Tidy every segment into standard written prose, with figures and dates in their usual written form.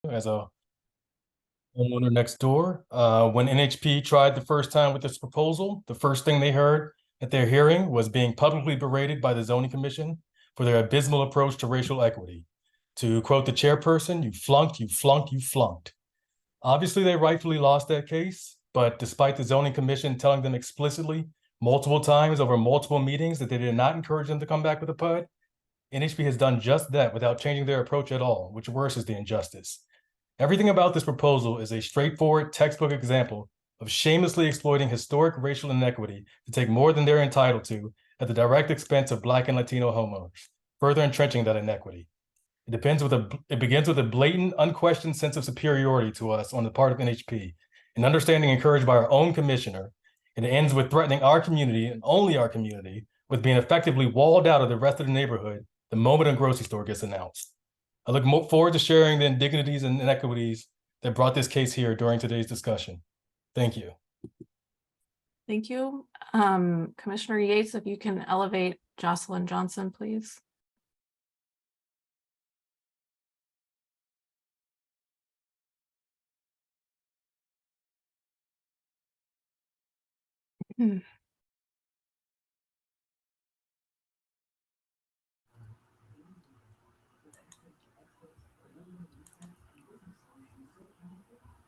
as a homeowner next door. When NHP tried the first time with this proposal, the first thing they heard at their hearing was being publicly berated by the zoning commission for their abysmal approach to racial equity. To quote the chairperson, you flunked, you flunked, you flunked. Obviously, they rightfully lost that case, but despite the zoning commission telling them explicitly multiple times over multiple meetings that they did not encourage them to come back with a PUD, NHP has done just that without changing their approach at all, which worsens the injustice. Everything about this proposal is a straightforward textbook example of shamelessly exploiting historic racial inequity to take more than they're entitled to at the direct expense of Black and Latino homeowners, further entrenching that inequity. It begins with a blatant, unquestioned sense of superiority to us on the part of NHP, an understanding encouraged by our own commissioner, and it ends with threatening our community and only our community with being effectively walled out of the rest of the neighborhood the moment a grocery store gets announced. I look forward to sharing the indignities and inequities that brought this case here during today's discussion. Thank you. Thank you. Commissioner Yates, if you can elevate Jocelyn Johnson, please.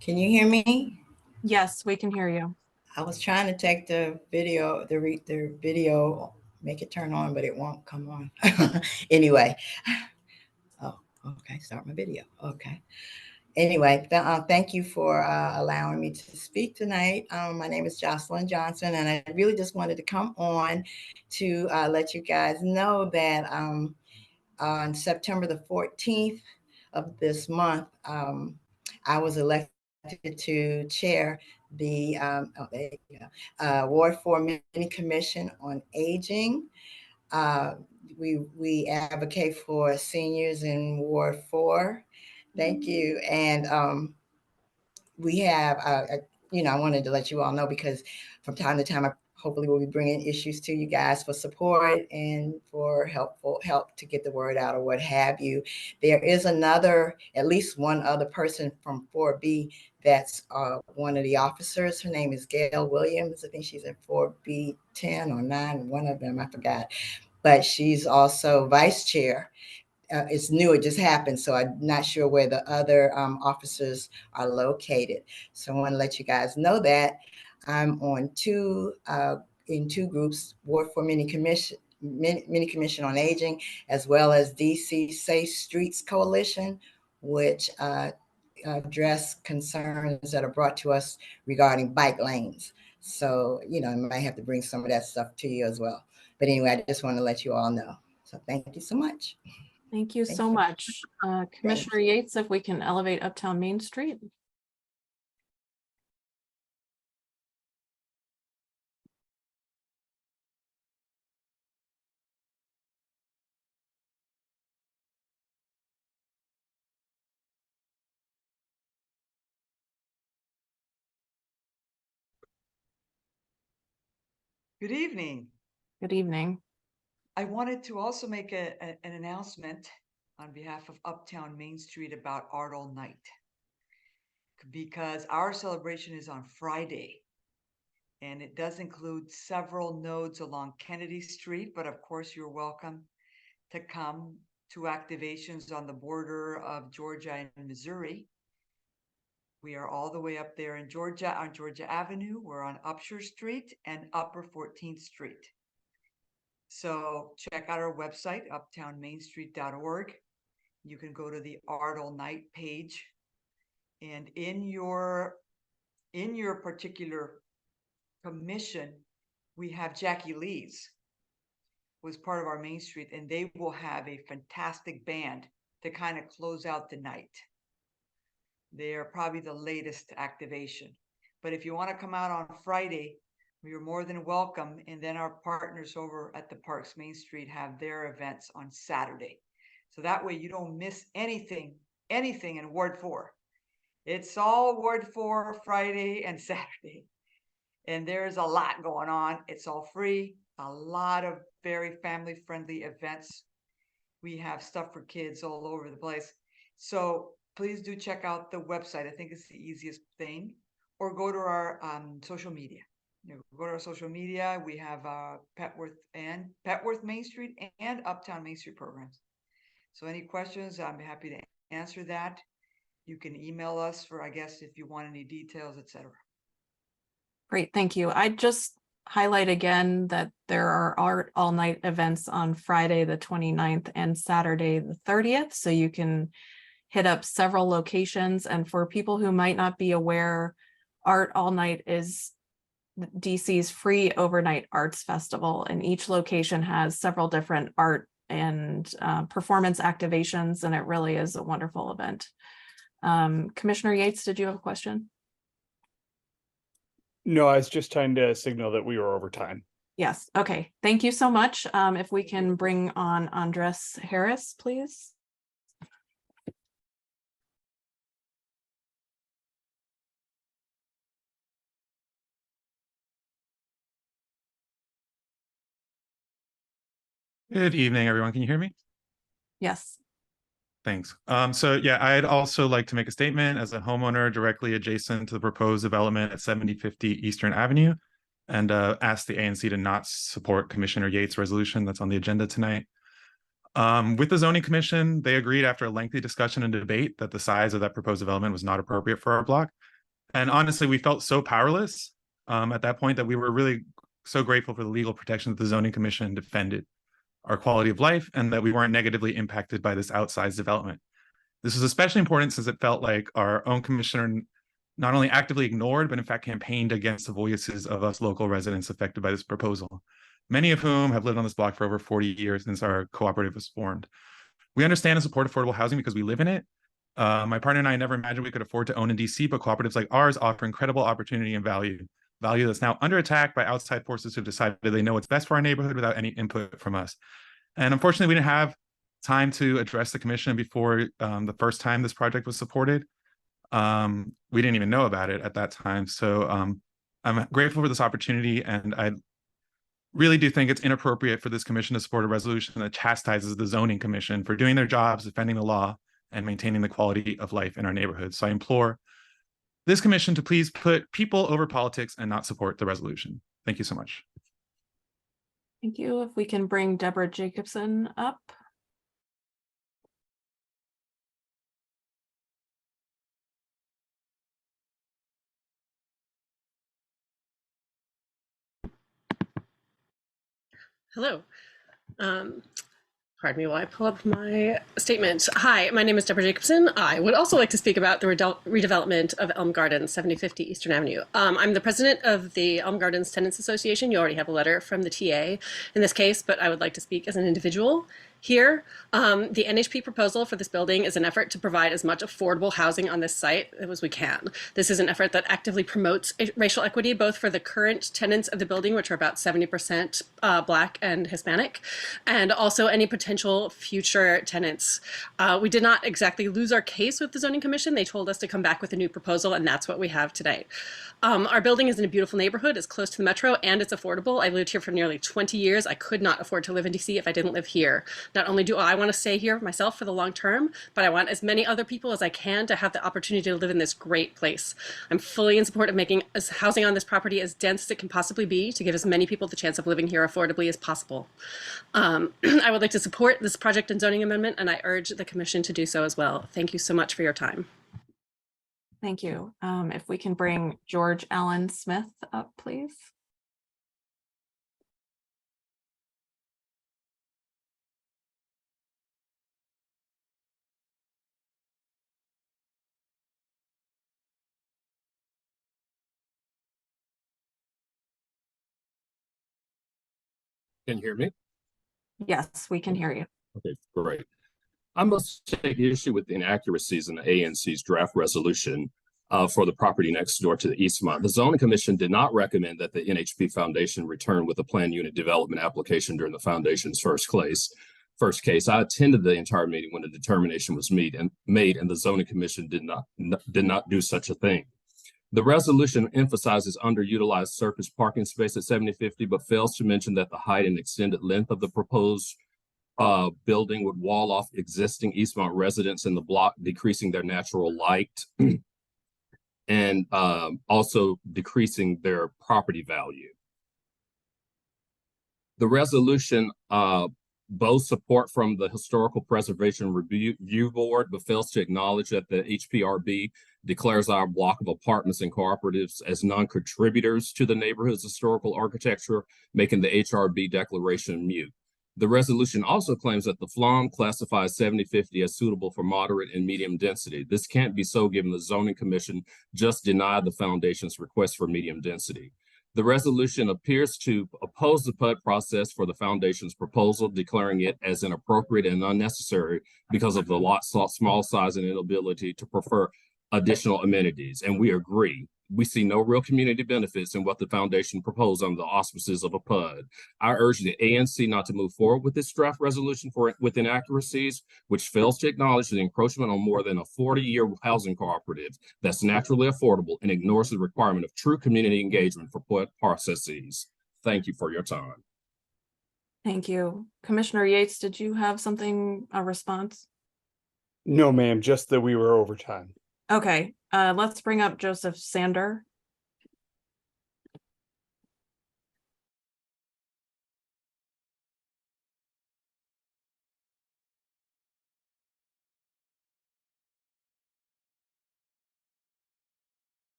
Can you hear me? Yes, we can hear you. I was trying to take the video, the video, make it turn on, but it won't come on. Anyway. Oh, okay. Start my video. Okay. Anyway, thank you for allowing me to speak tonight. My name is Jocelyn Johnson, and I really just wanted to come on to let you guys know that on September the 14th of this month, I was elected to chair the Ward 4 Mini Commission on Aging. We advocate for seniors in Ward 4. Thank you. And we have, I wanted to let you all know because from time to time, I hopefully will be bringing issues to you guys for support and for help to get the word out or what have you. There is at least one other person from 4B that's one of the officers. Her name is Gail Williams. I think she's in 4B 10 or 9, one of them, I forgot. But she's also vice chair. It's new, it just happened, so I'm not sure where the other officers are located. So I want to let you guys know that I'm on in two groups, Ward 4 Mini Commission on Aging, as well as DC Safe Streets Coalition, which address concerns that are brought to us regarding bike lanes. So, I might have to bring some of that stuff to you as well. But anyway, I just want to let you all know. So thank you so much. Thank you so much. Commissioner Yates, if we can elevate Uptown Main Street. Good evening. Good evening. I wanted to also make an announcement on behalf of Uptown Main Street about Art All Night, because our celebration is on Friday, and it does include several nodes along Kennedy Street, but of course you're welcome to come to activations on the border of Georgia and Missouri. We are all the way up there in Georgia on Georgia Avenue. We're on Upshur Street and Upper 14th Street. So check out our website, uptownmainstreet.org. You can go to the Art All Night page. And in your particular commission, we have Jackie Lee's, who is part of our Main Street, and they will have a fantastic band to kind of close out the night. They are probably the latest activation. But if you want to come out on Friday, you're more than welcome. And then our partners over at the Parks Main Street have their events on Saturday. So that way you don't miss anything in Ward 4. It's all Ward 4 Friday and Saturday. And there's a lot going on. It's all free. A lot of very family-friendly events. We have stuff for kids all over the place. So please do check out the website. I think it's the easiest thing, or go to our social media. Go to our social media. We have Petworth Main Street and Uptown Main Street programs. So any questions, I'm happy to answer that. You can email us for, I guess, if you want any details, etc. Great, thank you. I just highlight again that there are art all night events on Friday, the 29th and Saturday, the 30th. So you can hit up several locations. And for people who might not be aware, Art All Night is DC's free overnight arts festival, and each location has several different art and performance activations, and it really is a wonderful event. Commissioner Yates, did you have a question? No, I was just trying to signal that we were over time. Yes, okay, thank you so much. If we can bring on Andres Harris, please. Good evening, everyone. Can you hear me? Yes. Thanks. So yeah, I'd also like to make a statement as a homeowner directly adjacent to the proposed development at 7050 Eastern Avenue, and ask the ANC to not support Commissioner Yates' resolution that's on the agenda tonight. With the Zoning Commission, they agreed after a lengthy discussion and debate that the size of that proposed development was not appropriate for our block. And honestly, we felt so powerless at that point that we were really so grateful for the legal protection that the Zoning Commission defended our quality of life and that we weren't negatively impacted by this outsized development. This was especially important since it felt like our own commissioner not only actively ignored, but in fact campaigned against the voices of us local residents affected by this proposal, many of whom have lived on this block for over 40 years since our cooperative was formed. We understand and support affordable housing because we live in it. My partner and I never imagined we could afford to own in DC, but cooperatives like ours offer incredible opportunity and value that's now under attack by outside forces who decided they know what's best for our neighborhood without any input from us. And unfortunately, we didn't have time to address the commission before the first time this project was supported. We didn't even know about it at that time. So I'm grateful for this opportunity, and I really do think it's inappropriate for this commission to support a resolution that chastises the zoning commission for doing their jobs, defending the law, and maintaining the quality of life in our neighborhood. So I implore this commission to please put people over politics and not support the resolution. Thank you so much. Thank you. If we can bring Deborah Jacobson up. Hello. Pardon me while I pull up my statement. Hi, my name is Deborah Jacobson. I would also like to speak about the redevelopment of Elm Gardens, 7050 Eastern Avenue. I'm the president of the Elm Gardens Tenants Association. You already have a letter from the TA in this case, but I would like to speak as an individual here. The NHP proposal for this building is an effort to provide as much affordable housing on this site as we can. This is an effort that actively promotes racial equity, both for the current tenants of the building, which are about 70% Black and Hispanic, and also any potential future tenants. We did not exactly lose our case with the Zoning Commission. They told us to come back with a new proposal, and that's what we have today. Our building is in a beautiful neighborhood. It's close to the metro and it's affordable. I've lived here for nearly 20 years. I could not afford to live in DC if I didn't live here. Not only do I want to stay here myself for the long term, but I want as many other people as I can to have the opportunity to live in this great place. I'm fully in support of making housing on this property as dense as it can possibly be to give as many people the chance of living here affordably as possible. I would like to support this project and zoning amendment, and I urge the commission to do so as well. Thank you so much for your time. Thank you. If we can bring George Allen Smith up, please. Can you hear me? Yes, we can hear you. Okay, great. I must take issue with the inaccuracies in the ANC's draft resolution for the property next door to the Eastmont. The Zoning Commission did not recommend that the NHP Foundation return with a planned unit development application during the foundation's first case. I attended the entire meeting when the determination was made, and the Zoning Commission did not do such a thing. The resolution emphasizes underutilized surface parking space at 7050, but fails to mention that the height and extended length of the proposed building would wall off existing Eastmont residents in the block, decreasing their natural light and also decreasing their property value. The resolution boasts support from the Historical Preservation Review Board, but fails to acknowledge that the HPRB declares our block of apartments and cooperatives as non-contributors to the neighborhood's historical architecture, making the HRB declaration moot. The resolution also claims that the FLOM classifies 7050 as suitable for moderate and medium density. This can't be so given the Zoning Commission just denied the Foundation's request for medium density. The resolution appears to oppose the PUD process for the Foundation's proposal, declaring it as inappropriate and unnecessary because of the lot's small size and inability to prefer additional amenities. And we agree. We see no real community benefits in what the Foundation proposed under the auspices of a PUD. I urge the ANC not to move forward with this draft resolution with inaccuracies, which fails to acknowledge the encroachment on more than a 40-year housing cooperative that's naturally affordable and ignores the requirement of true community engagement for PUD processes. Thank you for your time. Thank you. Commissioner Yates, did you have something, a response? No, ma'am, just that we were over time. Okay, let's bring up Joseph Sander.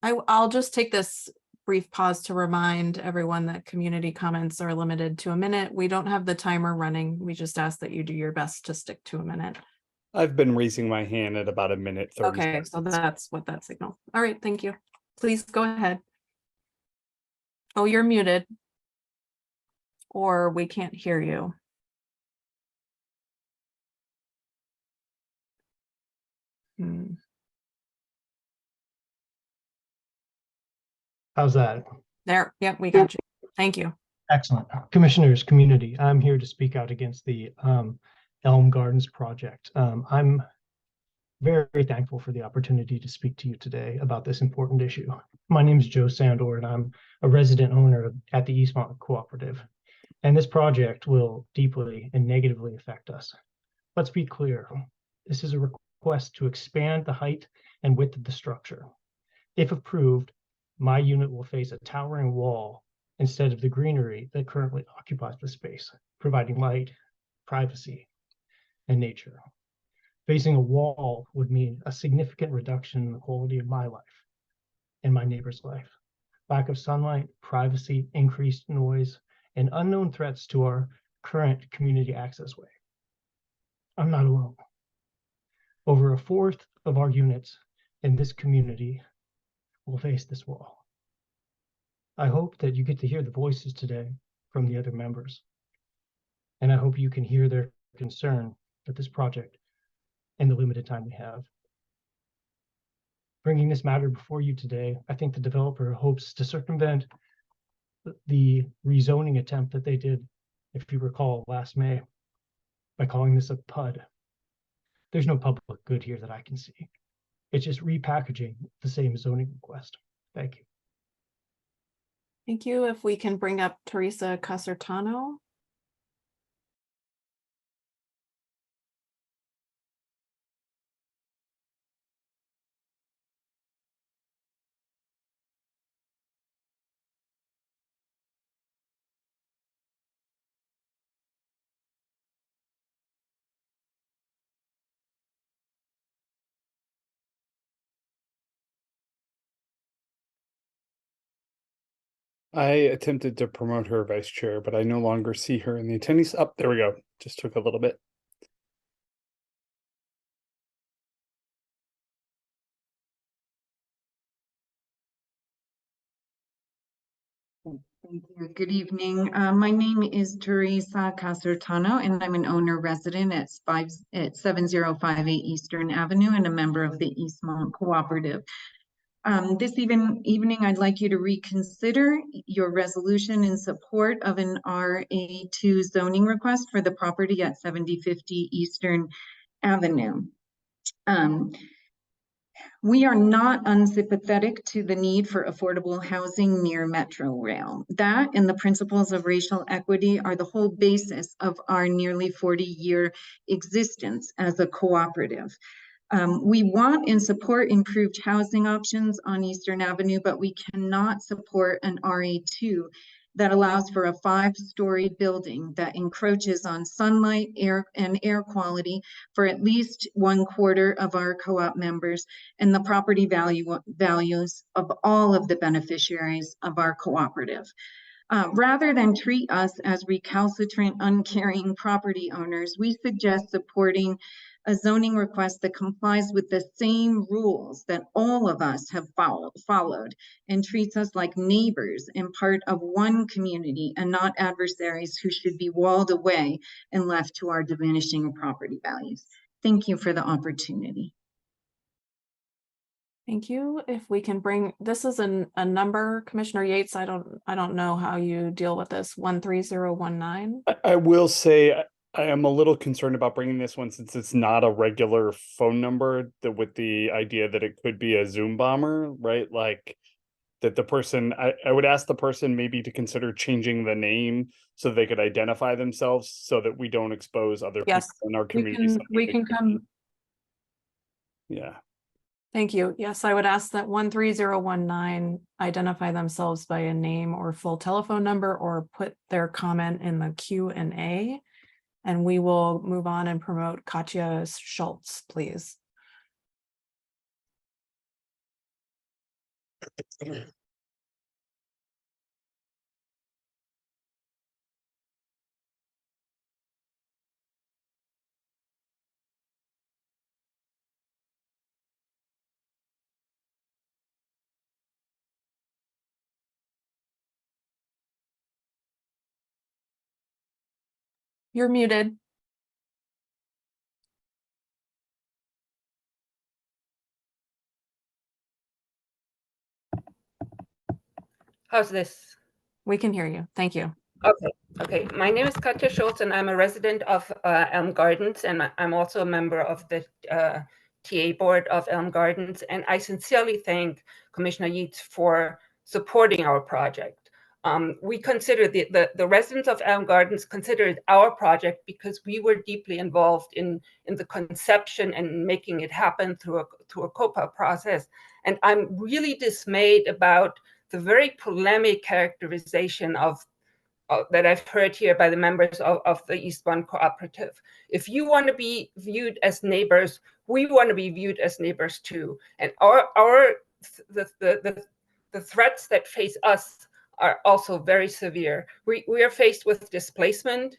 I'll just take this brief pause to remind everyone that community comments are limited to a minute. We don't have the timer running. We just ask that you do your best to stick to a minute. I've been raising my hand at about a minute 30 Okay, seconds. so that's what that signal. All right, thank you. Please go ahead. Oh, you're muted. Or we can't hear you. How's that? There, yep, we got you. Thank you. Excellent. Commissioners, community, I'm here to speak out against the Elm Gardens project. I'm very thankful for the opportunity to speak to you today about this important issue. My name is Joe Sandor, and I'm a resident owner at the Eastmont Cooperative. And this project will deeply and negatively affect us. Let's be clear. This is a request to expand the height and width of the structure. If approved, my unit will face a towering wall instead of the greenery that currently occupies the space, providing light, privacy, and nature. Facing a wall would mean a significant reduction in the quality of my life and my neighbor's life. Lack of sunlight, privacy, increased noise, and unknown threats to our current community access way. I'm not alone. Over a fourth of our units in this community will face this wall. I hope that you get to hear the voices today from the other members. And I hope you can hear their concern with this project and the limited time we have. Bringing this matter before you today, I think the developer hopes to circumvent the rezoning attempt that they did, if you recall, last May, by calling this a PUD. There's no public good here that I can see. It's just repackaging the same zoning request. Thank you. Thank you. If we can bring up Teresa Casertano. I attempted to promote her vice chair, but I no longer see her in the attendees. Up, there we go. Just took a little bit. Thank you. Good evening. My name is Teresa Casertano, and I'm an owner resident at 7058 Eastern Avenue and a member of the Eastmont Cooperative. This evening, I'd like you to reconsider your resolution in support of an RA2 zoning request for the property at 7050 Eastern Avenue. We are not unsympathetic to the need for affordable housing near Metro Rail. That and the principles of racial equity are the whole basis of our nearly 40-year existence as a cooperative. We want and support improved housing options on Eastern Avenue, but we cannot support an RA2 that allows for a 5-story building that encroaches on sunlight, air, and air quality for at least 1/4 of our co-op members and the property values of all of the beneficiaries of our cooperative. Rather than treat us as recalcitrant, uncaring property owners, we suggest supporting a zoning request that complies with the same rules that all of us have followed and treats us like neighbors and part of one community and not adversaries who should be walled away and left to our diminishing property values. Thank you for the opportunity. Thank you. If we can bring, this is a number, Commissioner Yates, I don't know how you deal with this, 13019. I will say I am a little concerned about bringing this one since it's not a regular phone number, with the idea that it could be a Zoom bomber, right? Like that the person, I would ask the person maybe to consider changing the name so they could identify themselves so that we don't expose other Yes, people in our community. we can come. Yeah. Thank you. Yes, I would ask that 13019 identify themselves by a name or full telephone number or put their comment in the Q&A. And we will move on and promote Katya Schultz, please. You're muted. How's this? We can hear you. Thank you. Okay. My name is Katya Schultz, and I'm a resident of Elm Gardens, and I'm also a member of the TA board of Elm Gardens. And I sincerely thank Commissioner Yates for supporting our project. We consider the residents of Elm Gardens consider it our project because we were deeply involved in the conception and making it happen through a COPA process. And I'm really dismayed about the very polemic characterization of that I've heard here by the members of the East One Cooperative. If you want to be viewed as neighbors, we want to be viewed as neighbors too. And the threats that face us are also very severe. We are faced with displacement.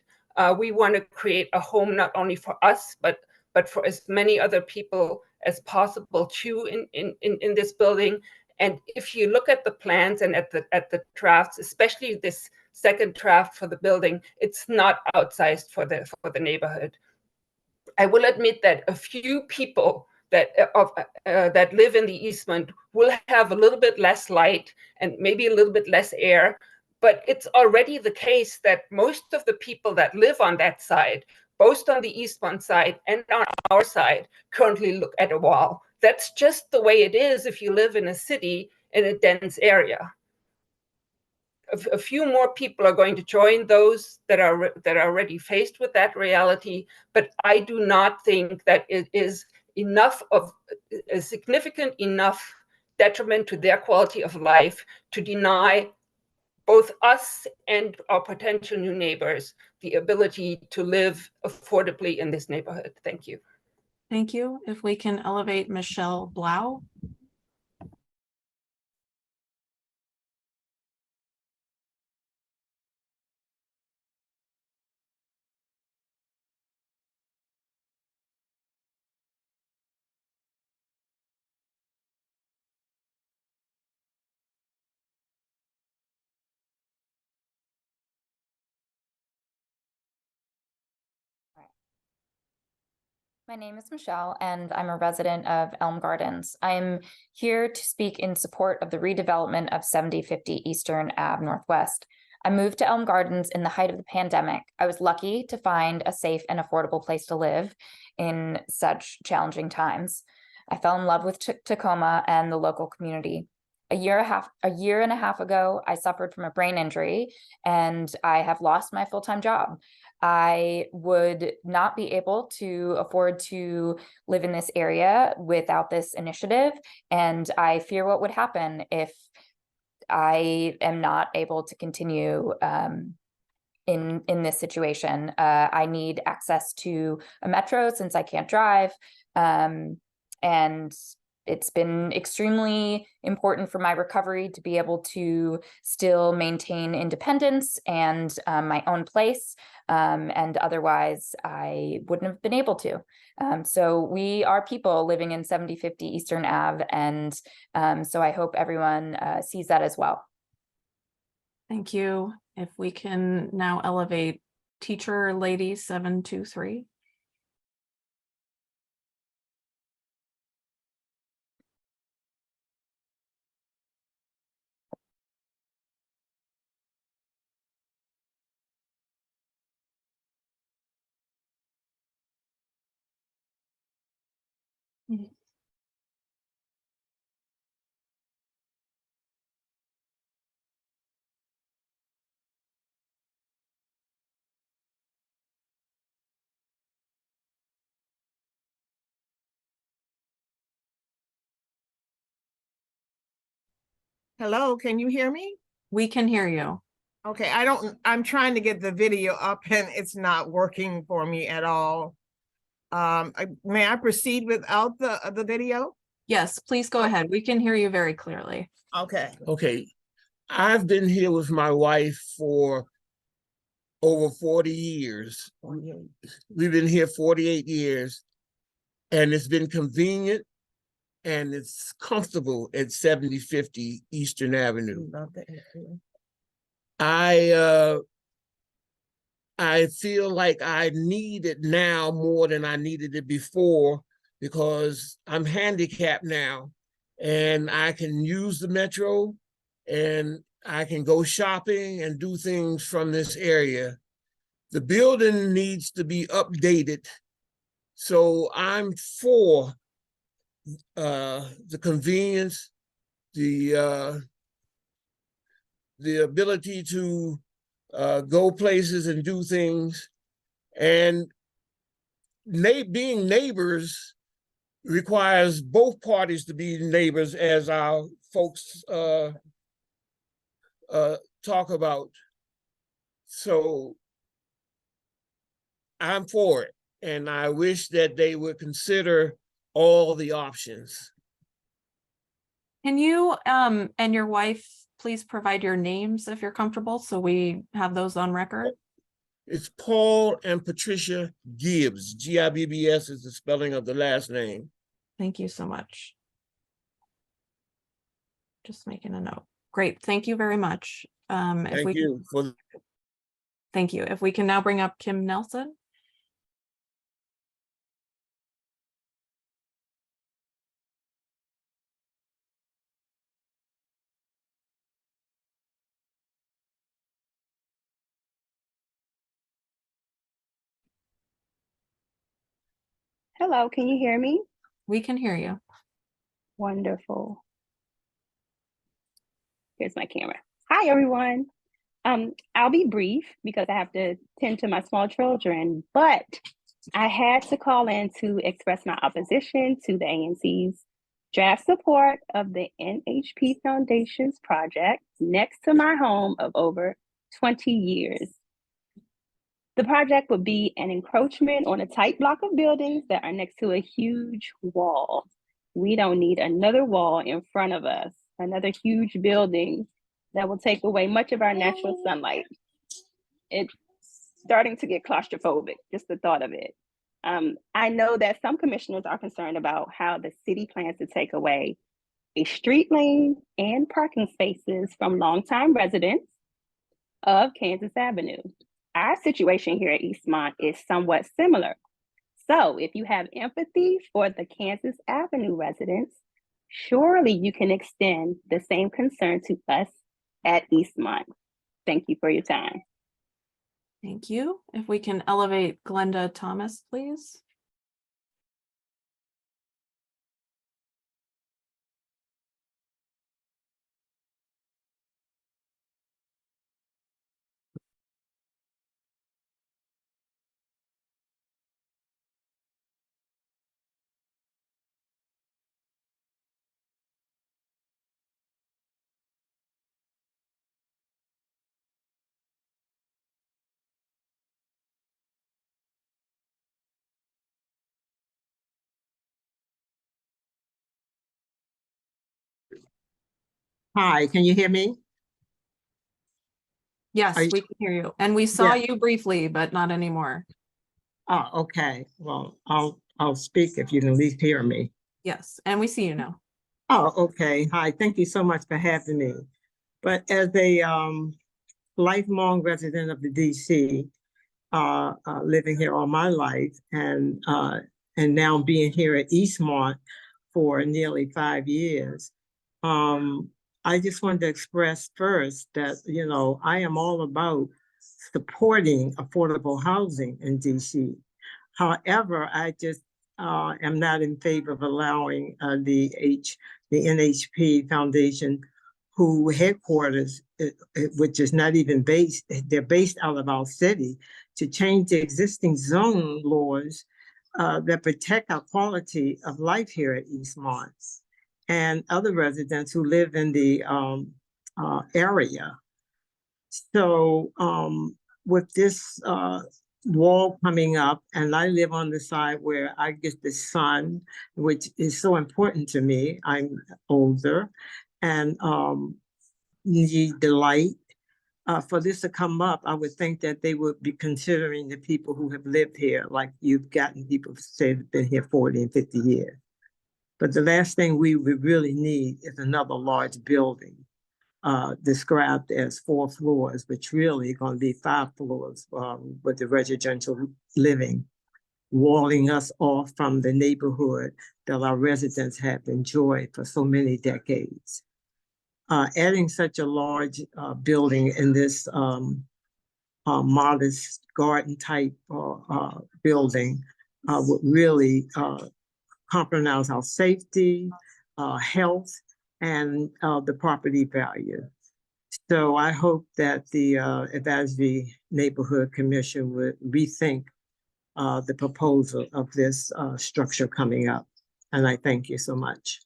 We want to create a home not only for us, but for as many other people as possible too in this building. And if you look at the plans and at the drafts, especially this second draft for the building, it's not outsized for the neighborhood. I will admit that a few people that live in the Eastmont will have a little bit less light and maybe a little bit less air, but it's already the case that most of the people that live on that side, both on the Eastmont side and on our side, currently look at a wall. That's just the way it is if you live in a city in a dense area. A few more people are going to join those that are already faced with that reality, but I do not think that it is enough of a significant enough detriment to their quality of life to deny both us and our potential new neighbors the ability to live affordably in this neighborhood. Thank you. Thank you. If we can elevate Michelle Blau. My name is Michelle, and I'm a resident of Elm Gardens. I'm here to speak in support of the redevelopment of 7050 Eastern Ave Northwest. I moved to Elm Gardens in the height of the pandemic. I was lucky to find a safe and affordable place to live in such challenging times. I fell in love with Tacoma and the local community. A year and a half ago, I suffered from a brain injury and I have lost my full-time job. I would not be able to afford to live in this area without this initiative. And I fear what would happen if I am not able to continue in this situation. I need access to a metro since I can't drive. And it's been extremely important for my recovery to be able to still maintain independence and my own place. And otherwise, I wouldn't have been able to. So we are people living in 7050 Eastern Ave. And so I hope everyone sees that as well. Thank you. If we can now elevate Teacher Lady 723. Hello, can you hear me? We can hear you. Okay, I'm trying to get the video up and it's not working for me at all. May I proceed without the video? Yes, please go ahead. We can hear you very clearly. Okay. Okay. I've been here with my wife for over 40 years. We've been here 48 years, and it's been convenient and it's comfortable at 7050 Eastern Avenue. I feel like I need it now more than I needed it before because I'm handicapped now and I can use the metro and I can go shopping and do things from this area. The building needs to be updated. So I'm for the convenience, the ability to go places and do things, and being neighbors requires both parties to be neighbors, as our folks talk about. So I'm for it, and I wish that they would consider all the options. Can you and your wife please provide your names if you're comfortable so we have those on record? It's Paul and Patricia Gibbs. Gibbs is the spelling of the last name. Thank you so much. Just making a note. Great. Thank you very much. Thank you. Thank you. If we can now bring up Kim Nelson. Hello, can you hear me? We can hear you. Wonderful. Here's my camera. Hi, everyone. I'll be brief because I have to tend to my small children, but I had to call in to express my opposition to the ANC's draft support of the NHP Foundation's project next to my home of over 20 years. The project would be an encroachment on a tight block of buildings that are next to a huge wall. We don't need another wall in front of us, another huge building that will take away much of our natural sunlight. It's starting to get claustrophobic, just the thought of it. I know that some commissioners are concerned about how the city plans to take away a street lane and parking spaces from longtime residents of Kansas Avenue. Our situation here at Eastmont is somewhat similar. So if you have empathy for the Kansas Avenue residents, surely you can extend the same concern to us at Eastmont. Thank you for your time. Thank you. If we can elevate Glenda Thomas, please. Hi, can you hear me? Yes, Are you- we can hear you. And we saw Yeah. you briefly, but not anymore. Oh, okay. Well, I'll speak if you can at least hear me. Yes, and we see you now. Oh, okay. Hi, thank you so much for having me. But as a lifelong resident of the DC, living here all my life, and now being here at Eastmont for nearly 5 years, I just wanted to express first that I am all about supporting affordable housing in DC. However, I just am not in favor of allowing the NHP Foundation, who headquarters, which is not even based, they're based out of our city, to change the existing zone laws that protect our quality of life here at Eastmont and other residents who live in the area. So with this wall coming up, and I live on the side where I get the sun, which is so important to me. I'm older and need the light. For this to come up, I would think that they would be considering the people who have lived here, like you've gotten people who say they've been here 40 and 50 years. But the last thing we would really need is another large building, described as 4 floors, which really going to be 5 floors with the residential living, walling us off from the neighborhood that our residents have enjoyed for so many decades. Adding such a large building in this modest garden type building would really compromise our safety, health, and the property value. So I hope that the Advisory Neighborhood Commission would rethink the proposal of this structure coming up. And I thank you so much.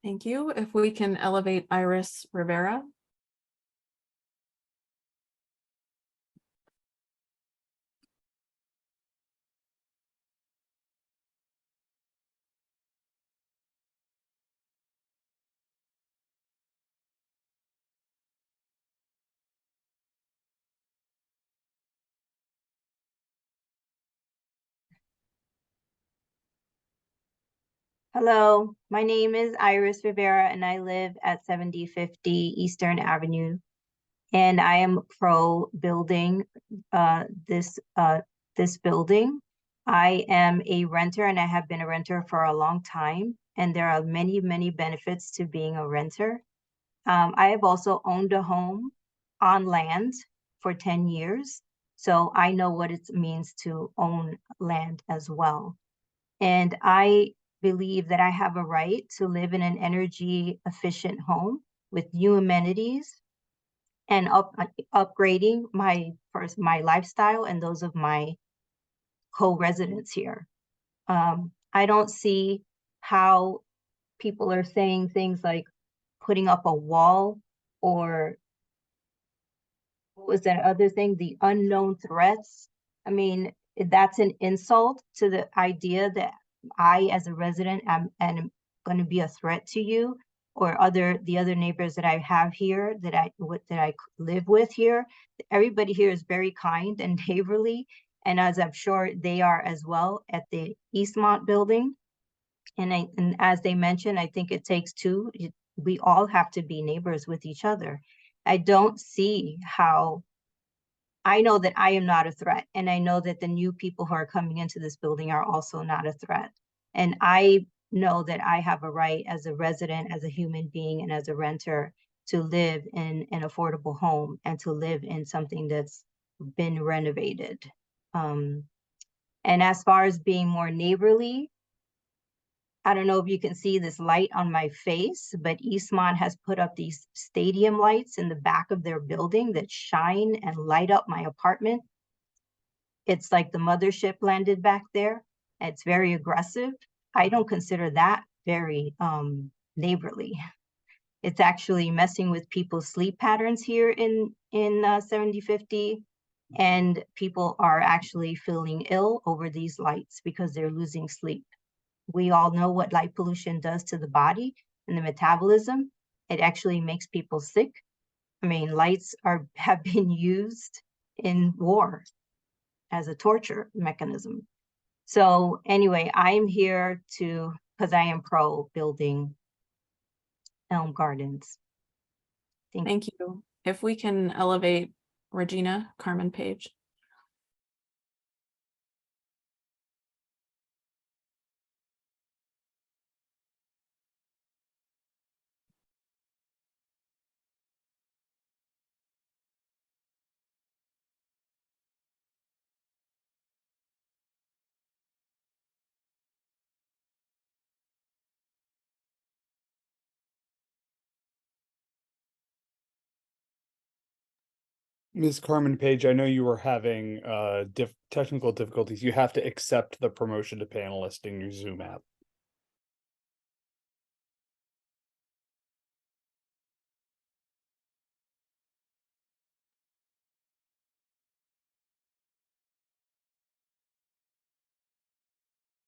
Thank you. If we can elevate Iris Rivera. Hello, my name is Iris Rivera and I live at 7050 Eastern Avenue. And I am pro building this building. I am a renter and I have been a renter for a long time. And there are many, many benefits to being a renter. I have also owned a home on land for 10 years. So I know what it means to own land as well. And I believe that I have a right to live in an energy efficient home with new amenities and upgrading my lifestyle and those of my co-residents here. I don't see how people are saying things like putting up a wall, or what was that other thing? The unknown threats. I mean, that's an insult to the idea that I, as a resident, am going to be a threat to you or the other neighbors that I have here that I live with here. Everybody here is very kind and neighborly, and as I'm sure they are as well at the Eastmont building. And as they mentioned, I think it takes two. We all have to be neighbors with each other. I don't see how. I know that I am not a threat, and I know that the new people who are coming into this building are also not a threat. And I know that I have a right as a resident, as a human being, and as a renter to live in an affordable home and to live in something that's been renovated. And as far as being more neighborly, I don't know if you can see this light on my face, but Eastmont has put up these stadium lights in the back of their building that shine and light up my apartment. It's like the mothership landed back there. It's very aggressive. I don't consider that very neighborly. It's actually messing with people's sleep patterns here in 7050. And people are actually feeling ill over these lights because they're losing sleep. We all know what light pollution does to the body and the metabolism. it actually makes people sick. I mean, lights have been used in war as a torture mechanism. So anyway, I'm here because I am pro building Elm Gardens. Thank you. If we can elevate Regina Carmen Page. Ms. Carmen Page, I know you were having technical difficulties. You have to accept the promotion to panelist in your Zoom app.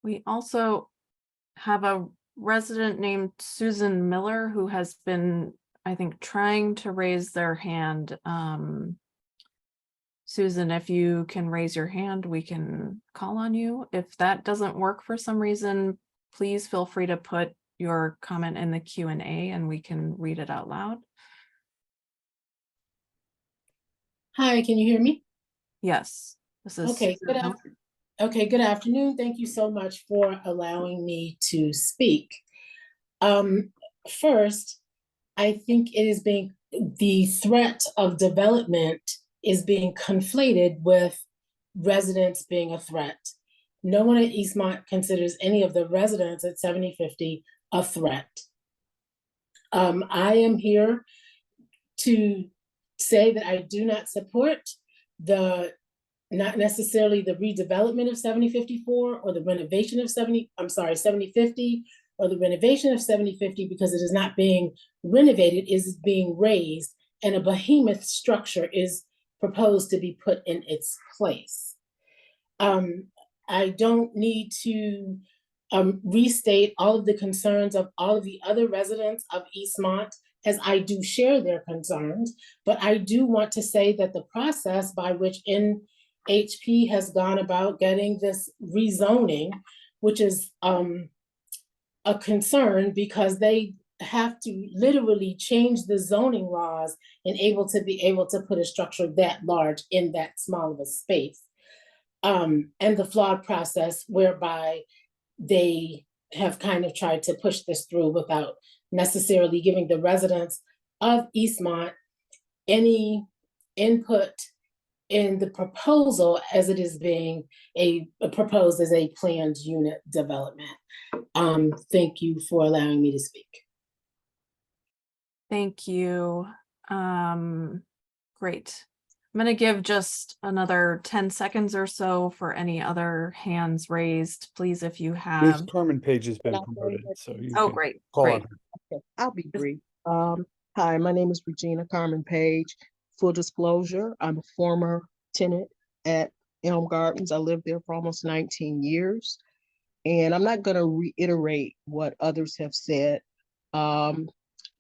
We also have a resident named Susan Miller who has been, I think, trying to raise their hand. Susan, if you can raise your hand, we can call on you. If that doesn't work for some reason, please feel free to put your comment in the Q&A and we can read it out loud. Hi, can you hear me? Yes, this is Okay, Susan. good afternoon. Thank you so much for allowing me to speak. First, I think the threat of development is being conflated with residents being a threat. No one at Eastmont considers any of the residents at 7050 a threat. I am here to say that I do not support not necessarily the redevelopment of 7054 or the renovation of 7050 or the renovation of 7050 because it is not being renovated, it is being raised, and a behemoth structure is proposed to be put in its place. I don't need to restate all of the concerns of all of the other residents of Eastmont, as I do share their concerns, but I do want to say that the process by which NHP has gone about getting this rezoning, which is a concern because they have to literally change the zoning laws and be able to put a structure that large in that small of a space. And the flawed process whereby they have kind of tried to push this through without necessarily giving the residents of Eastmont any input in the proposal as it is being proposed as a planned unit development. Thank you for allowing me to speak. Thank you. Great. I'm going to give just another 10 seconds or so for any other hands raised. Please, if you have. Ms. Carmen Page has been promoted, so you can great. call Great. on her. Okay, I'll be brief. Hi, my name is Regina Carmen Page. Full disclosure, I'm a former tenant at Elm Gardens. I lived there for almost 19 years. And I'm not going to reiterate what others have said.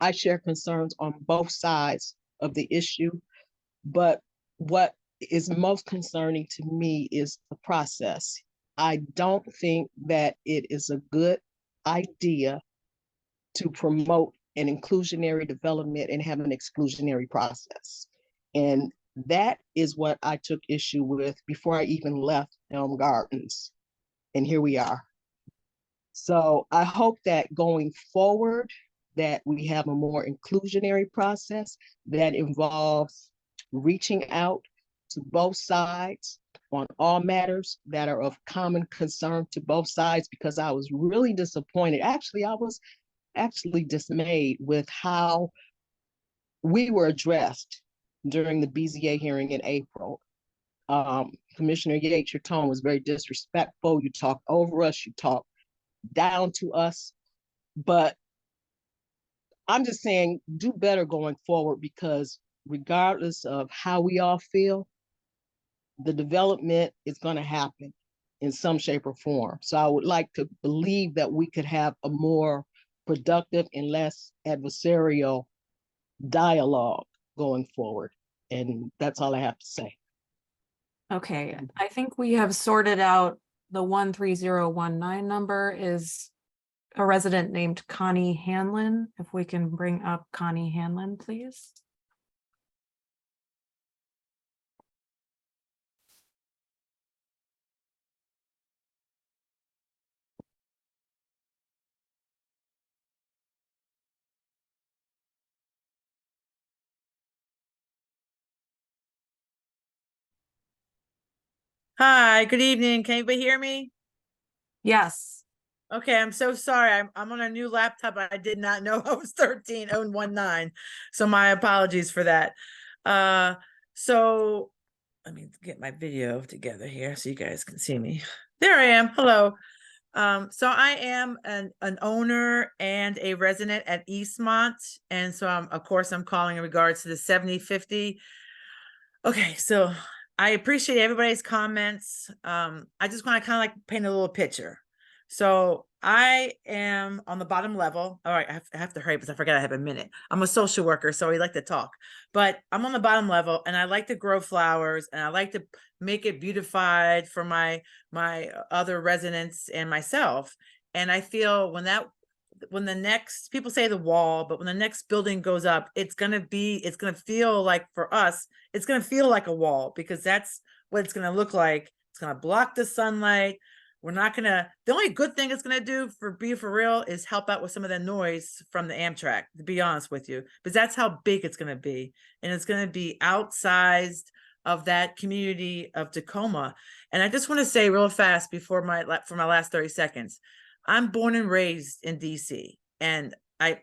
I share concerns on both sides of the issue, but what is most concerning to me is the process. I don't think that it is a good idea to promote an inclusionary development and have an exclusionary process. And that is what I took issue with before I even left Elm Gardens. And here we are. So I hope that going forward, that we have a more inclusionary process that involves reaching out to both sides on all matters that are of common concern to both sides, because I was really disappointed. Actually, I was dismayed with how we were addressed during the BZA hearing in April. Commissioner Yates, your tone was very disrespectful. You talked over us, you talked down to us, but I'm just saying do better going forward, because regardless of how we all feel, the development is going to happen in some shape or form. So I would like to believe that we could have a more productive and less adversarial dialogue going forward. And that's all I have to say. Okay, I think we have sorted out the 13019 number is a resident named Connie Hanlon. If we can bring up Connie Hanlon, please. Hi, good evening. Can anybody hear me? Yes. Okay, I'm so sorry. I'm on a new laptop. I did not know I was 13019. So my apologies for that. So let me get my video together here so you guys can see me. There I am. Hello. So I am an owner and a resident at Eastmont. And so of course I'm calling in regards to the 7050. Okay, so I appreciate everybody's comments. I just want to kind of like paint a little picture. So I am on the bottom level. All right, I have to hurry because I forgot I have a minute. I'm a social worker, so I like to talk. But I'm on the bottom level and I like to grow flowers and I like to make it beautified for my other residents and myself. And I feel when the next, people say the wall, but when the next building goes up, it's gonna feel like, for us, it's gonna feel like a wall, because that's what it's gonna look like. It's gonna block the sunlight. The only good thing it's gonna do, for real, is help out with some of the noise from the Amtrak, to be honest with you, because that's how big it's gonna be. And it's gonna be outsized of that community of Tacoma. And I just want to say real fast for my last 30 seconds, I'm born and raised in DC, and I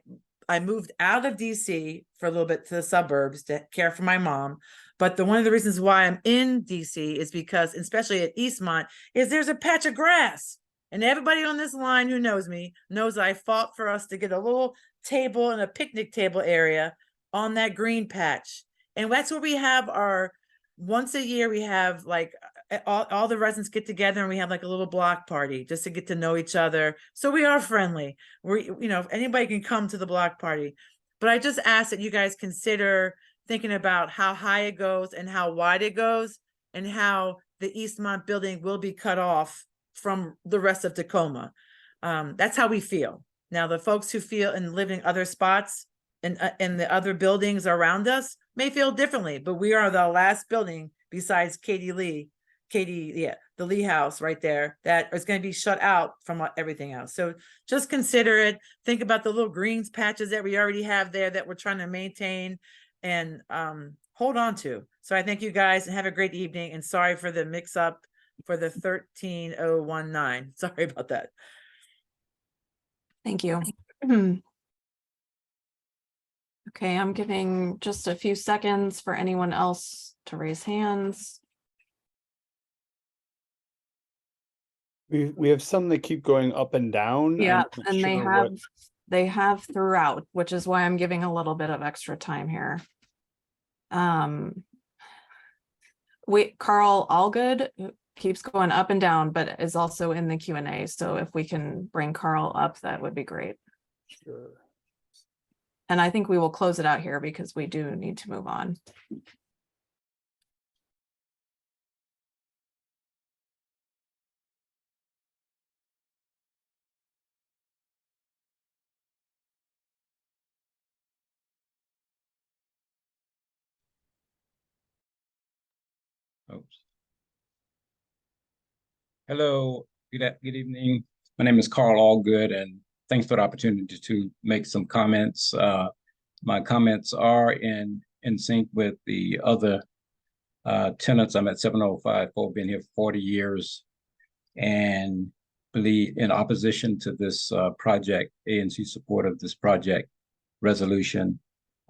moved out of DC for a little bit to the suburbs to care for my mom. But one of the reasons why I'm in DC is because, especially at Eastmont, is there's a patch of grass. And everybody on this line who knows me knows that I fought for us to get a little table and a picnic table area on that green patch. And that's where we have once a year, we have like all the residents get together and we have like a little block party just to get to know each other. So we are friendly. If anybody can come to the block party. But I just ask that you guys consider thinking about how high it goes and how wide it goes, and how the Eastmont building will be cut off from the rest of Tacoma. That's how we feel. Now, the folks who feel and live in other spots and the other buildings around us may feel differently, but we are the last building besides the Lee House right there, that is going to be shut out from everything else. So just consider it. Think about the little greens patches that we already have there that we're trying to maintain and hold on to. So I thank you guys and have a great evening. And sorry for the mix up for the 13019. Sorry about that. Thank you. Okay, I'm giving just a few seconds for anyone else to raise hands. We have some that keep going up and down. Yeah, I'm not and sure they have throughout, which is why I'm giving a little bit of extra time here. Carl Allgood keeps going up and down, but is also in the Q&A. So if we can bring Carl up, that would be great. Sure. And I think we will close it out here because we do need to move on. Oops. Hello, good evening. My name is Carl Allgood, and thanks for the opportunity to make some comments. My comments are in sync with the other tenants. I'm at 7054, been here for 40 years, and believe in opposition to this project, ANC support of this project resolution.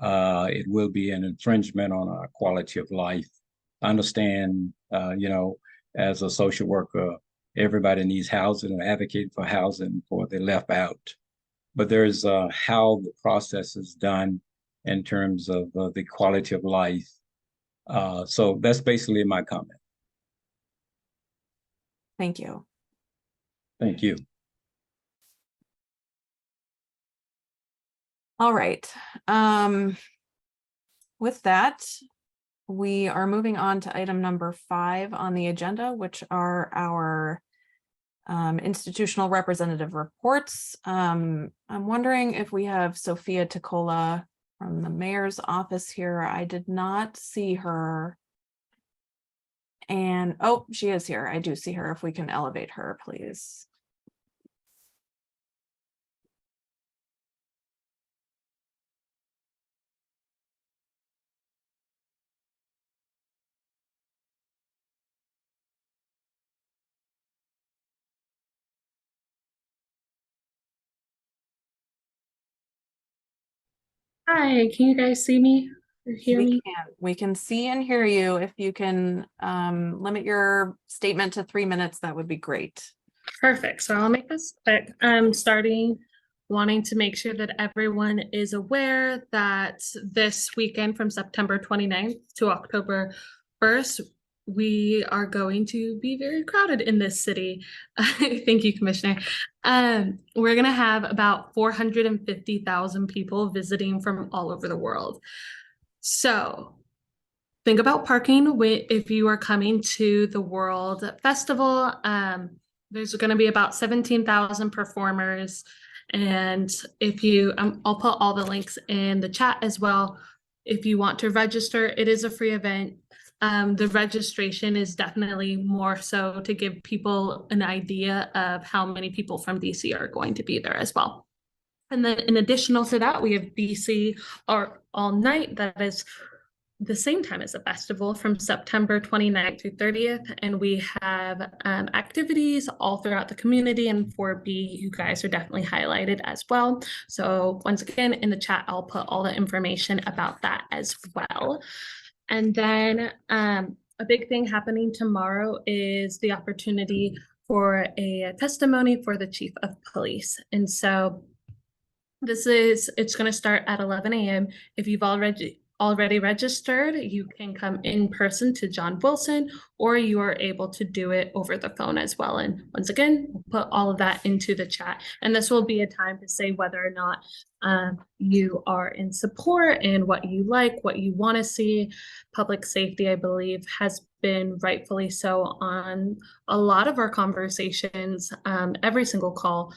It will be an infringement on our quality of life. I understand, as a social worker, everybody needs housing and advocate for housing before they're left out. But there's how the process is done in terms of the quality of life. So that's basically my comment. Thank you. Thank you. All right. With that, we are moving on to item number 5 on the agenda, which are our institutional representative reports. I'm wondering if we have Sophia Ticola from the mayor's office here. I did not see her. And, oh, she is here. I do see her. If we can elevate her, please. Hi, can you guys see me or hear me? We can see and hear you. If you can limit your statement to 3 minutes, that would be great. Perfect. So I'll make this quick. I'm starting wanting to make sure that everyone is aware that this weekend from September 29th to October 1st, we are going to be very crowded in this city. Thank you, Commissioner. We're going to have about 450,000 people visiting from all over the world. So think about parking if you are coming to the World Festival. There's going to be about 17,000 performers. And if you, I'll put all the links in the chat as well. If you want to register, it is a free event. The registration is definitely more so to give people an idea of how many people from DC are going to be there as well. And then in additional to that, we have BC all night. That is the same time as the festival from September 29th through 30th. And we have activities all throughout the community, and 4B, you guys are definitely highlighted as well. So once again, in the chat, I'll put all the information about that as well. And then a big thing happening tomorrow is the opportunity for a testimony for the chief of police. And so it's going to start at 11 a.m. If you've already registered, you can come in person to John Wilson, or you are able to do it over the phone as well. And once again, we'll put all of that into the chat. And this will be a time to say whether or not you are in support and what you like, what you want to see. Public safety, I believe, has been rightfully so on a lot of our conversations, every single call.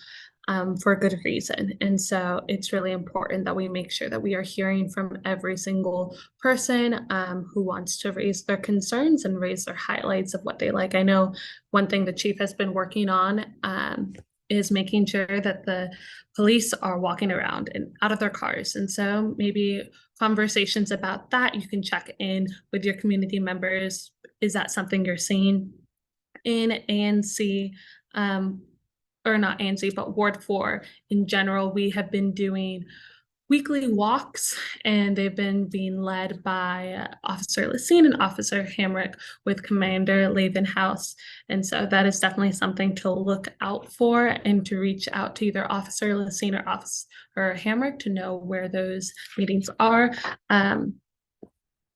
For a good reason. And so it's really important that we make sure that we are hearing from every single person who wants to raise their concerns and raise their highlights of what they like. I know one thing the chief has been working on is making sure that the police are walking around and out of their cars. And so maybe conversations about that, you can check in with your community members. Is that something you're seeing in ANC? Or not ANC, but Ward 4 in general? We have been doing weekly walks, and they've been being led by Officer Lacine and Officer Hamrick with Commander Lavenhouse. And so that is definitely something to look out for, and to reach out to either Officer Lacine or Officer Hamrick to know where those meetings are.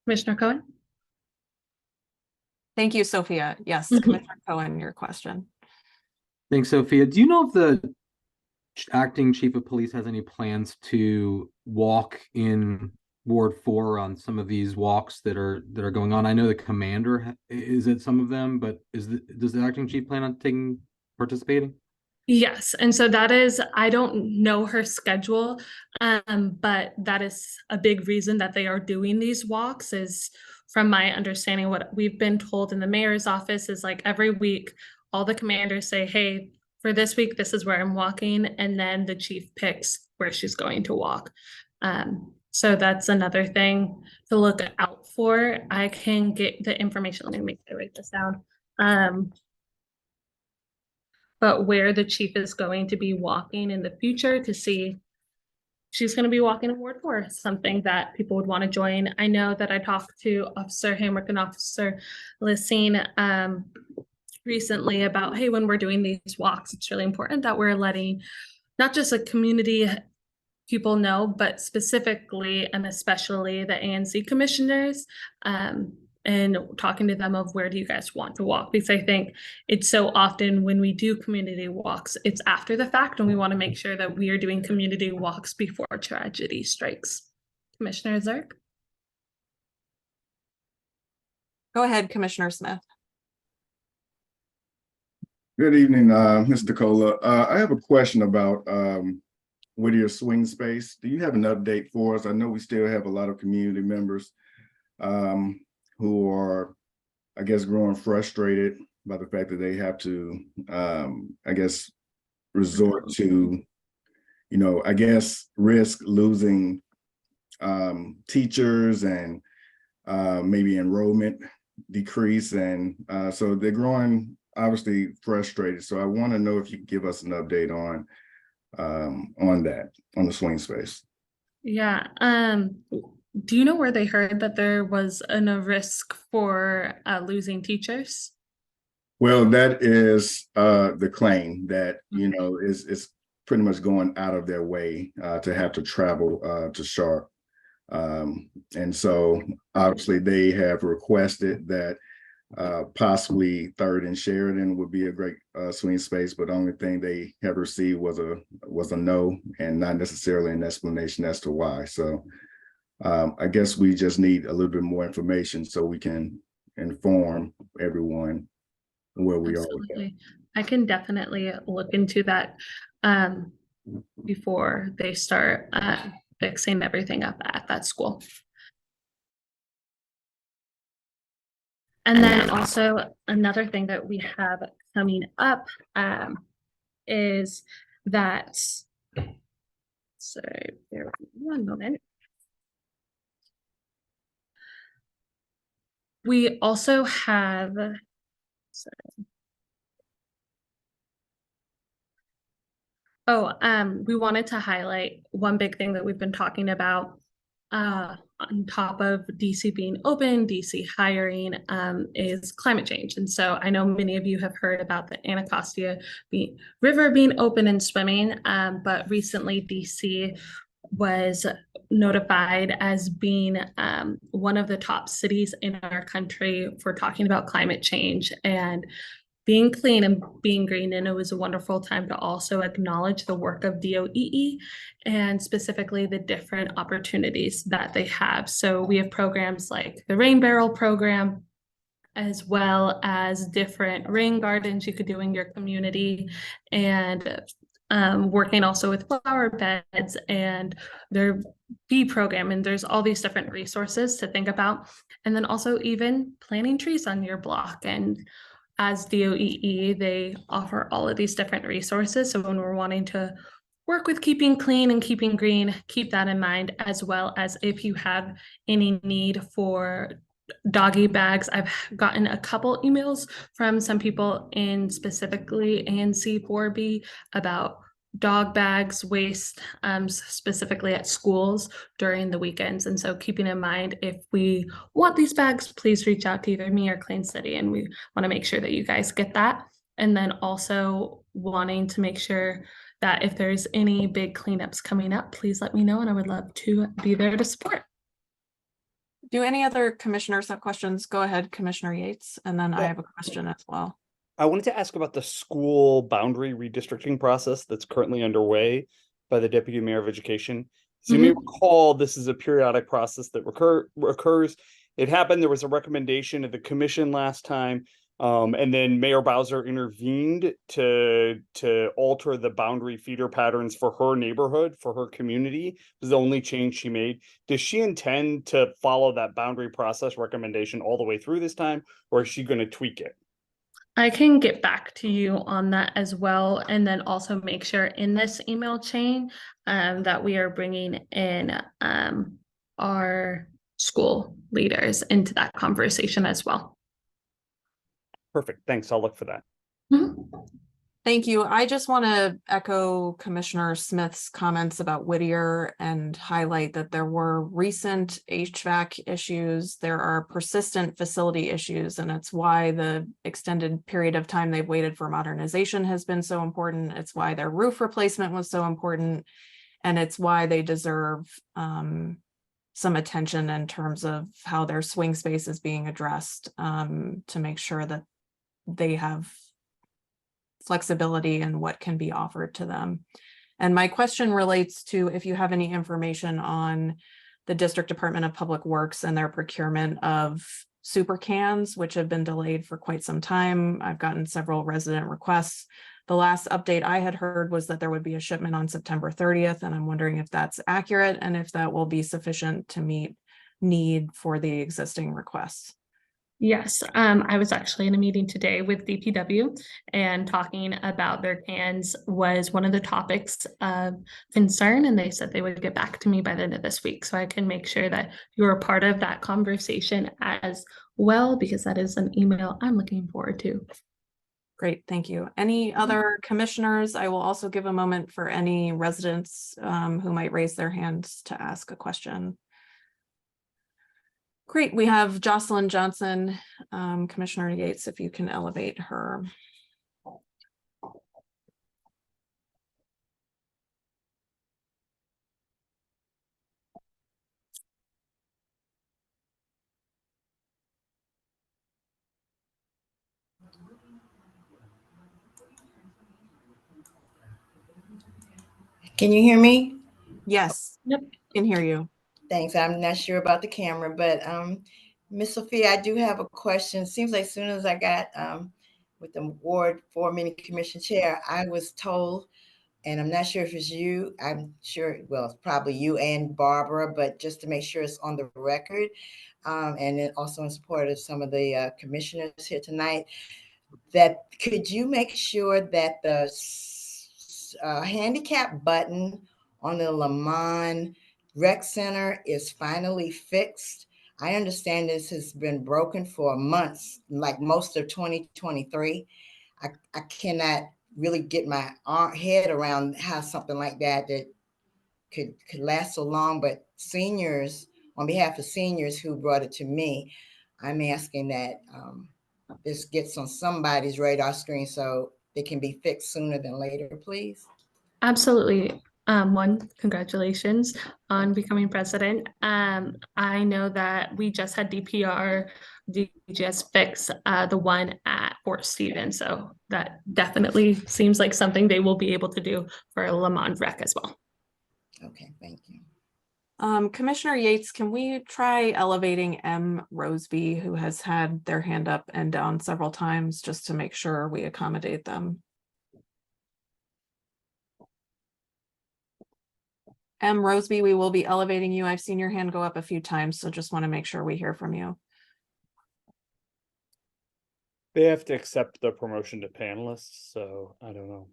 Commissioner Cohen? Thank you, Sophia. Yes, Commissioner Cohen, your question. Thanks, Sophia. Do you know if the acting chief of police has any plans to walk in Ward 4 on some of these walks that are going on? I know the commander is at some of them, but does the acting chief plan on participating? Yes, and so that is, I don't know her schedule, but that is a big reason that they are doing these walks. Is from my understanding, what we've been told in the mayor's office is like every week, all the commanders say, hey, for this week, this is where I'm walking. And then the chief picks where she's going to walk. So that's another thing to look out for. I can get the information. Let me make sure I write this down. But where the chief is going to be walking in the future, to see she's going to be walking in Ward 4, something that people would want to join. I know that I talked to Officer Hamrick and Officer Lacine recently about, hey, when we're doing these walks, it's really important that we're letting not just a community people know, but specifically and especially the ANC commissioners and talking to them of where do you guys want to walk, because I think it's so often when we do community walks, it's after the fact, and we want to make sure that we are doing community walks before tragedy strikes. Commissioner Zerk? Go ahead, Commissioner Smith. Good evening, Mr. Cola. I have a question about Whittier Swing Space. Do you have an update for us? I know we still have a lot of community members who are, I guess, growing frustrated by the fact that they have to, I guess, resort to, I guess, risk losing teachers and maybe enrollment decrease. And so they're growing obviously frustrated. So I want to know if you could give us an update on that, on the swing space. Yeah. Do you know where they heard that there was a risk for losing teachers? Well, that is the claim that, is pretty much going out of their way to have to travel to Sharp. And so obviously they have requested that possibly Third and Sheridan would be a great swing space, but the only thing they have received was a no, and not necessarily an explanation as to why. So I guess we just need a little bit more information so we can inform everyone where we are with that. I can definitely look into that before they start fixing everything up at that school. And then also another thing that we have coming up is that, sorry, bear with me one moment. We also have, sorry. We wanted to highlight one big thing that we've been talking about on top of DC being open, DC hiring, is climate change. And so I know many of you have heard about the Anacostia River being open and swimming, but recently DC was notified as being one of the top cities in our country for talking about climate change and being clean and being green. And it was a wonderful time to also acknowledge the work of DOEE and specifically the different opportunities that they have. So we have programs like the Rain Barrel program, as well as different rain gardens you could do in your community, and working also with flower beds and their bee program. And there's all these different resources to think about. And then also even planting trees on your block. And as DOEE, they offer all of these different resources. So when we're wanting to work with keeping clean and keeping green, keep that in mind, as well as if you have any need for doggy bags. I've gotten a couple emails from some people in specifically ANC 4B about dog bags waste, specifically at schools during the weekends. And so keeping in mind, if we want these bags, please reach out to either me or Clean City, and we want to make sure that you guys get that. And then also wanting to make sure that if there's any big cleanups coming up, please let me know, and I would love to be there to support. Do any other commissioners have questions? Go ahead, Commissioner Yates, and then I have a question as well. I wanted to ask about the school boundary redistricting process that's currently underway by the Deputy Mayor of Education. So you may recall, this is a periodic process that occurs. It happened, there was a recommendation of the commission last time, and then Mayor Bowser intervened to alter the boundary feeder patterns for her neighborhood, for her community. It was the only change she made. Does she intend to follow that boundary process recommendation all the way through this time, or is she going to tweak it? I can get back to you on that as well, and then also make sure in this email chain that we are bringing in our school leaders into that conversation as well. Perfect. Thanks. I'll look for that. Thank you. I just want to echo Commissioner Smith's comments about Whittier and highlight that there were recent HVAC issues. There are persistent facility issues, and it's why the extended period of time they've waited for modernization has been so important. It's why their roof replacement was so important, and it's why they deserve some attention in terms of how their swing space is being addressed, to make sure that they have flexibility in what can be offered to them. And my question relates to if you have any information on the District Department of Public Works and their procurement of super cans, which have been delayed for quite some time. I've gotten several resident requests. The last update I had heard was that there would be a shipment on September 30th, and I'm wondering if that's accurate and if that will be sufficient to meet need for the existing requests. Yes, I was actually in a meeting today with DPW, and talking about their cans was one of the topics of concern, and they said they would get back to me by the end of this week, so I can make sure that you're a part of that conversation as well, because that is an email I'm looking forward to. Great, thank you. Any other commissioners? I will also give a moment for any residents who might raise their hands to ask a question. Great, we have Jocelyn Johnson. Commissioner Yates, if you can elevate her. Can you hear me? Yes. Yep. Can hear you. Thanks. I'm not sure about the camera, but Ms. Sophia, I do have a question. Seems like as soon as I got with the Ward 4 Mini Commission Chair, I was told, and I'm not sure if it's you, I'm sure, well, it's probably you and Barbara, but just to make sure it's on the record, and then also in support of some of the commissioners here tonight, that could you make sure that the handicap button on the Lamont Rec Center is finally fixed? I understand this has been broken for months, like most of 2023. I cannot really get my head around how something like that could last so long, but seniors, on behalf of seniors who brought it to me, I'm asking that this gets on somebody's radar screen so it can be fixed sooner than later, please. Absolutely. One, congratulations on becoming president. I know that we just had DPR just fix the one at Fort Stevens, so that definitely seems like something they will be able to do for Lamont Rec as well. Okay, thank you. Commissioner Yates, can we try elevating M. Roseby, who has had their hand up and down several times, just to make sure we accommodate them? M. Roseby, we will be elevating you. I've seen your hand go up a few times, so just want to make sure we hear from you. They have to accept the promotion to panelists, so I don't know.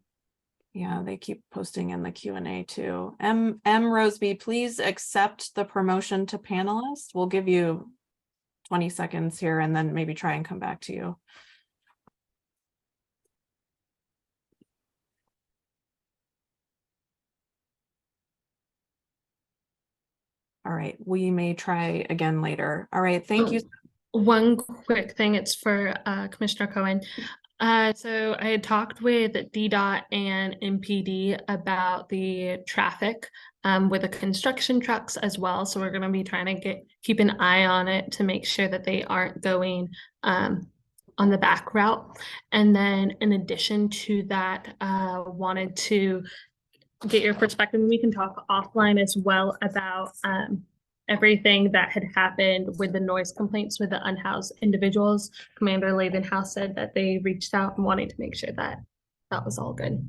Yeah, they keep posting in the Q&A too. M. Roseby, please accept the promotion to panelist. We'll give you 20 seconds here and then maybe try and come back to you. All right, we may try again later. All right, thank you. One quick thing, it's for Commissioner Cohen. So I had talked with DDOT and MPD about the traffic with the construction trucks as well. So we're going to be trying to keep an eye on it to make sure that they aren't going on the back route. And then in addition to that, wanted to get your perspective, and we can talk offline as well about everything that had happened with the noise complaints with the unhoused individuals. Commander Lavenhouse said that they reached out and wanted to make sure that that was all good.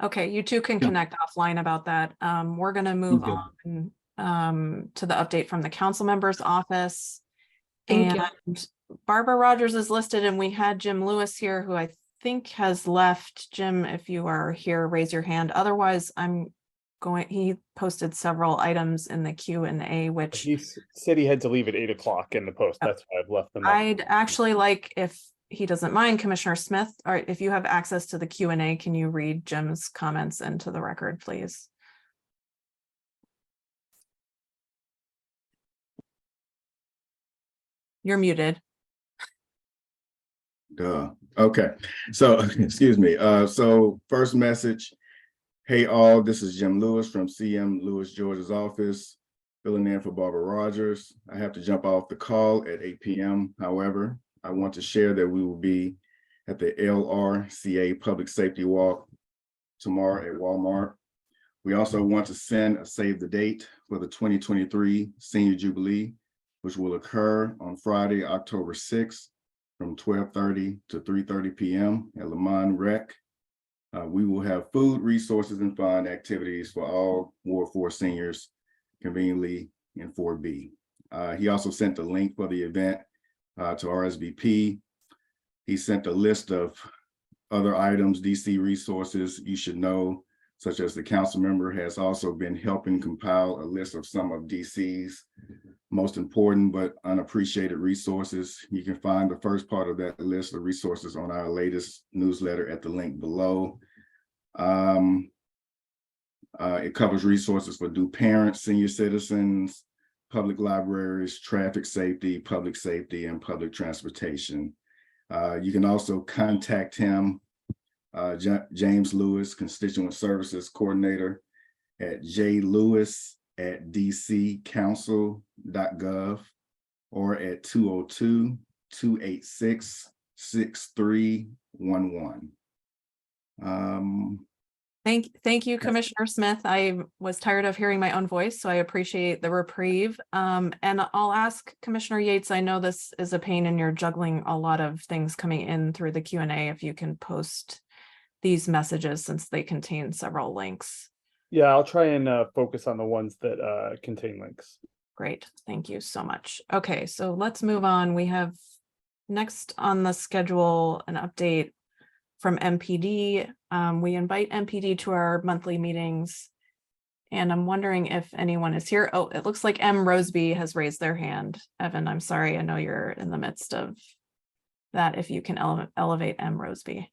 Okay, you two can connect offline about that. We're going to move on to the update from the council member's office. Thank you. Barbara Rogers is listed, and we had Jim Lewis here, who I think has left. Jim, if you are here, raise your hand. Otherwise, he posted several items in the Q&A, which He said he had to leave at 8 o'clock in the post. That's why I've left them. I'd actually like, if he doesn't mind, Commissioner Smith, or if you have access to the Q&A, can you read Jim's comments into the record, please? You're muted. Duh. Okay. So, excuse me. So first message. Hey all, this is Jim Lewis from CM Lewis George's office. filling in for Barbara Rogers. I have to jump off the call at 8 p.m. However, I want to share that we will be at the LRCA Public Safety Walk tomorrow at Walmart. We also want to send a save the date for the 2023 Senior Jubilee, which will occur on Friday, October 6th from 12:30 to 3:30 p.m. at Lamont Rec. We will have food, resources, and fun activities for all Ward 4 seniors conveniently in 4B. He also sent the link for the event to RSVP. He sent a list of other items, DC resources you should know, such as the council member has also been helping compile a list of some of DC's most important but unappreciated resources. You can find the first part of that list of resources on our latest newsletter at the link below. It covers resources for due parents, senior citizens, public libraries, traffic safety, and public transportation. You can also contact him, James Lewis, Constituent Services Coordinator, at jlewis@dccouncil.gov or at 202-286-6311. Thank you, Commissioner Smith. I was tired of hearing my own voice, so I appreciate the reprieve. And I'll ask Commissioner Yates, I know this is a pain and you're juggling a lot of things coming in through the Q&A, if you can post these messages since they contain several links. Yeah, I'll try and focus on the ones that contain links. Great, thank you so much. Okay, so let's move on. We have next on the schedule an update from MPD. We invite MPD to our monthly meetings, and I'm wondering if anyone is here. Oh, it looks like M. Roseby has raised their hand. Evan, I'm sorry, I know you're in the midst of that. If you can elevate M. Roseby.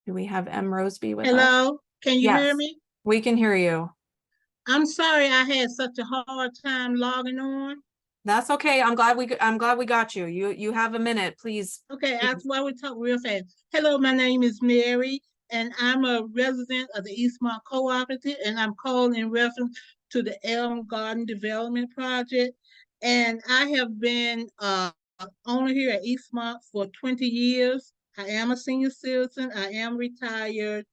Do we have M. Roseby with us? Hello, can you hear Yes, me? we can hear you. I'm sorry I had such a hard time logging on. That's okay. I'm glad we got you. You have a minute, please. Okay, that's why we talk real fast. Hello, my name is Mary, and I'm a resident of the Eastmont Cooperative, and I'm calling in reference to the Elm Garden Development Project. And I have been owner here at Eastmont for 20 years. I am a senior citizen. I am retired.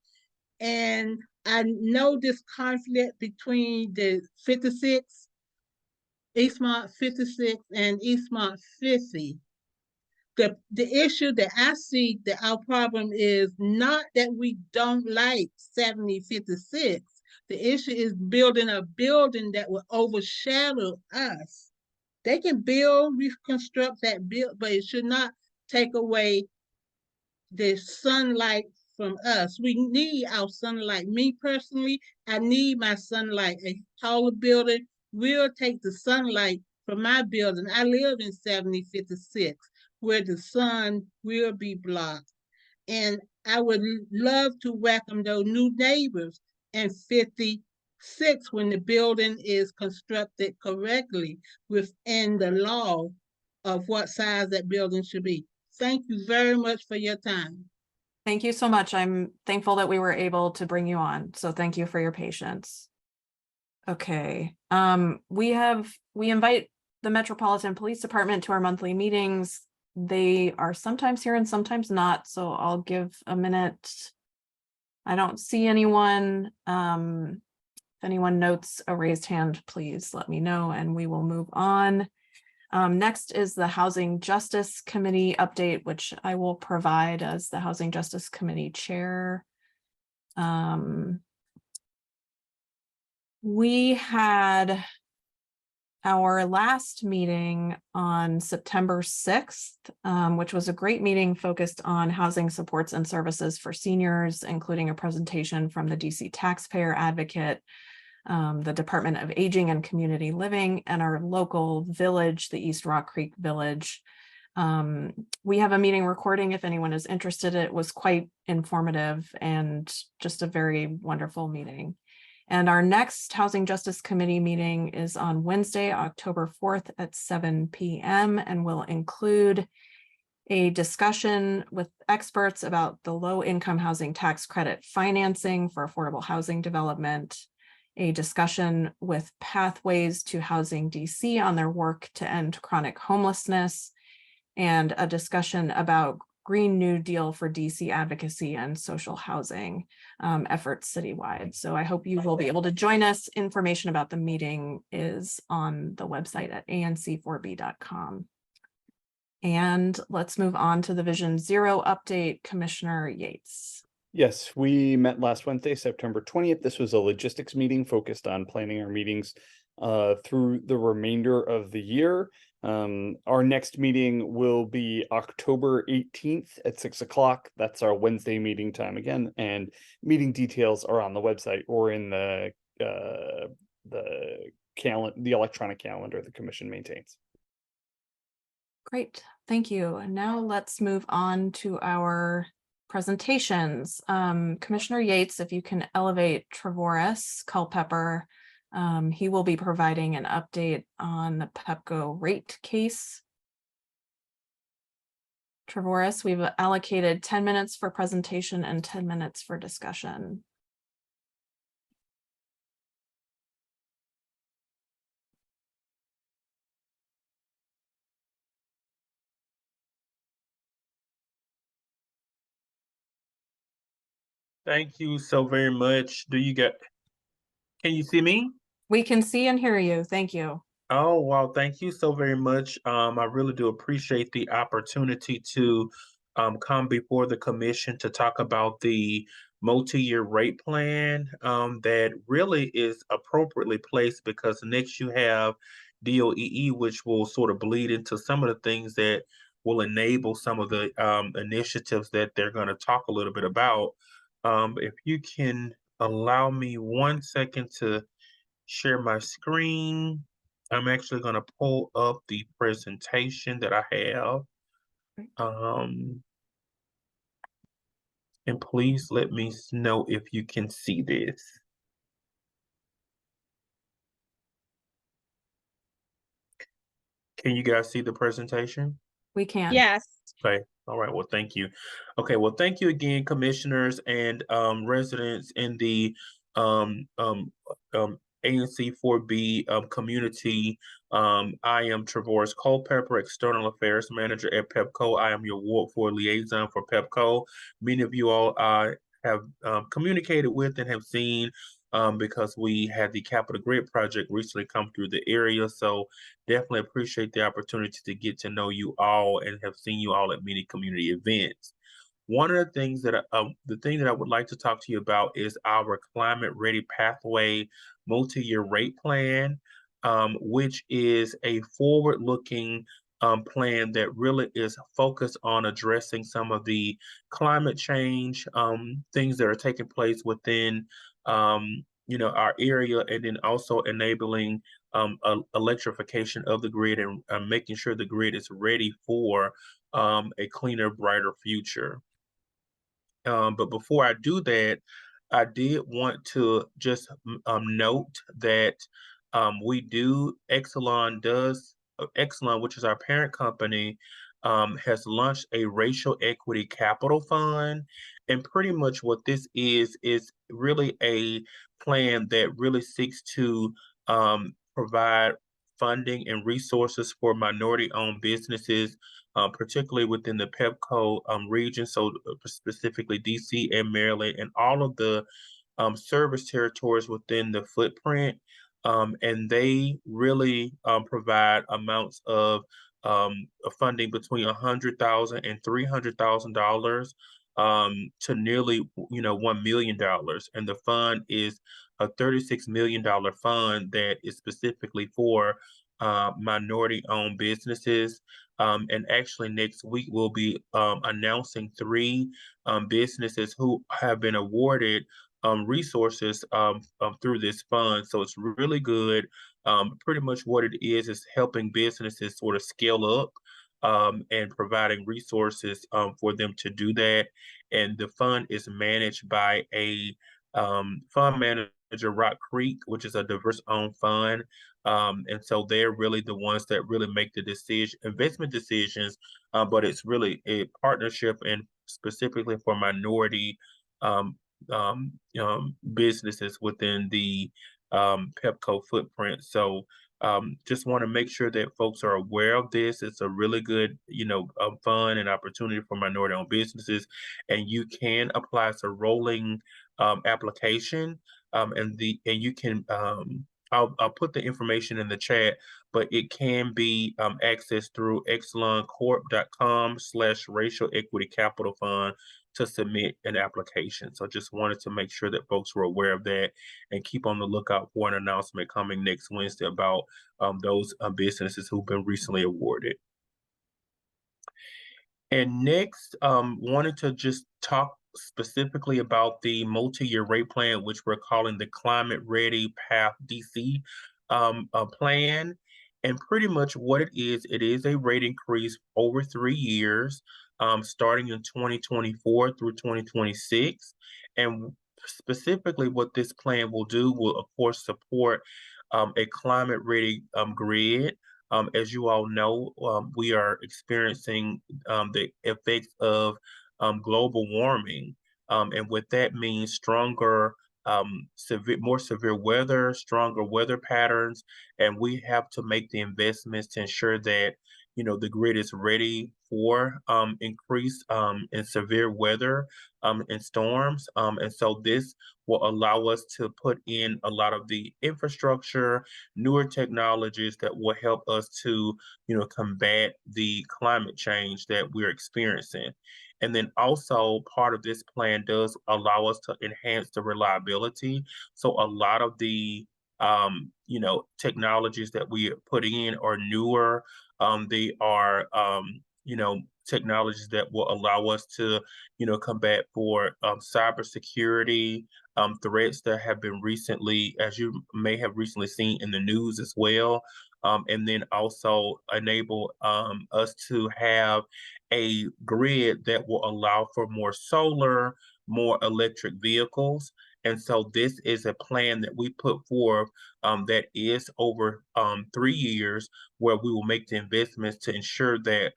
And I know this conflict between the 56, Eastmont 56 and Eastmont 50. The issue that I see that our problem is not that we don't like 7056. The issue is building a building that will overshadow us. They can build, reconstruct that build, but it should not take away the sunlight from us. We need our sunlight. Me personally, I need my sunlight. A taller building will take the sunlight from my building. I live in 7056, where the sun will be blocked. And I would love to welcome those new neighbors in 56 when the building is constructed correctly within the law of what size that building should be. Thank you very much for your time. Thank you so much. I'm thankful that we were able to bring you on. So thank you for your patience. Okay. We invite the Metropolitan Police Department to our monthly meetings. They are sometimes here and sometimes not. So I'll give a minute. I don't see anyone. If anyone notes a raised hand, please let me know and we will move on. Next is the Housing Justice Committee update, which I will provide as the Housing Justice Committee Chair. We had our last meeting on September 6th, which was a great meeting focused on housing supports and services for seniors, including a presentation from the DC Taxpayer Advocate, the Department of Aging and Community Living, and our local village, the East Rock Creek Village. We have a meeting recording if anyone is interested. It was quite informative and just a very wonderful meeting. And our next Housing Justice Committee meeting is on Wednesday, October 4th at 7 p.m. and will include a discussion with experts about the low-income housing tax credit financing for affordable housing development, a discussion with Pathways to Housing DC on their work to end chronic homelessness, and a discussion about Green New Deal for DC advocacy and social housing efforts citywide. So I hope you will be able to join us. Information about the meeting is on the website at anc4b.com. And let's move on to the Vision Zero update. Commissioner Yates. Yes, we met last Wednesday, September 20th. This was a logistics meeting focused on planning our meetings through the remainder of the year. Our next meeting will be October 18th at 6 o'clock. That's our Wednesday meeting time again, and meeting details are on the website or in the electronic calendar the commission maintains. Great, thank you. And now let's move on to our presentations. Commissioner Yates, if you can elevate Trevorus Culpepper. He will be providing an update on the PEPCO rate case. Trevorus, we've allocated 10 minutes for presentation and 10 minutes for discussion. Thank you so very much. Can you see me? We can see and hear you. Thank you. Oh, wow. Thank you so very much. I really do appreciate the opportunity to come before the commission to talk about the multi-year rate plan that really is appropriately placed because next you have DOEE, which will sort of bleed into some of the things that will enable some of the initiatives that they're going to talk a little bit about. If you can allow me 1 second to share my screen. I'm actually going to pull up the presentation that I have. And please let me know if you can see this. Can you guys see the presentation? We can. Yes. Okay. All right. Well, thank you. Okay. Well, thank you again, commissioners and residents in the ANC 4B community. I am Trevorus Culpepper, External Affairs Manager at PEPCO. I am your Ward 4 liaison for PEPCO. Many of you all have communicated with and have seen because we had the Capital Grid project recently come through the area. So definitely appreciate the opportunity to get to know you all and have seen you all at many community events. One of the things that I would like to talk to you about is our Climate Ready Pathway multi-year rate plan, which is a forward-looking plan that really is focused on addressing some of the climate change things that are taking place within our area, and then also enabling electrification of the grid and making sure the grid is ready for a cleaner, brighter future. But before I do that, I did want to just note that Exelon, which is our parent company, has launched a racial equity capital fund. And pretty much what this is really a plan that really seeks to provide funding and resources for minority-owned businesses, particularly within the PEPCO region, so specifically DC and Maryland, and all of the service territories within the footprint. And they really provide amounts of funding between $100,000 and $300,000 to nearly $1 million. And the fund is a $36 million fund that is specifically for minority-owned businesses. And actually next week we'll be announcing 3 businesses who have been awarded resources through this fund. So it's really good. Pretty much what it is helping businesses sort of scale up and providing resources for them to do that. And the fund is managed by a fund manager, Rock Creek, which is a diverse-owned fund. And so they're really the ones that really make the investment decisions, but it's really a partnership and specifically for minority businesses within the PEPCO footprint. So just want to make sure that folks are aware of this. It's a really good, fun and opportunity for minority-owned businesses, and you can apply. It's a rolling application, and you can. I'll put the information in the chat, but it can be accessed through exeloncorp.com/racial equity capital fund to submit an application. So just wanted to make sure that folks were aware of that and keep on the lookout for an announcement coming next Wednesday about those businesses who've been recently awarded. And next, wanted to just talk specifically about the multi-year rate plan, which we're calling the Climate Ready Path DC plan. And pretty much what it is a rate increase over 3 years, starting in 2024 through 2026. And specifically what this plan will do will, of course, support a climate ready grid. As you all know, we are experiencing the effects of global warming. And what that means, stronger, more severe weather, stronger weather patterns, and we have to make the investments to ensure that, the grid is ready for increased and severe weather and storms. And so this will allow us to put in a lot of the infrastructure, newer technologies that will help us to, combat the climate change that we're experiencing. And then also part of this plan does allow us to enhance the reliability. So a lot of the technologies that we put in are newer. They are technologies that will allow us to, combat for cybersecurity threats that have been recently, as you may have recently seen in the news as well. And then also enable us to have a grid that will allow for more solar, more electric vehicles. And so this is a plan that we put forth that is over 3 years, where we will make the investments to ensure that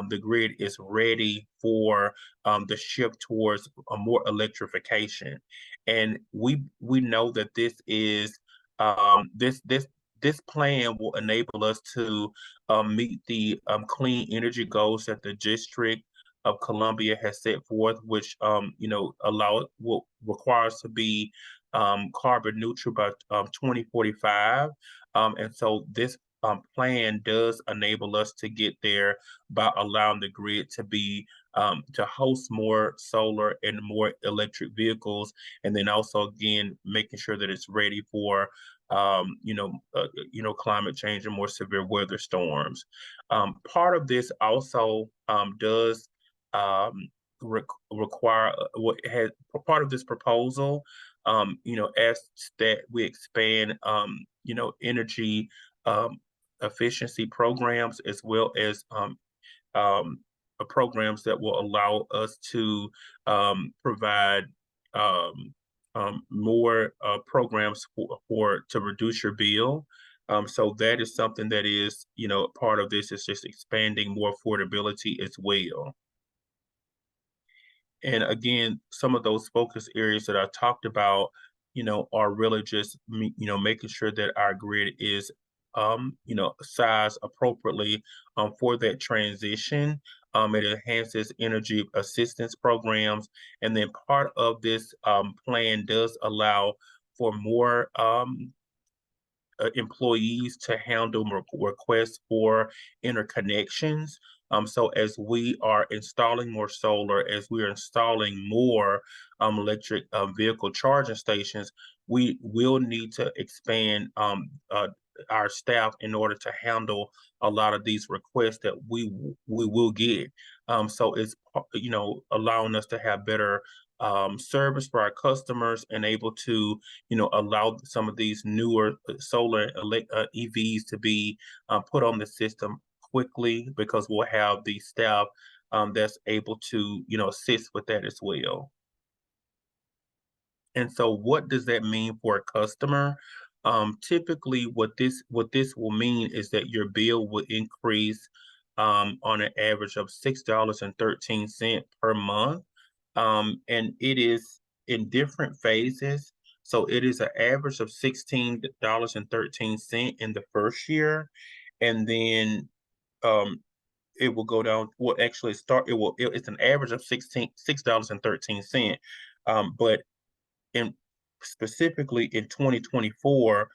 the grid is ready for the shift towards a more electrification. And we know that this is this plan will enable us to meet the clean energy goals that the District of Columbia has set forth, which will require us to be carbon neutral by 2045. And so this plan does enable us to get there by allowing the grid to be to host more solar and more electric vehicles, and then also again making sure that it's ready for climate change and more severe weather storms. Part of this also does require what has part of this proposal, asks that we expand, energy efficiency programs, as well as programs that will allow us to provide more programs to reduce your bill. So that is something that is, part of this is just expanding more affordability as well. And again, some of those focus areas that I talked about, are really just, making sure that our grid is, sized appropriately for that transition. It enhances energy assistance programs. And then part of this plan does allow for more employees to handle requests for interconnections. So as we are installing more solar, as we are installing more electric vehicle charging stations, we will need to expand our staff in order to handle a lot of these requests that we will get. So it's allowing us to have better service for our customers and able to allow some of these newer solar EVs to be put on the system quickly because we'll have the staff that's able to, assist with that as well. And so what does that mean for a customer? Typically what this will mean is that your bill will increase on an average of $6.13 per month. And it is in different phases. So it is an average of $16.13 in the first year. And then it will go down, well, actually it's an average of $6.13. But in specifically in 2024,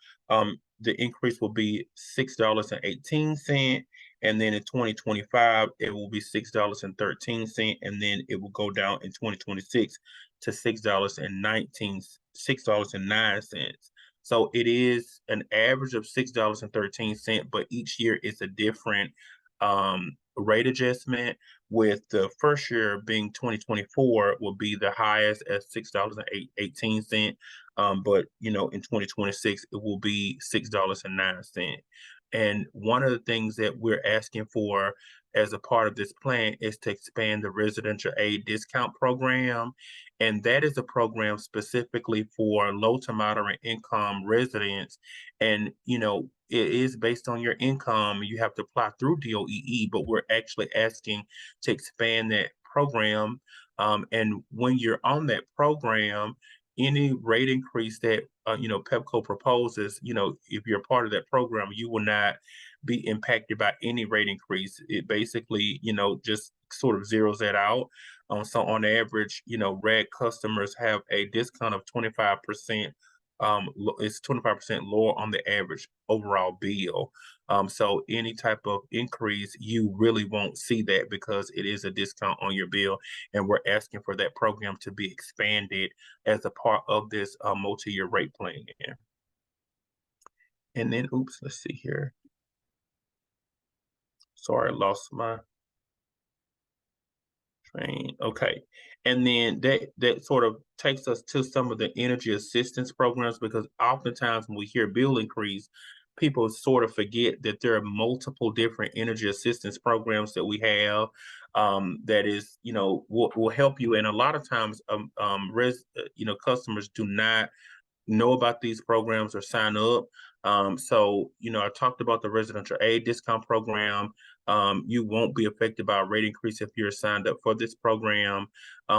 the increase will be $6.18, and then in 2025 it will be $6.13, and then it will go down in 2026 to $6.09. So it is an average of $6.13, but each year it's a different rate adjustment, with the first year being 2024 will be the highest at $6.18. But in 2026 it will be $6.09. And one of the things that we're asking for as a part of this plan is to expand the residential aid discount program. And that is a program specifically for low to moderate income residents. And, it is based on your income. You have to apply through DOEE, but we're actually asking to expand that program. And when you're on that program, any rate increase that PEPCO proposes, if you're part of that program, you will not be impacted by any rate increase. It basically, just sort of zeroes that out. So on average, RAD customers have a discount of 25%. It's 25% lower on the average overall bill. So any type of increase, you really won't see that because it is a discount on your bill. And we're asking for that program to be expanded as a part of this multi-year rate plan. And then, oops, let's see here. Sorry, I lost my train. Okay. And then that sort of takes us to some of the energy assistance programs, because oftentimes when we hear bill increase, people sort of forget that there are multiple different energy assistance programs that we have that is, will help you. And a lot of times, customers do not know about these programs or sign up. So, I talked about the residential aid discount program. You won't be affected by a rate increase if you're signed up for this program.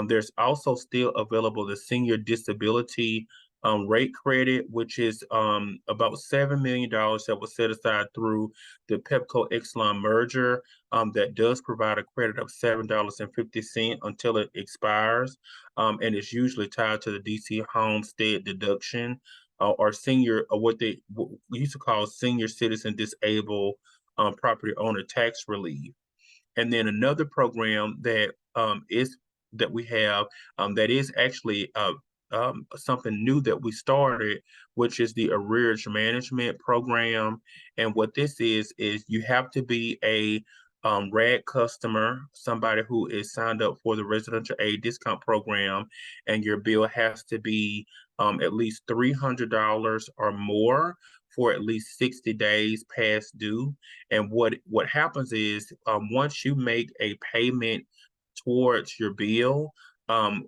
There's also still available the senior disability rate credit, which is about $7 million that was set aside through the PEPCO Exelon merger, that does provide a credit of $7.50 until it expires. And it's usually tied to the DC homestead deduction or senior, or what we used to call senior citizen disabled property owner tax relief. And then another program that we have that is actually something new that we started, which is the arrearage management program. And what this is you have to be a RAD customer, somebody who is signed up for the residential aid discount program, and your bill has to be at least $300 or more for at least 60 days past due. And what happens is once you make a payment towards your bill,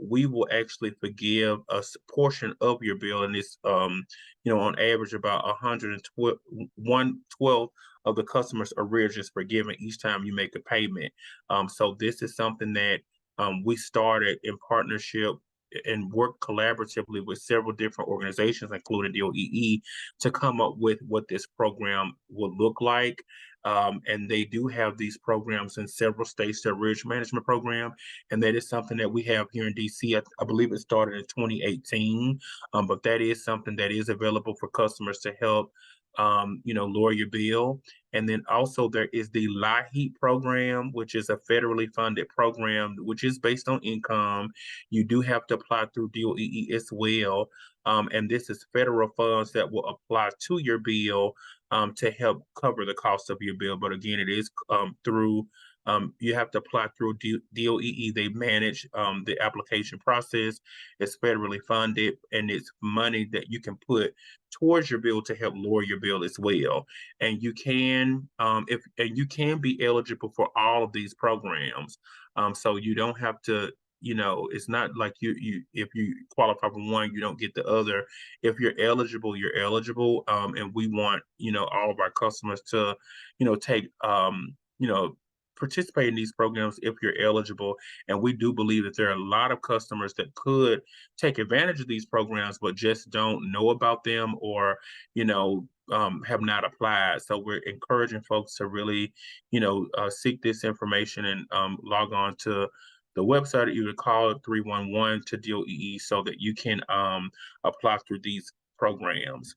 we will actually forgive a portion of your bill, and it's on average about 1/12 of the customer's arrears is forgiven each time you make a payment. So this is something that we started in partnership and work collaboratively with several different organizations, including DOEE, to come up with what this program will look like. And they do have these programs in several states, the arrearage management program, and that is something that we have here in DC. I believe it started in 2018, but that is something that is available for customers to help lower your bill. And then also there is the LIHEAP program, which is a federally funded program, which is based on income. You do have to apply through DOEE as well. And this is federal funds that will apply to your bill to help cover the cost of your bill. But again, it is through You have to apply through DOEE. They manage the application process. It's federally funded, and it's money that you can put towards your bill to help lower your bill as well. And you can, you can be eligible for all of these programs. So you don't have to, it's not like if you qualify for one, you don't get the other. If you're eligible, you're eligible. And we want, all of our customers to, take, participate in these programs if you're eligible. And we do believe that there are a lot of customers that could take advantage of these programs, but just don't know about them or, have not applied. So we're encouraging folks to really, seek this information and log on to the website. You would call 311 to DOEE so that you can apply through these programs.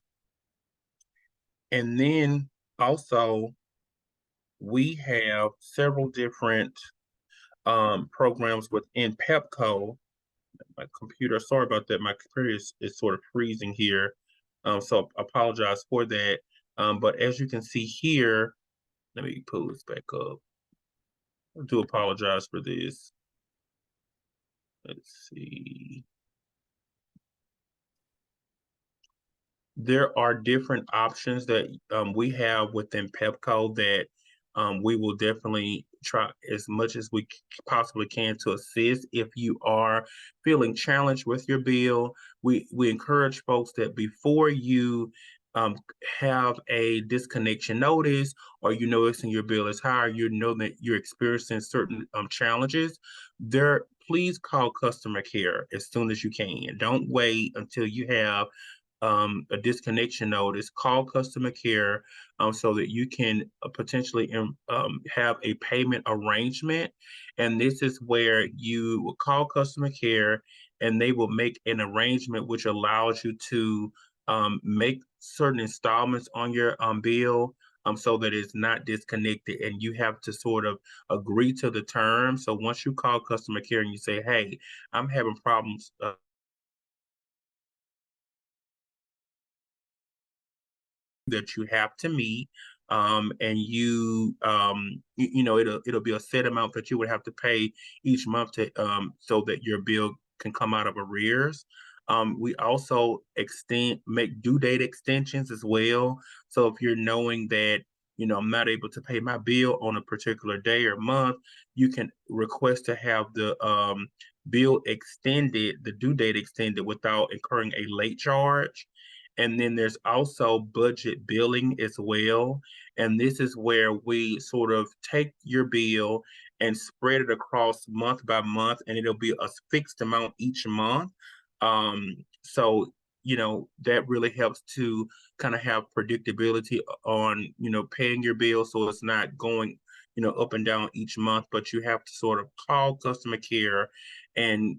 And then also, we have several different programs within PEPCO. My computer, sorry about that. My computer is sort of freezing here. So apologize for that. But as you can see here, let me pull this back up. I do apologize for this. Let's see. There are different options that we have within PEPCO that we will definitely try as much as we possibly can to assist. If you are feeling challenged with your bill, we encourage folks that before you have a disconnection notice, or you noticing your bill is higher, you know that you're experiencing certain challenges, please call customer care as soon as you can. Don't wait until you have a disconnection notice. Call customer care so that you can potentially have a payment arrangement. And this is where you will call customer care and they will make an arrangement which allows you to make certain installments on your bill so that it's not disconnected, and you have to sort of agree to the terms. So once you call customer care and you say, hey, I'm having problems that you have to meet, and it'll be a set amount that you would have to pay each month to so that your bill can come out of arrears. We also make due date extensions as well. So if you're knowing that I'm not able to pay my bill on a particular day or month, you can request to have the bill extended, the due date extended without incurring a late charge. And then there's also budget billing as well. And this is where we sort of take your bill and spread it across month by month, and it'll be a fixed amount each month. So, that really helps to kind of have predictability on, paying your bill. So it's not going, up and down each month, but you have to sort of call customer care and,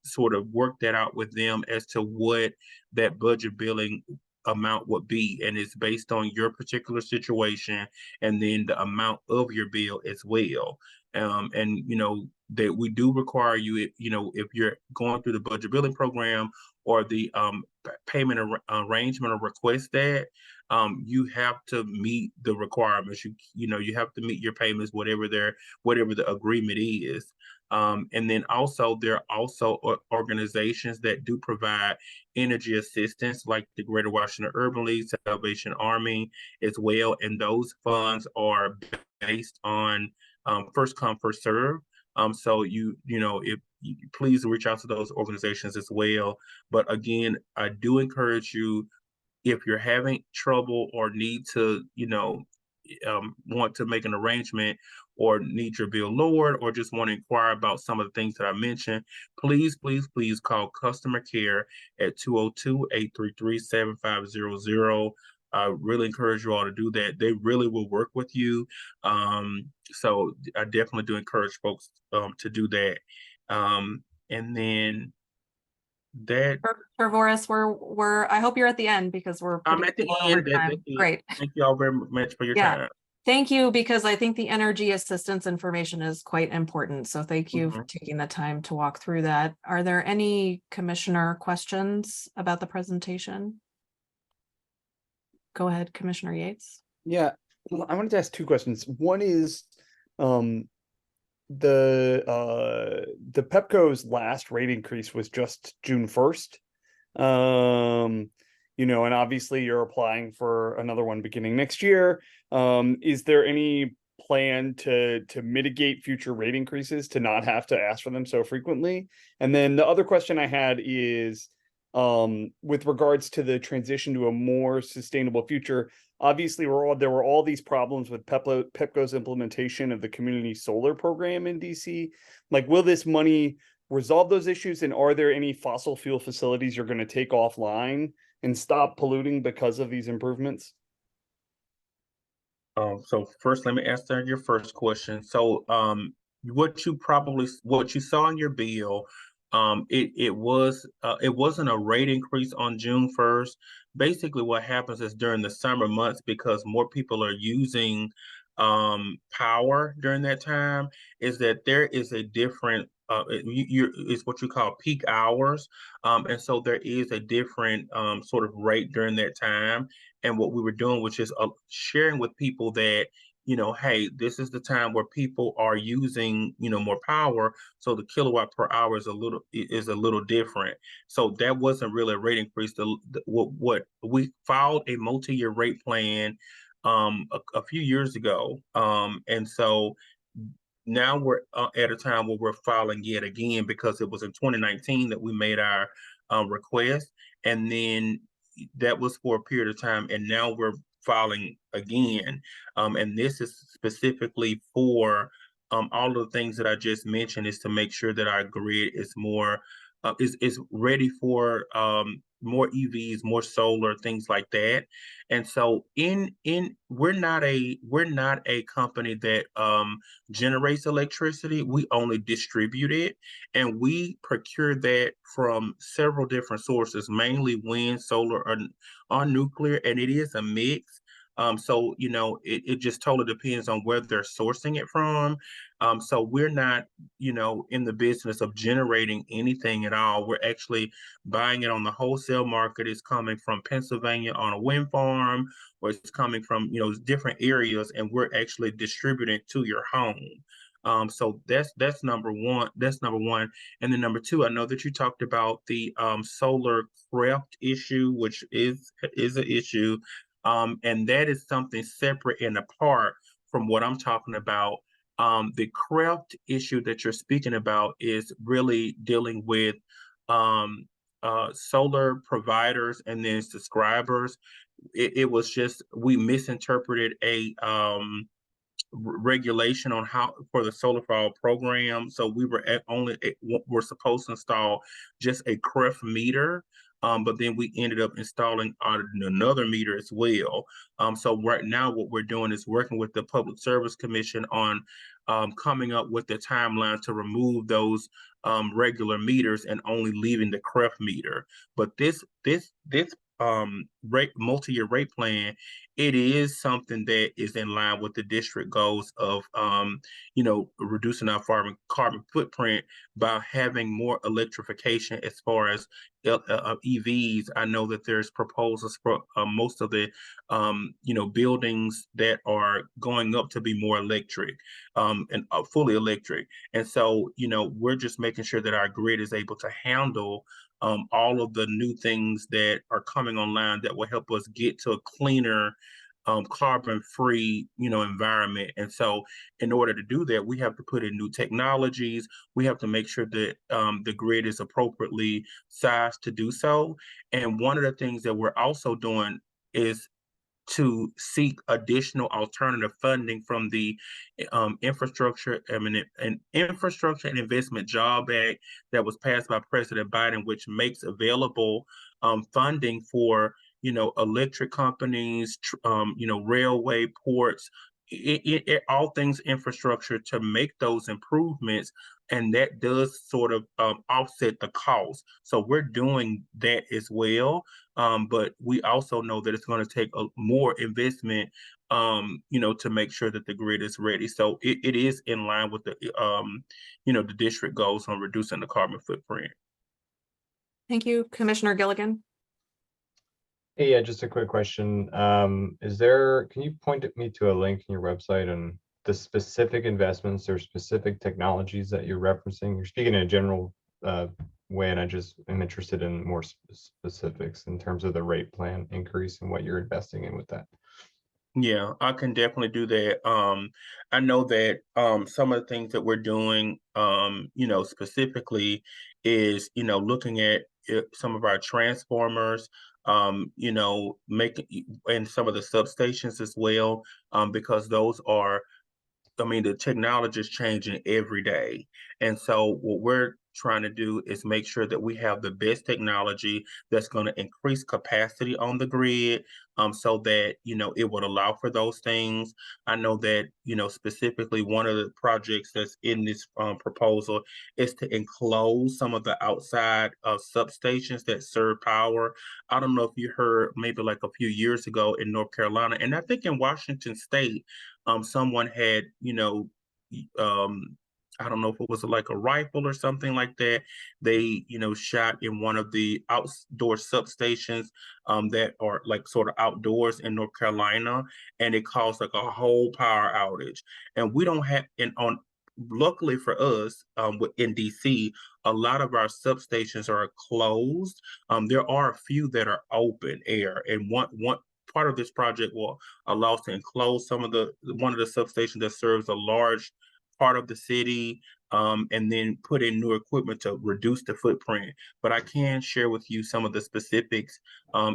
sort of work that out with them as to what that budget billing amount would be. And it's based on your particular situation and then the amount of your bill as well. And that we do require you, if you're going through the budget billing program or the payment arrangement or request that, you have to meet the requirements. You have to meet your payments, whatever the agreement is. And then also there are also organizations that do provide energy assistance, like the Greater Washington Urban League, Salvation Army as well. And those funds are based on first come, first serve. So if please reach out to those organizations as well. But again, I do encourage you, if you're having trouble or need to, want to make an arrangement or need your bill lowered or just want to inquire about some of the things that I mentioned, please call customer care at 202-833-7500. I really encourage you all to do that. They really will work with you. So I definitely do encourage folks to do that. And then that Trevoris, we're I hope you're at the end because we're at the end. Great. Thank you all very much for your time. Thank you, because I think the energy assistance information is quite important. So thank you for taking the time to walk through that. Are there any commissioner questions about the presentation? Go ahead, Commissioner Yates. Yeah, I wanted to ask two questions. One is, the Pepco's last rate increase was just June 1st. And obviously you're applying for another one beginning next year. Is there any plan to mitigate future rate increases, to not have to ask for them so frequently? And then the other question I had is, with regards to the transition to a more sustainable future, obviously there were all these problems with Pepco's implementation of the community solar program in DC. Like, will this money resolve those issues? And are there any fossil fuel facilities you're going to take offline and stop polluting because of these improvements? So first, let me answer your first question. So, what you saw in your bill, it wasn't a rate increase on June 1st. Basically, what happens is during the summer months, because more people are using power during that time, is that there is a different it's what you call peak hours, and so there is a different sort of rate during that time. And what we were doing was just sharing with people that, hey, this is the time where people are using, more power. So the kilowatt per hour is a little different. So that wasn't really a rate increase. What we filed a multi-year rate plan a few years ago. And so now we're at a time where we're filing yet again, because it was in 2019 that we made our request. And then that was for a period of time, and now we're filing again. And this is specifically for all of the things that I just mentioned, is to make sure that our grid is more is ready for more EVs, more solar, things like that. And so we're not a company that generates electricity. We only distribute it, and we procure that from several different sources, mainly wind, solar, or nuclear, and it is a mix. So it just totally depends on where they're sourcing it from. So we're not, in the business of generating anything at all. We're actually buying it on the wholesale market. It's coming from Pennsylvania on a wind farm, or it's coming from, different areas, and we're actually distributing to your home. So that's number one. That's number one. And then number two, I know that you talked about the solar craft issue, which is an issue. And that is something separate and apart from what I'm talking about. The craft issue that you're speaking about is really dealing with solar providers and then subscribers. It was just, we misinterpreted a regulation on how for the solar for all program. So we we're supposed to install just a CREF meter. But then we ended up installing another meter as well. So right now what we're doing is working with the Public Service Commission on coming up with the timeline to remove those regular meters and only leaving the CREF meter. But this multi-year rate plan, it is something that is in line with the district goals of reducing our carbon footprint by having more electrification as far as EVs. I know that there's proposals for most of the buildings that are going up to be more electric and fully electric. And so we're just making sure that our grid is able to handle all of the new things that are coming online that will help us get to a cleaner, carbon-free, environment. And so in order to do that, we have to put in new technologies. We have to make sure that the grid is appropriately sized to do so. And one of the things that we're also doing is to seek additional alternative funding from the Infrastructure and Investment Job Act that was passed by President Biden, which makes available funding for electric companies, railway, ports, all things infrastructure to make those improvements. And that does sort of offset the cost. So we're doing that as well. But we also know that it's going to take more investment, to make sure that the grid is ready. So it is in line with the district goals on reducing the carbon footprint. Thank you, Commissioner Gilligan. Hey, yeah, just a quick question. Can you point me to a link in your website and the specific investments or specific technologies that you're referencing? You're speaking in a general way, and I just am interested in more specifics in terms of the rate plan increase and what you're investing in with that. Yeah, I can definitely do that. I know that some of the things that we're doing, specifically is, looking at some of our transformers, making and some of the substations as well, because those are, the technology is changing every day. And so what we're trying to do is make sure that we have the best technology that's going to increase capacity on the grid, so that, it would allow for those things. I know that, specifically one of the projects that's in this proposal is to enclose some of the outside substations that serve power. I don't know if you heard maybe like a few years ago in North Carolina, and I think in Washington State, someone had, I don't know if it was like a rifle or something like that. They, shot in one of the outdoor substations that are like sort of outdoors in North Carolina, and it caused like a whole power outage. And we don't have, luckily for us, in DC, a lot of our substations are closed. There are a few that are open air, and one part of this project will allow us to enclose one of the substations that serves a large part of the city, and then put in new equipment to reduce the footprint. But I can share with you some of the specifics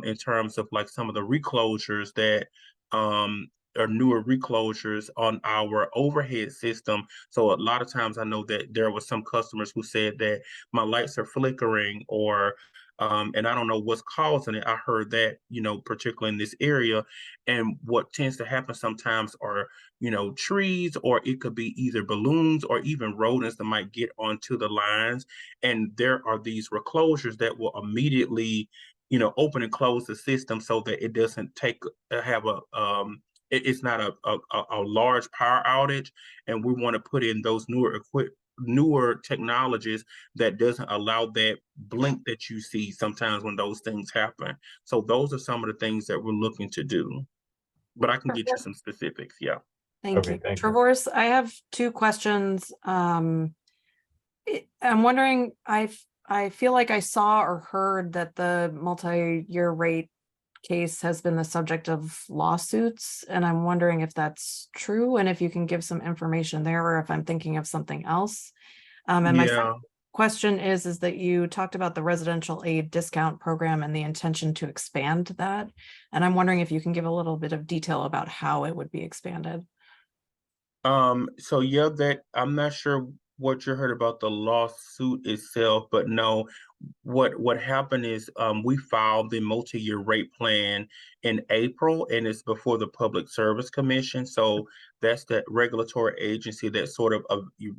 in terms of like some of the reclosures that are newer reclosures on our overhead system. So a lot of times I know that there were some customers who said that my lights are flickering, or and I don't know what's causing it. I heard that, particularly in this area. And what tends to happen sometimes are, trees, or it could be either balloons or even rodents that might get onto the lines. And there are these reclosures that will immediately, open and close the system so that it doesn't have it's not a large power outage. And we want to put in those newer technologies that doesn't allow that blink that you see sometimes when those things happen. So those are some of the things that we're looking to do. But I can get you some specifics. Yeah. Thank you. Traverse, I have two questions. I'm wondering, I feel like I saw or heard that the multi-year rate case has been the subject of lawsuits, and I'm wondering if that's true and if you can give some information there, or if I'm thinking of something else. And my second question is that you talked about the residential aid discount program and the intention to expand that. And I'm wondering if you can give a little bit of detail about how it would be expanded. So yeah, that I'm not sure what you heard about the lawsuit itself, but no, what happened is we filed the multi-year rate plan in April, and it's before the Public Service Commission. So that's that regulatory agency that sort of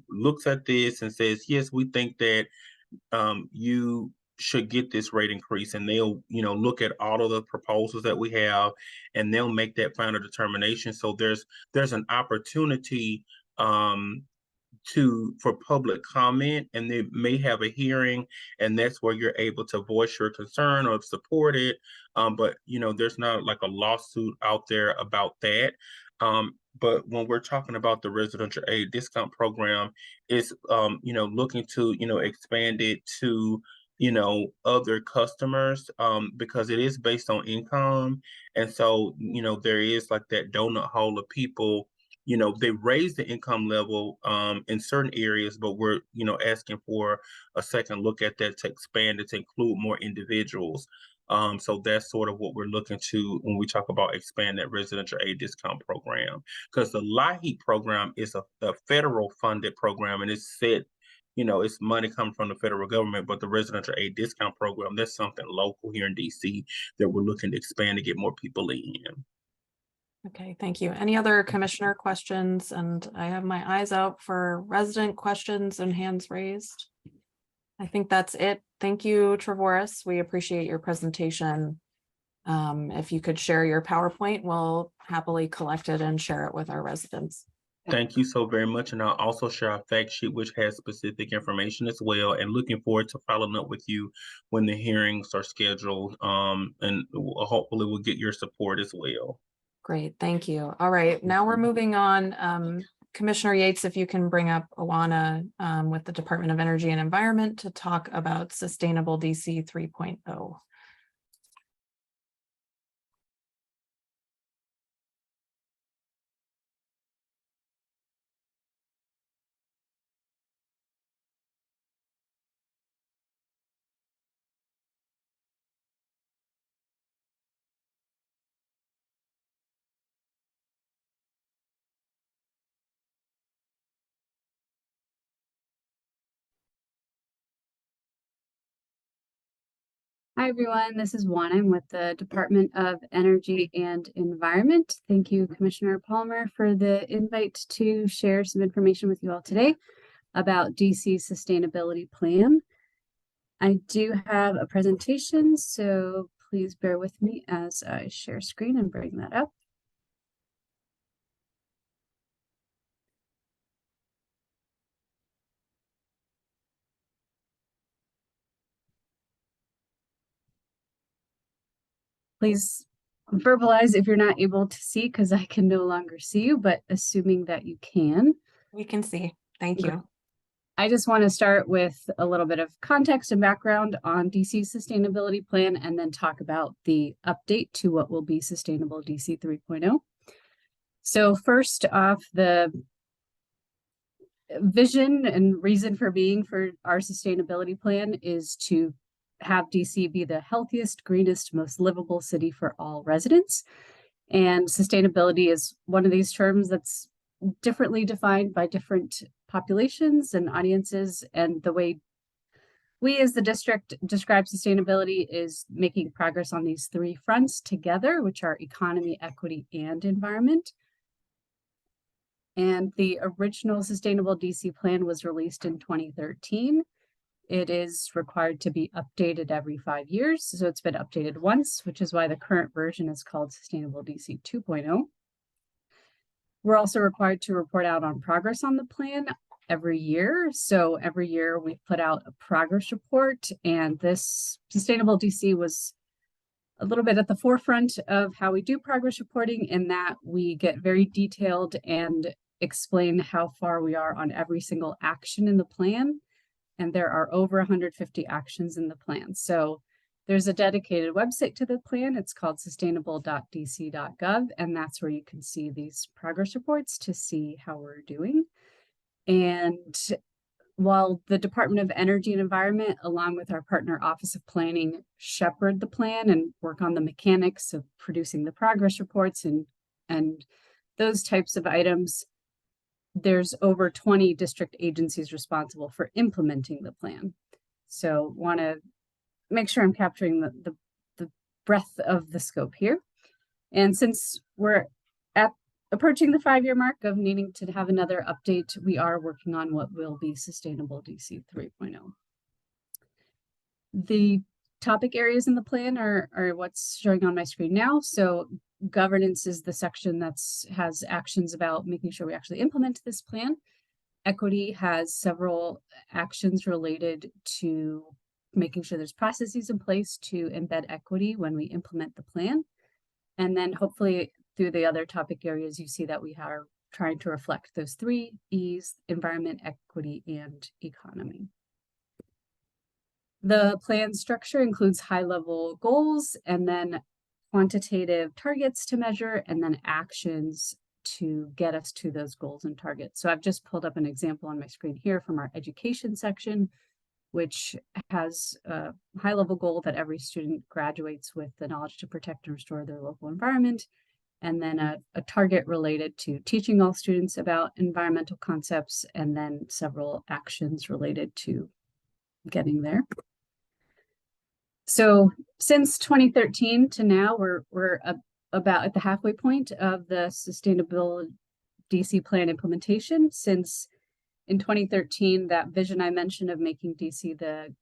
looks at this and says, yes, we think that you should get this rate increase, and they'll look at all of the proposals that we have, and they'll make that final determination. So there's an opportunity for public comment, and they may have a hearing, and that's where you're able to voice your concern or support it. But there's not like a lawsuit out there about that. But when we're talking about the residential aid discount program, it's looking to expand it to other customers, because it is based on income. And so there is like that donut hole of people. They raise the income level in certain areas, but we're asking for a second look at that to expand it to include more individuals. So that's sort of what we're looking to when we talk about expand that residential aid discount program, because the LIHEAP program is a federal funded program, and it's set, it's money coming from the federal government. But the residential aid discount program, that's something local here in DC that we're looking to expand to get more people in. Okay, thank you. Any other commissioner questions? And I have my eyes out for resident questions and hands raised. I think that's it. Thank you, Trevorus. We appreciate your presentation. If you could share your PowerPoint, we'll happily collect it and share it with our residents. Thank you so very much. And I'll also share a fact sheet which has specific information as well, and looking forward to following up with you when the hearings are scheduled. And hopefully we'll get your support as well. Great, thank you. All right, now we're moving on Commissioner Yates, if you can bring up Awana with the Department of Energy and Environment to talk about Sustainable DC 3.0. Hi, everyone. This is Juan. I'm with the Department of Energy and Environment. Thank you, Commissioner Palmer, for the invite to share some information with you all today about DC's sustainability plan. I do have a presentation, so please bear with me as I share screen and bring that up. Please verbalize if you're not able to see, because I can no longer see you, but assuming that you can. We can see. Thank you. I just want to start with a little bit of context and background on DC's sustainability plan, and then talk about the update to what will be Sustainable DC 3.0. So first off, the vision and reason for being for our sustainability plan is to have DC be the healthiest, greenest, most livable city for all residents. And sustainability is one of these terms that's differently defined by different populations and audiences. And the way we as the district describe sustainability is making progress on these three fronts together, which are economy, equity, and environment. And the original Sustainable DC plan was released in 2013. It is required to be updated every 5 years. So it's been updated once, which is why the current version is called Sustainable DC 2.0. We're also required to report out on progress on the plan every year. So every year we put out a progress report, and this Sustainable DC was a little bit at the forefront of how we do progress reporting, in that we get very detailed and explain how far we are on every single action in the plan. And there are over 150 actions in the plan. So there's a dedicated website to the plan. It's called sustainable.dc.gov. And that's where you can see these progress reports to see how we're doing. And while the Department of Energy and Environment, along with our partner Office of Planning, shepherd the plan and work on the mechanics of producing the progress reports and those types of items, there's over 20 district agencies responsible for implementing the plan. So want to make sure I'm capturing the breadth of the scope here. And since we're approaching the 5-year mark of needing to have another update, we are working on what will be Sustainable DC 3.0. The topic areas in the plan are what's showing on my screen now. So governance is the section has actions about making sure we actually implement this plan. Equity has several actions related to making sure there's processes in place to embed equity when we implement the plan. And then hopefully through the other topic areas, you see that we are trying to reflect those 3 E's: environment, equity, and economy. The plan structure includes high-level goals, and then quantitative targets to measure, and then actions to get us to those goals and targets. So I've just pulled up an example on my screen here from our education section, which has a high-level goal that every student graduates with the knowledge to protect and restore their local environment, and then a target related to teaching all students about environmental concepts, and then several actions related to getting there. So since 2013 to now, we're about at the halfway point of the Sustainable DC plan implementation. Since in 2013, that vision I mentioned of making DC the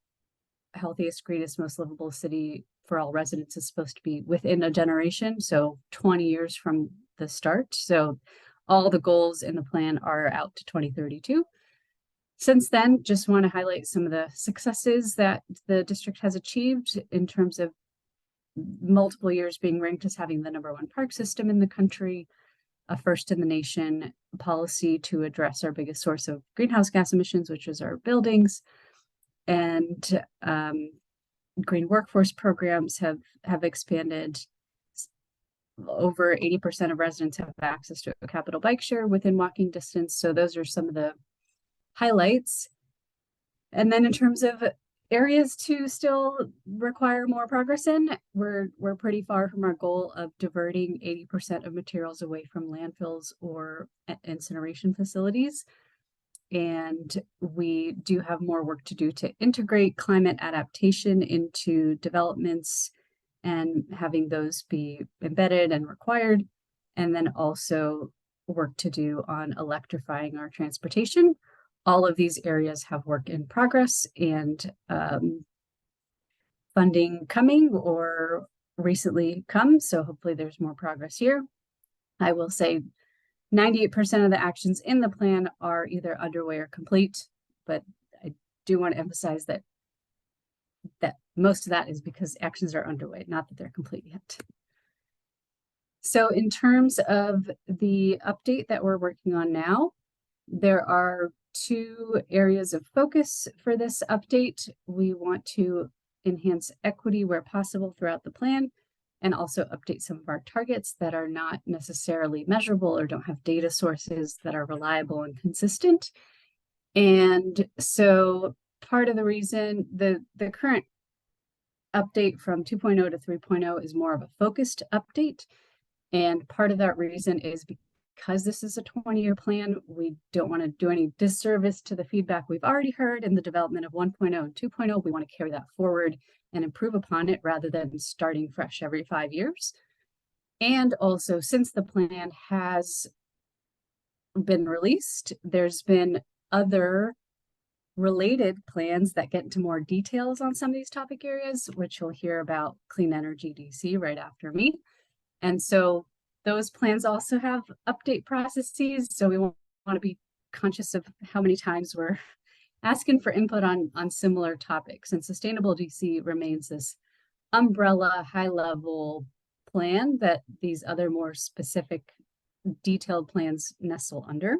healthiest, greenest, most livable city for all residents is supposed to be within a generation, so 20 years from the start. So all the goals in the plan are out to 2032. Since then, just want to highlight some of the successes that the district has achieved in terms of multiple years being ranked as having the #1 park system in the country, a first in the nation policy to address our biggest source of greenhouse gas emissions, which is our buildings. And green workforce programs have expanded. Over 80% of residents have access to a capital bike share within walking distance. So those are some of the highlights. And then in terms of areas to still require more progress in, we're pretty far from our goal of diverting 80% of materials away from landfills or incineration facilities. And we do have more work to do to integrate climate adaptation into developments and having those be embedded and required. And then also work to do on electrifying our transportation. All of these areas have work in progress and funding coming or recently come. So hopefully there's more progress here. I will say 98% of the actions in the plan are either underway or complete, but I do want to emphasize that most of that is because actions are underway, not that they're complete yet. So in terms of the update that we're working on now, there are 2 areas of focus for this update. We want to enhance equity where possible throughout the plan, and also update some of our targets that are not necessarily measurable or don't have data sources that are reliable and consistent. And so part of the reason the current update from 2.0 to 3.0 is more of a focused update. And part of that reason is because this is a 20-year plan, we don't want to do any disservice to the feedback we've already heard in the development of 1.0 and 2.0. We want to carry that forward and improve upon it rather than starting fresh every 5 years. And also, since the plan has been released, there's been other related plans that get into more details on some of these topic areas, which you'll hear about Clean Energy DC right after me. And so those plans also have update processes. So we want to be conscious of how many times we're asking for input on similar topics. And Sustainable DC remains this umbrella high level plan that these other more specific detailed plans nestle under.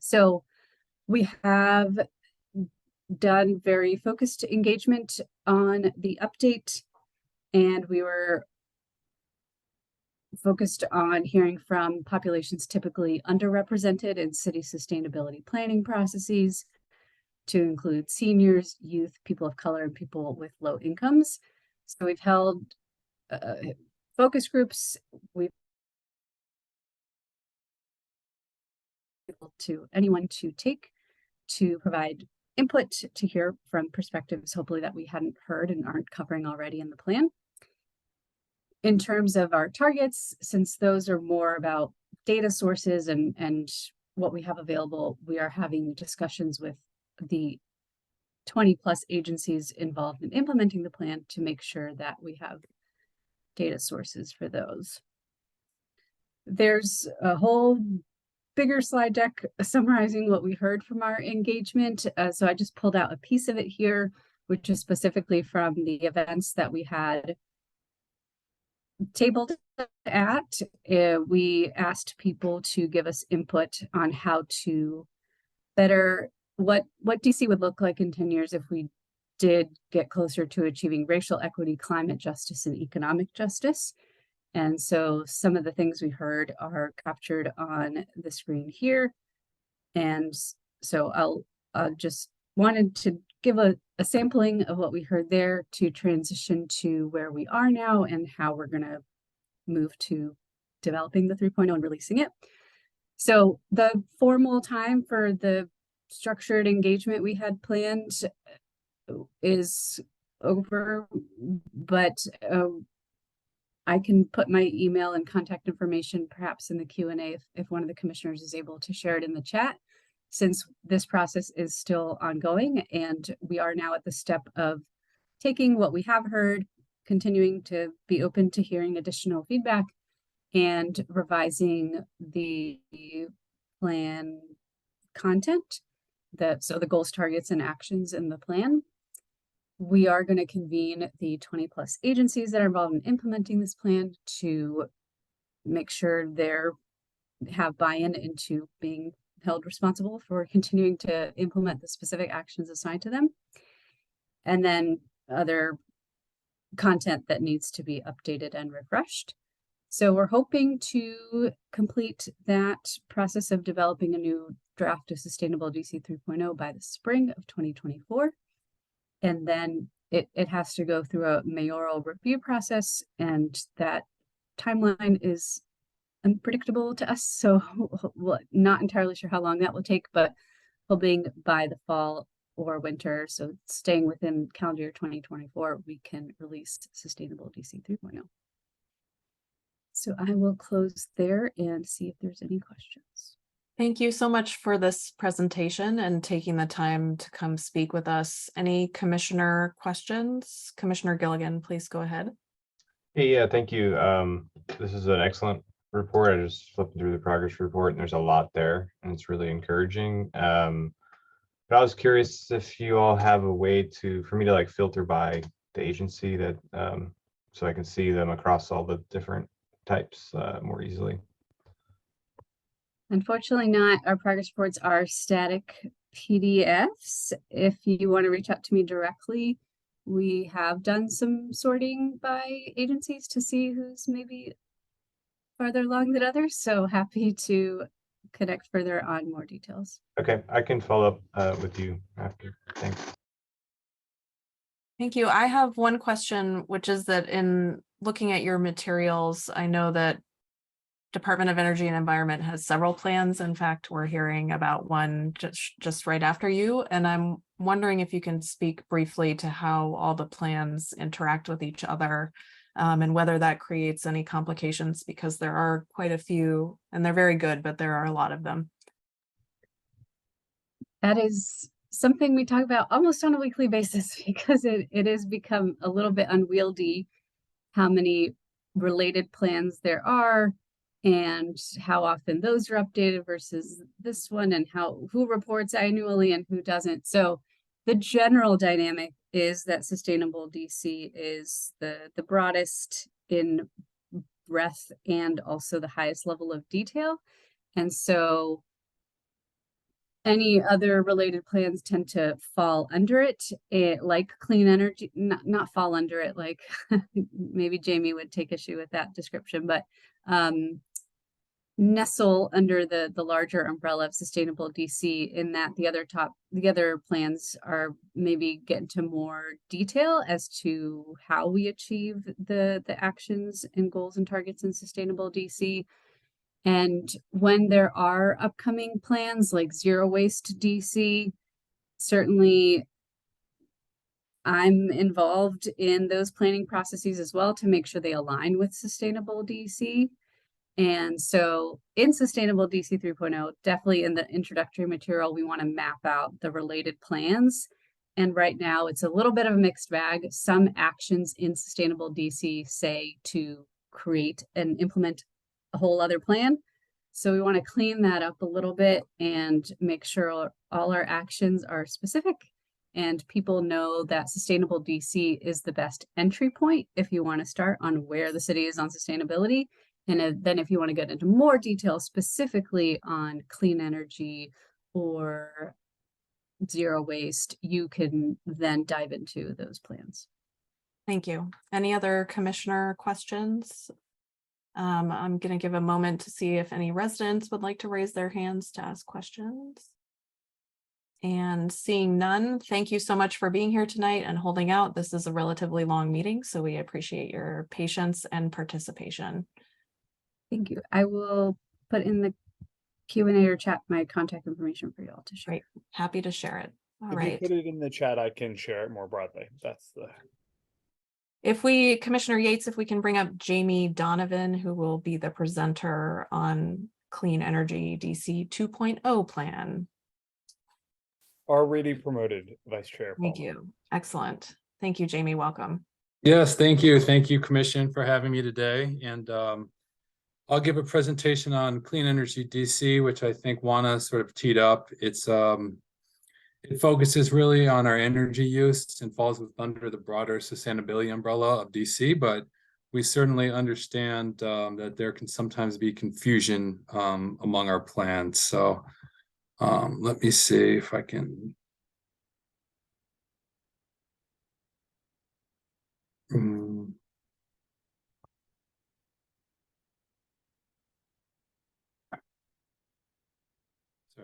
So we have done very focused engagement on the update, and we were focused on hearing from populations typically underrepresented in city sustainability planning processes, to include seniors, youth, people of color, and people with low incomes. So we've held focus groups. We've able to anyone to take to provide input, to hear from perspectives hopefully that we hadn't heard and aren't covering already in the plan. In terms of our targets, since those are more about data sources and what we have available, we are having discussions with the 20+ agencies involved in implementing the plan to make sure that we have data sources for those. There's a whole bigger slide deck summarizing what we heard from our engagement. So I just pulled out a piece of it here, which is specifically from the events that we had tabled at. We asked people to give us input on how to better, what DC would look like in 10 years if we did get closer to achieving racial equity, climate justice, and economic justice. And so some of the things we heard are captured on the screen here. And so I'll just wanted to give a sampling of what we heard there to transition to where we are now and how we're going to move to developing the 3.0 and releasing it. So the formal time for the structured engagement we had planned is over, but I can put my email and contact information perhaps in the Q&A if one of the commissioners is able to share it in the chat, since this process is still ongoing and we are now at the step of taking what we have heard, continuing to be open to hearing additional feedback, and revising the plan content, so the goals, targets, and actions in the plan. We are going to convene the 20+ agencies that are involved in implementing this plan to make sure they're have buy-in into being held responsible for continuing to implement the specific actions assigned to them. And then other content that needs to be updated and refreshed. So we're hoping to complete that process of developing a new draft of Sustainable DC 3.0 by the spring of 2024. And then it has to go through a mayoral review process, and that timeline is unpredictable to us. So we're not entirely sure how long that will take, but hoping by the fall or winter, so staying within calendar year 2024, we can release Sustainable DC 3.0. So I will close there and see if there's any questions. Thank you so much for this presentation and taking the time to come speak with us. Any commissioner questions? Commissioner Gilligan, please go ahead. Hey, yeah, thank you. This is an excellent report. I just flipped through the progress report and there's a lot there and it's really encouraging. But I was curious if you all have a way for me to like filter by the agency that so I can see them across all the different types more easily. Unfortunately not. Our progress reports are static PDFs. If you want to reach out to me directly, we have done some sorting by agencies to see who's maybe farther along than others. So happy to connect further on more details. Okay, I can follow up with you after. Thanks. Thank you. I have one question, which is that in looking at your materials, I know that Department of Energy and Environment has several plans. In fact, we're hearing about one just right after you. And I'm wondering if you can speak briefly to how all the plans interact with each other, and whether that creates any complications, because there are quite a few and they're very good, but there are a lot of them. That is something we talk about almost on a weekly basis because it has become a little bit unwieldy how many related plans there are and how often those are updated versus this one, and who reports annually and who doesn't. So the general dynamic is that Sustainable DC is the broadest in breadth and also the highest level of detail. And so any other related plans tend to fall under it, like clean energy, not fall under it, like maybe Jamie would take issue with that description, but nestle under the larger umbrella of Sustainable DC, in that the other plans are maybe get into more detail as to how we achieve the actions and goals and targets in Sustainable DC. And when there are upcoming plans like Zero Waste DC, certainly I'm involved in those planning processes as well to make sure they align with Sustainable DC. And so in Sustainable DC 3.0, definitely in the introductory material, we want to map out the related plans. And right now it's a little bit of a mixed bag. Some actions in Sustainable DC say to create and implement a whole other plan. So we want to clean that up a little bit and make sure all our actions are specific and people know that Sustainable DC is the best entry point if you want to start on where the city is on sustainability. And then if you want to get into more detail specifically on clean energy or zero waste, you can then dive into those plans. Thank you. Any other commissioner questions? I'm going to give a moment to see if any residents would like to raise their hands to ask questions. And seeing none, thank you so much for being here tonight and holding out. This is a relatively long meeting, so we appreciate your patience and participation. Thank you. I will put in the Q&A or chat my contact information for you all to share. Great. Happy to share it. All If right. you put it in the chat, I can share it more broadly. That's the... Commissioner Yates, if we can bring up Jamie Donovan, who will be the presenter on Clean Energy DC 2.0 plan. Already promoted, Vice Chair. Thank you. Excellent. Thank you, Jamie. Welcome. Yes, thank you. Thank you, Commission, for having me today. And I'll give a presentation on Clean Energy DC, which I think Juana sort of teed up. It focuses really on our energy use and falls under the broader sustainability umbrella of DC, but we certainly understand that there can sometimes be confusion among our plans. So let me see if I can. Sorry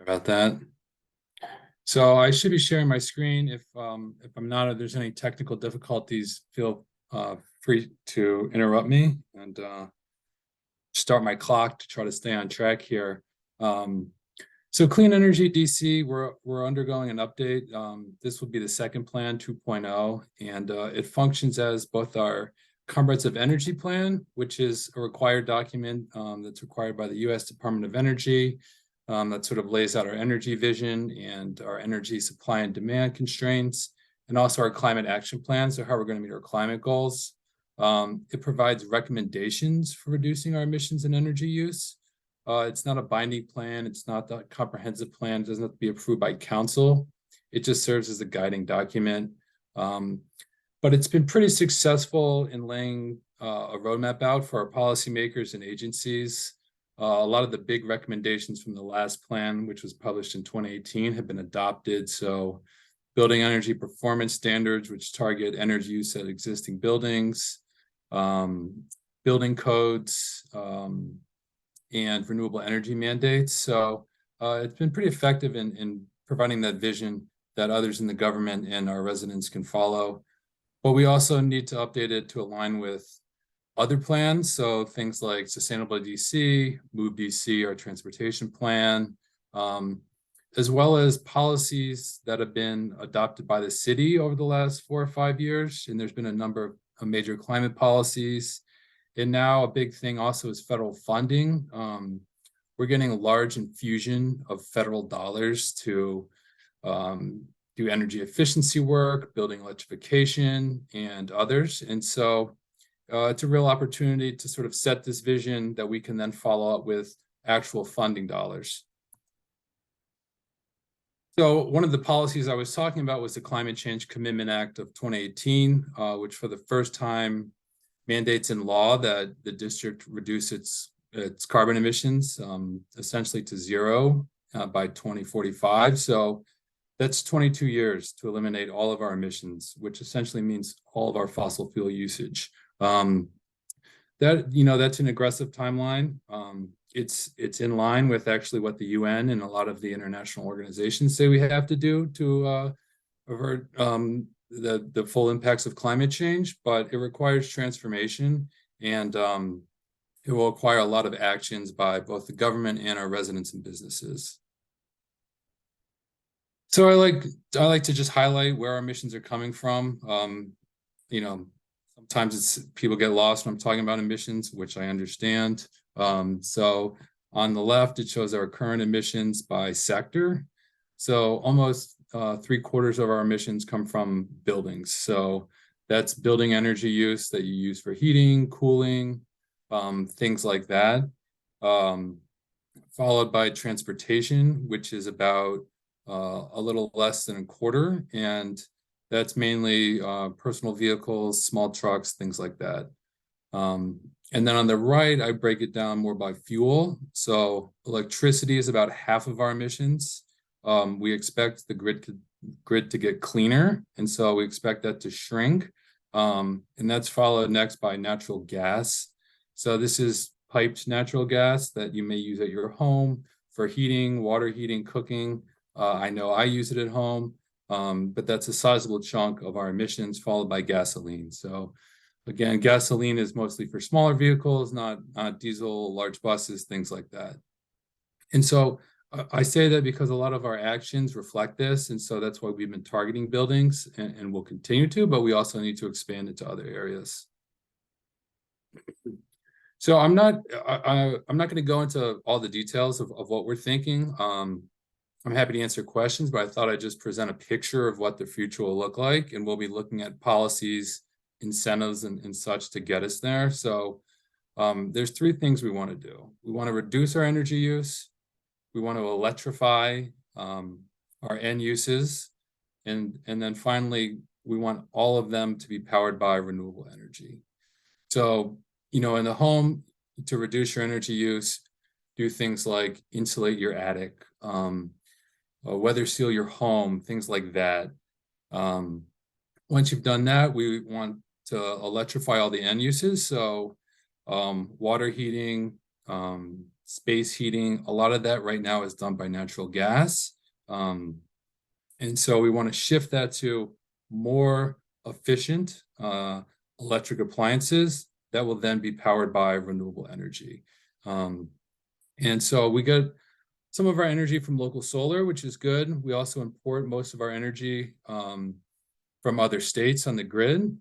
about that. So I should be sharing my screen. If I'm not, if there's any technical difficulties, feel free to interrupt me and start my clock to try to stay on track here. So Clean Energy DC, we're undergoing an update. This will be the second plan 2.0, and it functions as both our comprehensive energy plan, which is a required document that's required by the U.S. Department of Energy. That sort of lays out our energy vision and our energy supply and demand constraints, and also our climate action plan, so how we're going to meet our climate goals. It provides recommendations for reducing our emissions and energy use. It's not a binding plan. It's not a comprehensive plan. It doesn't have to be approved by council. It just serves as a guiding document. But it's been pretty successful in laying a roadmap out for our policymakers and agencies. A lot of the big recommendations from the last plan, which was published in 2018, have been adopted. So building energy performance standards, which target energy use at existing buildings, building codes, and renewable energy mandates. So it's been pretty effective in providing that vision that others in the government and our residents can follow. But we also need to update it to align with other plans. So things like Sustainable DC, Move DC, our transportation plan, as well as policies that have been adopted by the city over the last 4 or 5 years. And there's been a number of major climate policies. And now a big thing also is federal funding. We're getting a large infusion of federal dollars to do energy efficiency work, building electrification, and others. And so it's a real opportunity to sort of set this vision that we can then follow up with actual funding dollars. So one of the policies I was talking about was the Climate Change Commitment Act of 2018, which for the first time mandates in law that the district reduce its carbon emissions essentially to zero by 2045. So that's 22 years to eliminate all of our emissions, which essentially means all of our fossil fuel usage. That's an aggressive timeline. It's in line with actually what the UN and a lot of the international organizations say we have to do to avert the full impacts of climate change, but it requires transformation, and it will require a lot of actions by both the government and our residents and businesses. So I like to just highlight where our emissions are coming from. Sometimes people get lost when I'm talking about emissions, which I understand. So on the left, it shows our current emissions by sector. So almost 3/4 of our emissions come from buildings. So that's building energy use that you use for heating, cooling, things like that. Followed by transportation, which is about a little less than 1/4. And that's mainly personal vehicles, small trucks, things like that. And then on the right, I break it down more by fuel. So electricity is about half of our emissions. We expect the grid to get cleaner, and so we expect that to shrink. And that's followed next by natural gas. So this is piped natural gas that you may use at your home for heating, water heating, cooking. I know I use it at home, but that's a sizable chunk of our emissions, followed by gasoline. So again, gasoline is mostly for smaller vehicles, not diesel, large buses, things like that. And so I say that because a lot of our actions reflect this, and so that's why we've been targeting buildings and we'll continue to, but we also need to expand it to other areas. So I'm not going to go into all the details of what we're thinking. I'm happy to answer questions, but I thought I'd just present a picture of what the future will look like, and we'll be looking at policies, incentives, and such to get us there. So there's 3 things we want to do. We want to reduce our energy use. We want to electrify our end uses. And then finally, we want all of them to be powered by renewable energy. So, you know, in the home, to reduce your energy use, do things like insulate your attic, weather seal your home, things like that. Once you've done that, we want to electrify all the end uses. So water heating, space heating, a lot of that right now is done by natural gas. And so we want to shift that to more efficient electric appliances that will then be powered by renewable energy. And so we get some of our energy from local solar, which is good. We also import most of our energy from other states on the grid.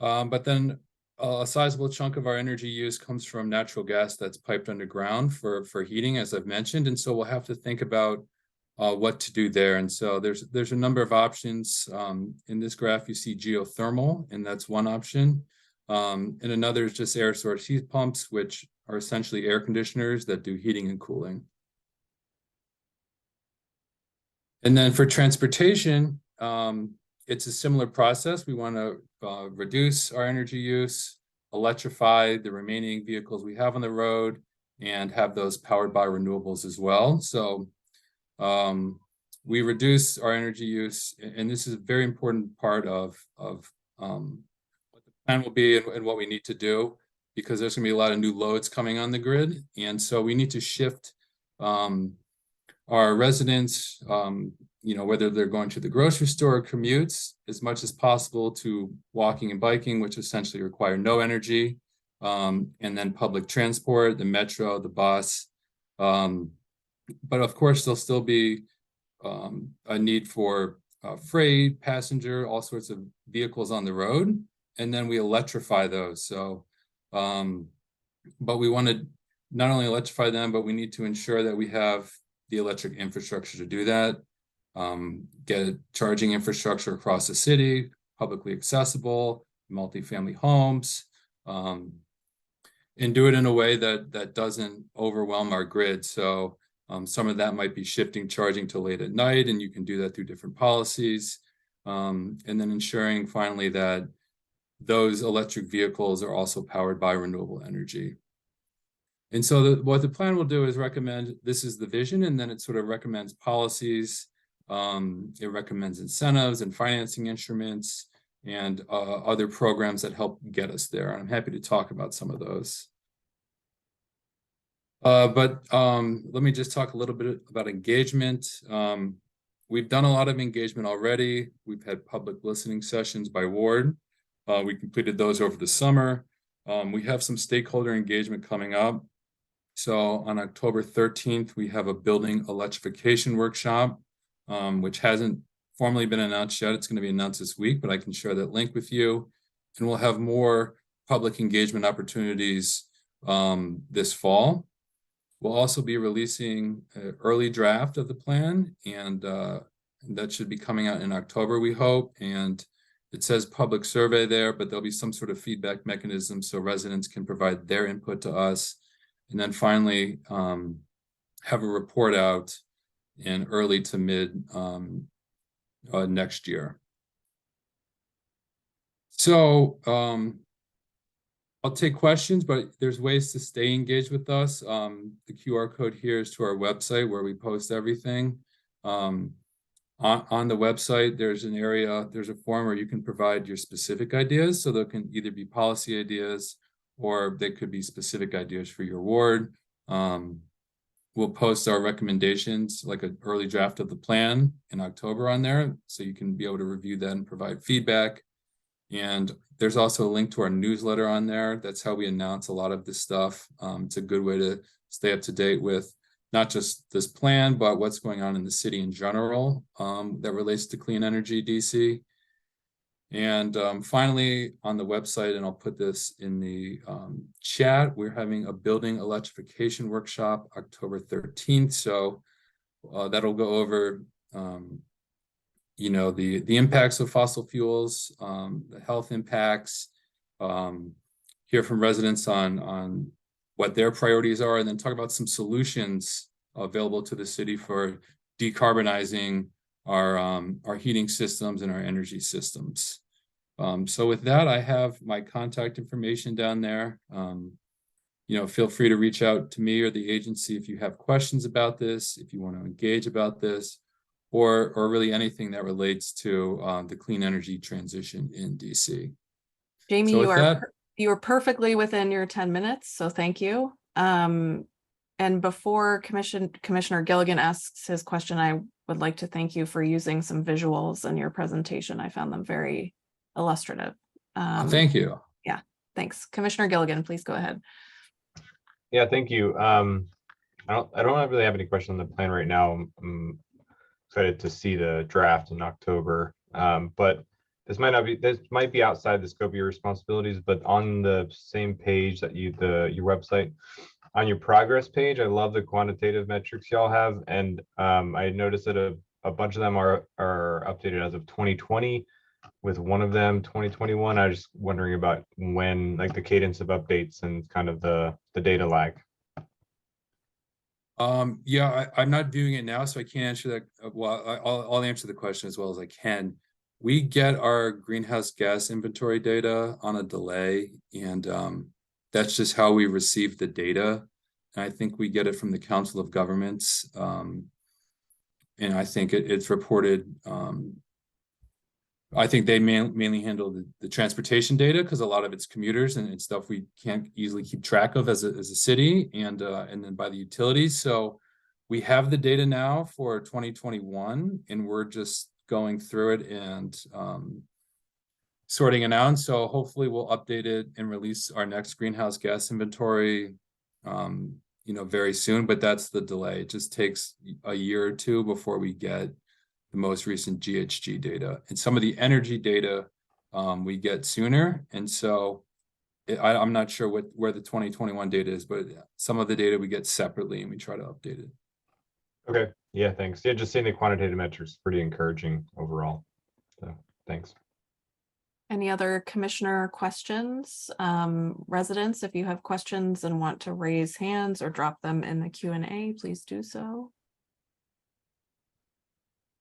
But then a sizable chunk of our energy use comes from natural gas that's piped underground for heating, as I've mentioned. And so we'll have to think about what to do there. And so there's a number of options. In this graph, you see geothermal, and that's one option. And another is just air source heat pumps, which are essentially air conditioners that do heating and cooling. And then for transportation, it's a similar process. We want to reduce our energy use, electrify the remaining vehicles we have on the road, and have those powered by renewables as well. So we reduce our energy use, and this is a very important part of what the plan will be and what we need to do, because there's going to be a lot of new loads coming on the grid. And so we need to shift our residents, you know, whether they're going to the grocery store or commutes, as much as possible to walking and biking, which essentially require no energy, and then public transport, the metro, the bus. But of course, there'll still be a need for freight, passenger, all sorts of vehicles on the road, and then we electrify those. So, but we want to not only electrify them, but we need to ensure that we have the electric infrastructure to do that. Get charging infrastructure across the city, publicly accessible, multifamily homes, and do it in a way that doesn't overwhelm our grid. So some of that might be shifting charging to late at night, and you can do that through different policies. And then ensuring finally that those electric vehicles are also powered by renewable energy. And so what the plan will do is recommend, this is the vision, and then it sort of recommends policies. It recommends incentives and financing instruments and other programs that help get us there. And I'm happy to talk about some of those. But let me just talk a little bit about engagement. We've done a lot of engagement already. We've had public listening sessions by ward. We completed those over the summer. We have some stakeholder engagement coming up. So on October 13th, we have a building electrification workshop, which hasn't formally been announced yet. It's going to be announced this week, but I can share that link with you. And we'll have more public engagement opportunities this fall. We'll also be releasing an early draft of the plan, and that should be coming out in October, we hope. And it says public survey there, but there'll be some sort of feedback mechanism so residents can provide their input to us. And then finally, have a report out in early to mid next year. So I'll take questions, but there's ways to stay engaged with us. The QR code here is to our website where we post everything. On the website, there's an area, there's a form where you can provide your specific ideas. So there can either be policy ideas or they could be specific ideas for your ward. We'll post our recommendations, like an early draft of the plan in October on there. So you can be able to review that and provide feedback. And there's also a link to our newsletter on there. That's how we announce a lot of this stuff. It's a good way to stay up to date with not just this plan, but what's going on in the city in general that relates to clean energy DC. And finally, on the website, and I'll put this in the chat, we're having a building electrification workshop October 13th. So that'll go over you know, the impacts of fossil fuels, the health impacts, hear from residents on what their priorities are, and then talk about some solutions available to the city for decarbonizing our heating systems and our energy systems. So with that, I have my contact information down there. Feel free to reach out to me or the agency if you have questions about this, if you want to engage about this, or really anything that relates to the clean energy transition in DC. Jamie, So you are perfectly within your 10 minutes, so thank you. And before Commissioner Gilligan asks his question, I would like to thank you for using some visuals in your presentation. I found them very illustrative. Thank you. Yeah, thanks. Commissioner Gilligan, please go ahead. Yeah, thank you. I don't really have any questions on the plan right now. I'm excited to see the draft in October. But this might be outside the scope of your responsibilities, but on the same page that your website, on your progress page, I love the quantitative metrics y'all have. And I noticed that a bunch of them are updated as of 2020, with one of them 2021. I was just wondering about when, like, the cadence of updates and kind of the data lag. Yeah, I'm not viewing it now, so I can't answer that. Well, I'll answer the question as well as I can. We get our greenhouse gas inventory data on a delay, and that's just how we receive the data. And I think we get it from the Council of Governments, and I think it's reported. I think they mainly handle the transportation data, because a lot of it's commuters and stuff we can't easily keep track of as a city, and then by the utilities. So we have the data now for 2021, and we're just going through it and sorting it out. So hopefully we'll update it and release our next greenhouse gas inventory very soon, but that's the delay. It just takes a year or two before we get the most recent GHG data, and some of the energy data we get sooner. And so I'm not sure where the 2021 data is, but some of the data we get separately and we try to update it. Okay, yeah, thanks. Yeah, just seeing the quantitative metrics, pretty encouraging overall. So thanks. Any other commissioner questions? Residents, if you have questions and want to raise hands or drop them in the Q&A, please do so.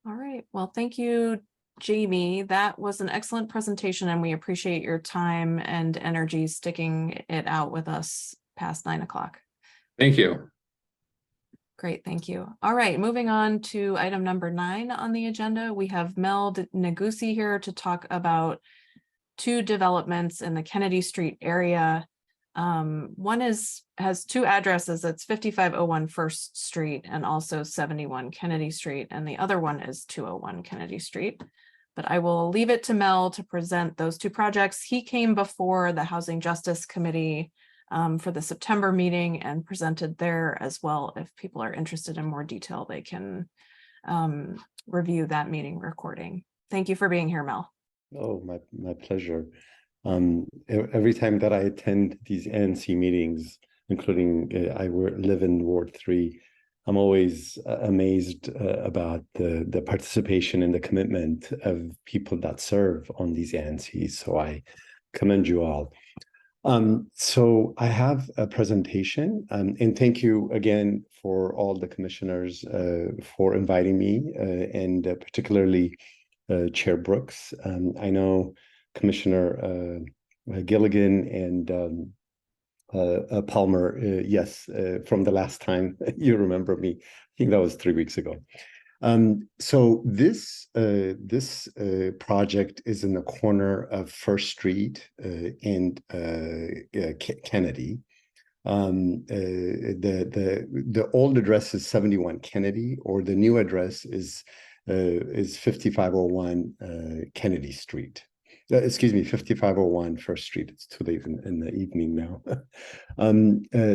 All right, well, thank you, Jamie. That was an excellent presentation, and we appreciate your time and energy sticking it out with us past 9 o'clock. Thank you. Great, thank you. All right, moving on to item number 9 on the agenda. We have Mel Negussi here to talk about 2 developments in the Kennedy Street area. One has 2 addresses. It's 5501 First Street and also 71 Kennedy Street, and the other one is 201 Kennedy Street. But I will leave it to Mel to present those 2 projects. He came before the Housing Justice Committee for the September meeting and presented there as well. If people are interested in more detail, they can review that meeting recording. Thank you for being here, Mel. Oh, my pleasure. Every time that I attend these ANC meetings, including I live in Ward 3, I'm always amazed about the participation and the commitment of people that serve on these ANCs. So I commend you all. So I have a presentation, and thank you again for all the commissioners for inviting me, and particularly Chair Brooks. I know Commissioner Gilligan and Palmer, yes, from the last time you remember me. I think that was 3 weeks ago. So this project is in the corner of First Street and Kennedy. The old address is 71 Kennedy, or the new address is 5501 Kennedy Street. Excuse me, 5501 First Street. It's too late in the evening now.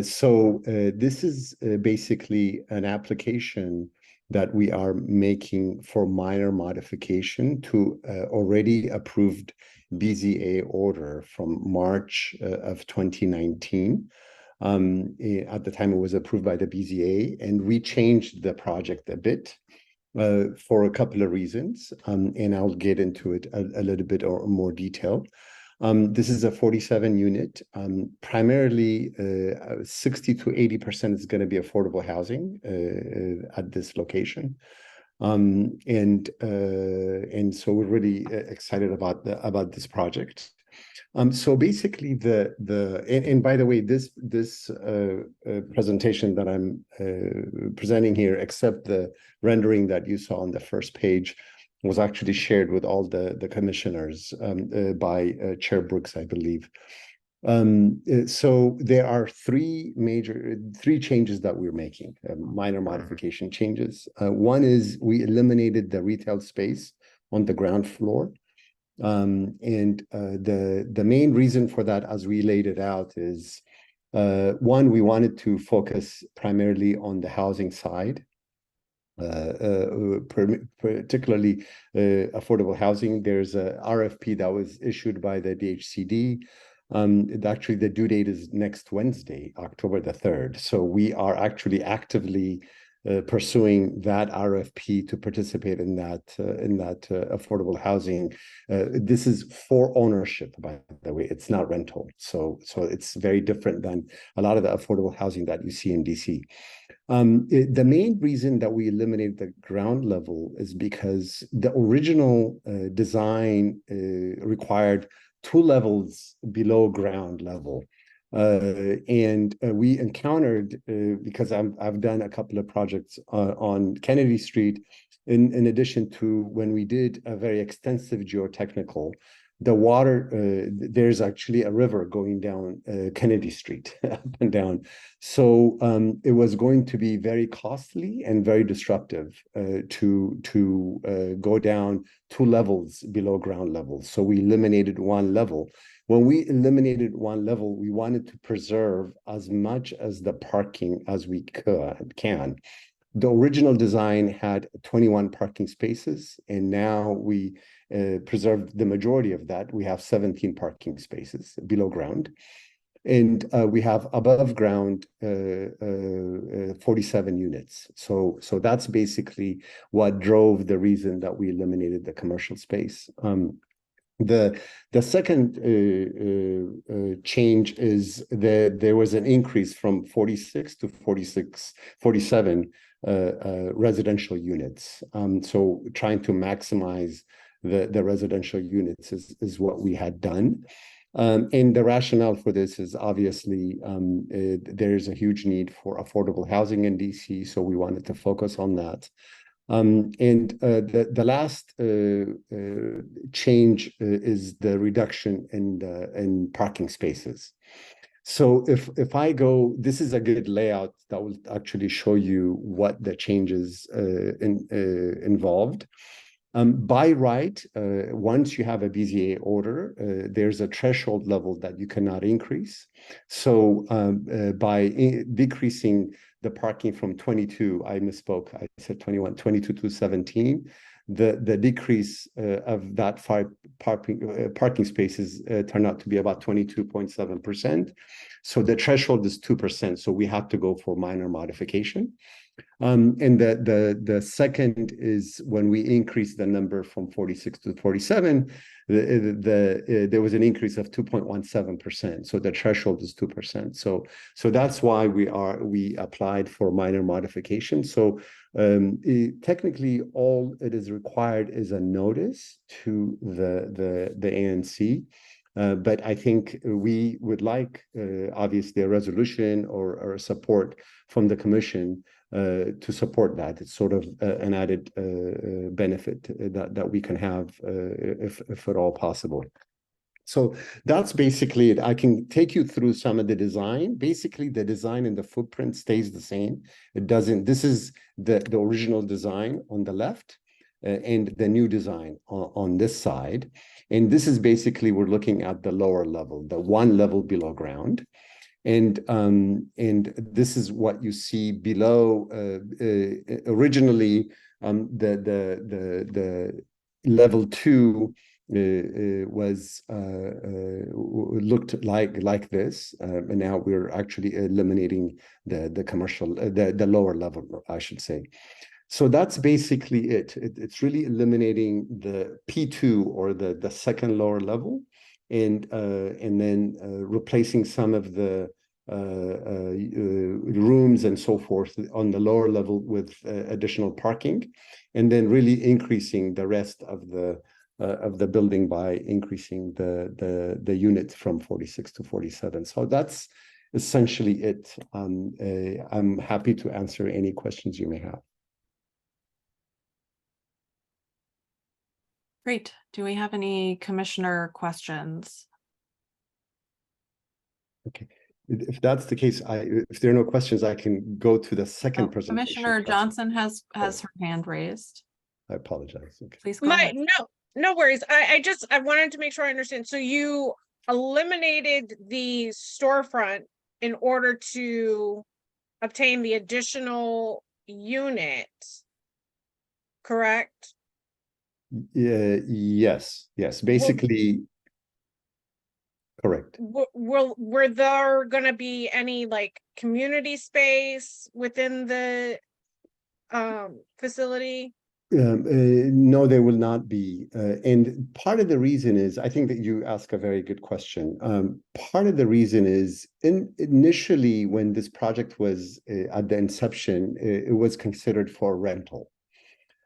So this is basically an application that we are making for minor modification to already approved BZA order from March of 2019. At the time it was approved by the BZA, and we changed the project a bit for a couple of reasons, and I'll get into it a little bit or more detail. This is a 47 unit, primarily 60 to 80% is going to be affordable housing at this location. And so we're really excited about this project. So basically, and by the way, this presentation that I'm presenting here, except the rendering that you saw on the first page, was actually shared with all the commissioners by Chair Brooks, I believe. So there are three changes that we're making, minor modification changes. One is we eliminated the retail space on the ground floor. And the main reason for that, as we laid it out, is one, we wanted to focus primarily on the housing side, particularly affordable housing. There's a RFP that was issued by the DHCD. Actually, the due date is next Wednesday, October the 3rd. So we are actually actively pursuing that RFP to participate in that affordable housing. This is for ownership, by the way. It's not rental. So it's very different than a lot of the affordable housing that you see in DC. The main reason that we eliminated the ground level is because the original design required 2 levels below ground level. And we encountered, because I've done a couple of projects on Kennedy Street, in addition to when we did a very extensive geotechnical, the water, there's actually a river going down Kennedy Street, up and down. So it was going to be very costly and very disruptive to go down 2 levels below ground level. So we eliminated 1 level. When we eliminated 1 level, we wanted to preserve as much as the parking as we can. The original design had 21 parking spaces, and now we preserved the majority of that. We have 17 parking spaces below ground, and we have above ground 47 units. So that's basically what drove the reason that we eliminated the commercial space. The second change is that there was an increase from 46 to 47 residential units. So trying to maximize the residential units is what we had done. And the rationale for this is obviously there's a huge need for affordable housing in DC, so we wanted to focus on that. And the last change is the reduction in parking spaces. So if I go, this is a good layout that will actually show you what the changes involved. By right, once you have a BZA order, there's a threshold level that you cannot increase. So by decreasing the parking from 22, I misspoke, I said 21, 22 to 17, the decrease of that 5 parking spaces turned out to be about 22.7%. So the threshold is 2%. So we have to go for minor modification. And the second is when we increase the number from 46 to 47, there was an increase of 2.17%. So the threshold is 2%. So that's why we applied for minor modification. So technically, all it is required is a notice to the ANC. But I think we would like, obviously, a resolution or a support from the commission to support that. It's sort of an added benefit that we can have if at all possible. So that's basically it. I can take you through some of the design. Basically, the design and the footprint stays the same. It doesn't. This is the original design on the left, and the new design on this side. And this is basically, we're looking at the lower level, the 1 level below ground. And this is what you see below. Originally, the level 2 was looked like this, and now we're actually eliminating the commercial, the lower level, I should say. So that's basically it. It's really eliminating the P2 or the second lower level, and then replacing some of the rooms and so forth on the lower level with additional parking, and then really increasing the rest of the building by increasing the unit from 46 to 47. So that's essentially it. I'm happy to answer any questions you may have. Great. Do we have any commissioner questions? Okay. If that's the case, if there are no questions, I can go to the second presentation. Commissioner Johnson has her hand raised. I apologize. Okay. Please go ahead. No worries. I wanted to make sure I understand. So you eliminated the storefront in order to obtain the additional unit, correct? Yes. Basically, correct. Were there gonna be any like community space within the facility? No, there will not be. And part of the reason is, I think that you ask a very good question. Part of the reason is initially when this project was at the inception, it was considered for rental.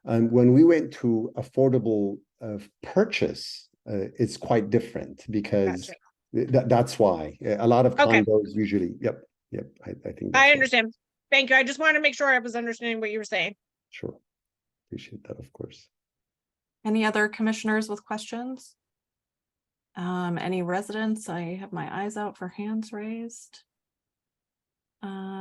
And when we went to affordable purchase, it's quite different because that's why a lot of condos usually, yep. I think I understand. Thank you. I just wanted to make sure I was understanding what you were saying. Sure. Appreciate that, of course. Any other commissioners with questions? Any residents? I have my eyes out for hands raised.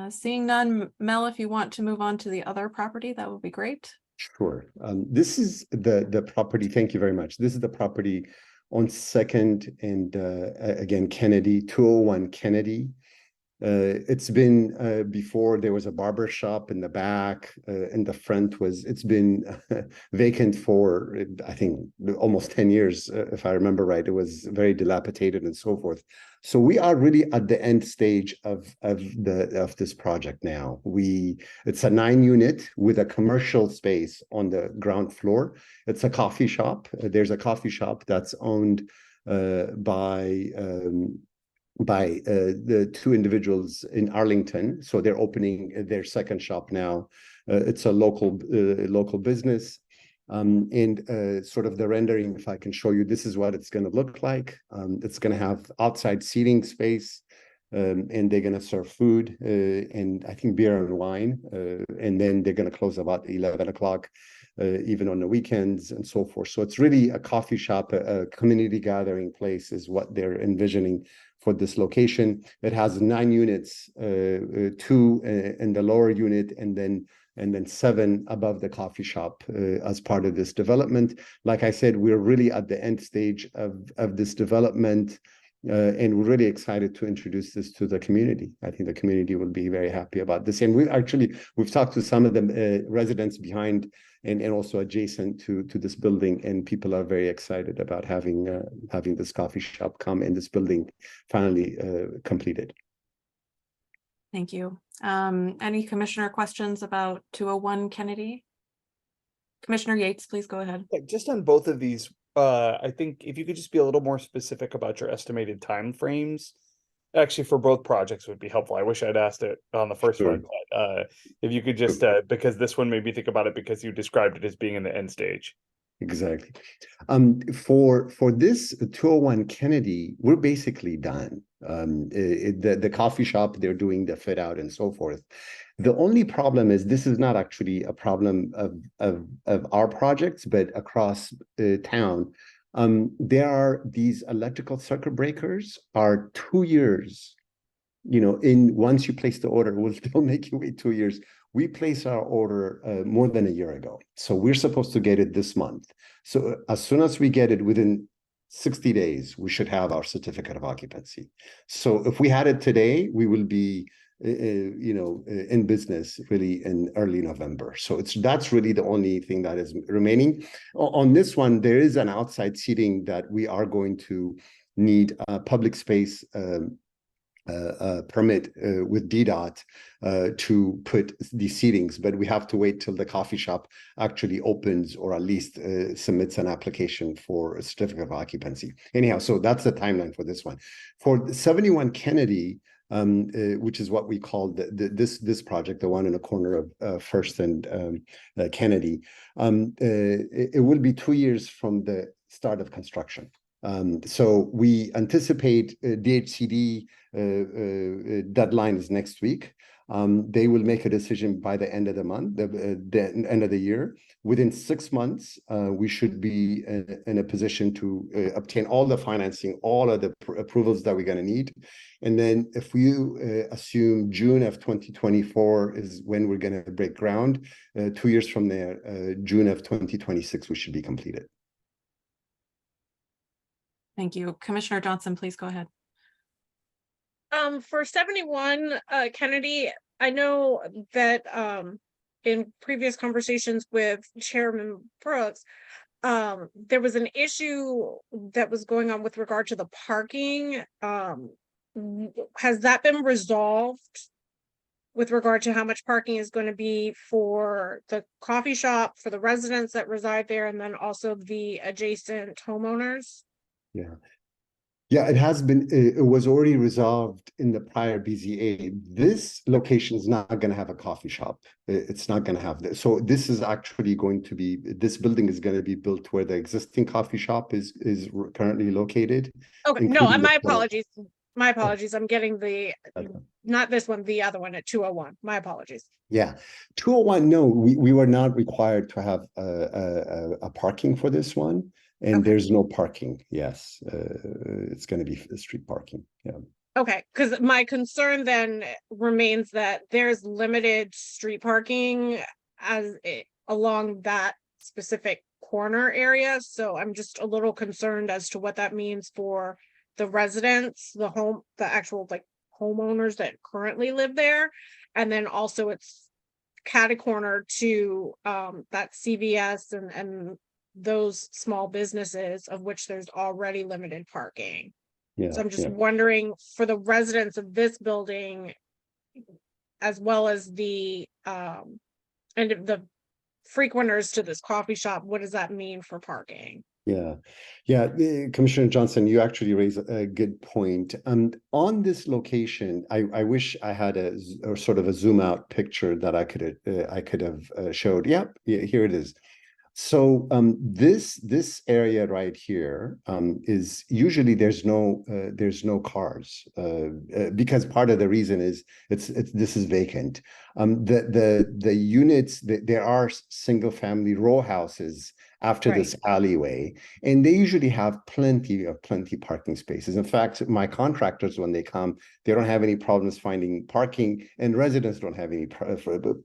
Seeing none, Mel, if you want to move on to the other property, that would be great. Sure. This is the property. Thank you very much. This is the property on 2nd and again, Kennedy, 201 Kennedy. It's been before there was a barber shop in the back, in the front it's been vacant for, I think, almost 10 years, if I remember right. It was very dilapidated and so forth. So we are really at the end stage of this project now. It's a 9-unit with a commercial space on the ground floor. It's a coffee shop. There's a coffee shop that's owned by the two individuals in Arlington. So they're opening their second shop now. It's a local business. And sort of the rendering, if I can show you, this is what it's going to look like. It's going to have outside seating space, and they're going to serve food and I think beer and wine. And then they're going to close about 11 o'clock, even on the weekends and so forth. So it's really a coffee shop, a community gathering place is what they're envisioning for this location. It has 9 units, 2 in the lower unit, and then 7 above the coffee shop as part of this development. Like I said, we're really at the end stage of this development, and we're really excited to introduce this to the community. I think the community will be very happy about this. And we've talked to some of the residents behind and also adjacent to this building, and people are very excited about having this coffee shop come in this building finally completed. Thank you. Any commissioner questions about 201 Kennedy? Commissioner Yates, please go ahead. Just on both of these, I think if you could just be a little more specific about your estimated timeframes, actually for both projects would be helpful. I wish I'd asked it on the first one, but if you could just, because this one made me think about it because you described it as being in the end stage. Exactly. For this 201 Kennedy, we're basically done. The coffee shop, they're doing the fit out and so forth. The only problem is this is not actually a problem of our projects, but across town. There are these electrical circuit breakers are 2 years, once you place the order, it will still make you wait 2 years. We placed our order more than a year ago. So we're supposed to get it this month. So as soon as we get it within 60 days, we should have our certificate of occupancy. So if we had it today, we will be in business really in early November. So that's really the only thing that is remaining. On this one, there is an outside seating that we are going to need a public space permit with DDOT to put these seatings, but we have to wait till the coffee shop actually opens or at least submits an application for a certificate of occupancy. Anyhow, so that's the timeline for this one. For 71 Kennedy, which is what we call this project, the one in the corner of First and Kennedy. It will be 2 years from the start of construction. So we anticipate DHCD deadline is next week. They will make a decision by the end of the month, the end of the year. Within 6 months, we should be in a position to obtain all the financing, all of the approvals that we're going to need. And then if you assume June of 2024 is when we're going to break ground, 2 years from there, June of 2026, we should be completed. Thank you. Commissioner Johnson, please go ahead. For 71 Kennedy, I know that in previous conversations with Chairman Brooks, there was an issue that was going on with regard to the parking. Has that been resolved with regard to how much parking is going to be for the coffee shop, for the residents that reside there, and then also the adjacent homeowners? Yeah. Yeah, it has been, it was already resolved in the prior BZA. This location is not going to have a coffee shop. It's not going to have this. So this is actually going to be, this building is going to be built where the existing coffee shop is currently located. Okay, no, my apologies. My apologies. I'm getting the, not this one, the other one at 201. My apologies. Yeah, 201, no, we were not required to have a parking for this one. And there's no parking. Yes, it's going to be street parking. Yeah. Okay, because my concern then remains that there's limited street parking along that specific corner area. So I'm just a little concerned as to what that means for the residents, the actual like homeowners that currently live there, and then also it's catty-corner to that CVS and those small businesses of which there's already limited parking. Yeah, so I'm just wondering for the residents of this building, as well as the and the frequenters to this coffee shop, what does that mean for parking? Yeah, Commissioner Johnson, you actually raise a good point. On this location, I wish I had a sort of a zoom out picture that I could have showed. Yep, here it is. So this area right here is usually there's no cars because part of the reason is this is vacant. The units, there are single family row houses after this alleyway, and they usually have plenty parking spaces. In fact, my contractors, when they come, they don't have any problems finding parking, and residents don't have any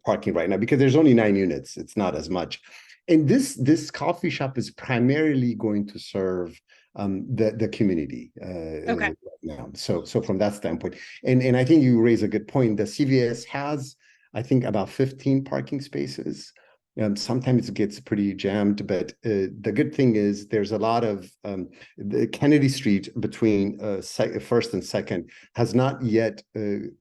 parking right now because there's only 9 units. It's not as much. And this coffee shop is primarily going to serve the community right now. So from that standpoint, and I think you raise a good point. The CVS has, I think, about 15 parking spaces. Sometimes it gets pretty jammed, but the good thing is there's a lot of the Kennedy Street between First and Second has not yet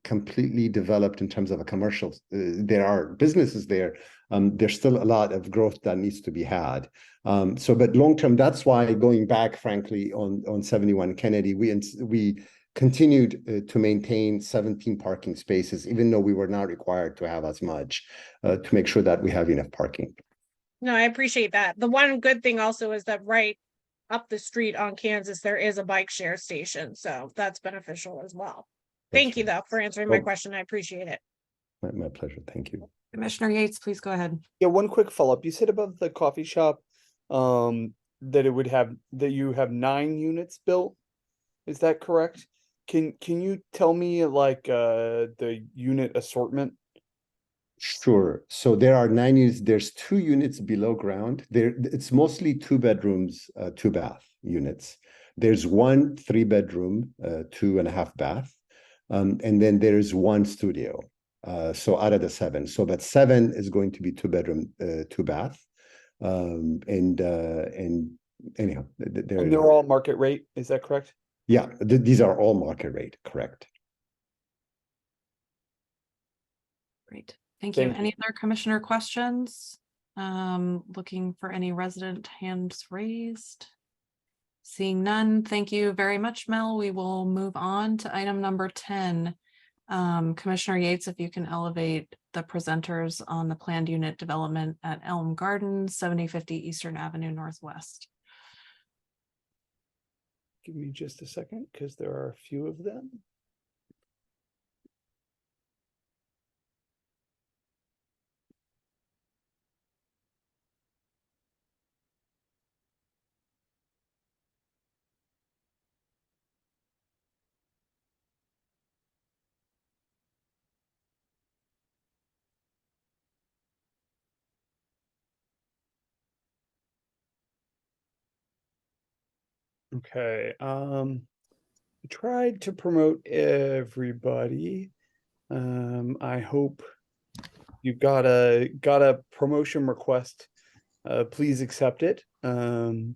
completely developed in terms of a commercial. There are businesses there. There's still a lot of growth that needs to be had. But long term, that's why going back, frankly, on 71 Kennedy, we continued to maintain 17 parking spaces, even though we were not required to have as much to make sure that we have enough parking. No, I appreciate that. The one good thing also is that right up the street on Kansas, there is a bike share station. So that's beneficial as well. Thank you, though, for answering my question. I appreciate it. My pleasure. Thank you. Commissioner Yates, please go ahead. Yeah, one quick follow-up. You said about the coffee shop that you have 9 units built. Is that correct? Can you tell me like the unit assortment? Sure. So there are 9 units. There's 2 units below ground. It's mostly 2 bedrooms, 2 bath units. There's 1 3-bedroom, 2.5 bath, and then there's 1 studio. So out of the 7, so that 7 is going to be 2-bedroom, 2 bath, and anyhow, they're all market rate. Is that correct? Yeah, these are all market rate, correct. Great, thank you. Any other commissioner questions? Looking for any resident hands raised. Seeing none, thank you very much, Mel. We will move on to item number 10. Commissioner Yates, if you can elevate the presenters on the planned unit development at Elm Gardens, 7050 Eastern Avenue Northwest. Give me just a second, because there are a few of them. Okay, I tried to promote everybody. I hope you got a promotion request. Please accept it. I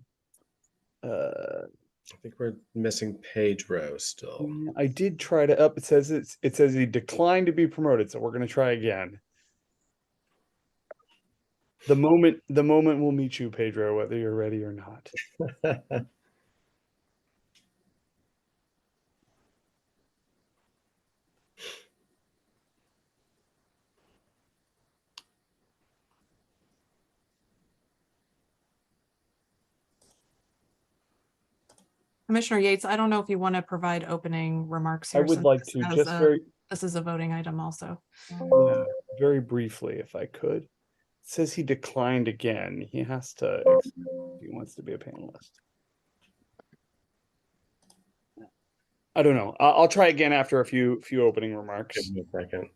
think we're missing Pedro still. I did try to up. It says he declined to be promoted, so we're gonna try again. The moment will meet you, Pedro, whether you're ready or not. Commissioner Yates, I don't know if you want to provide opening remarks I here. would since like this to, has just a- very This is a voting item also. yeah, very briefly, if I could. It says he declined again. He has to accept if he wants to be a panelist. I don't know. I'll try again after a few opening remarks. Give me a second.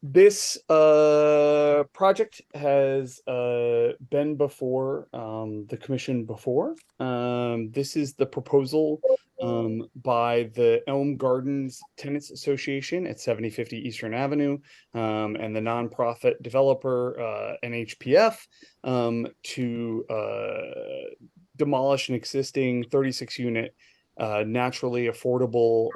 This project has been before the commission before. This is the proposal by the Elm Gardens Tenants Association at 7050 Eastern Avenue and the nonprofit developer NHPF to demolish an existing 36 unit naturally affordable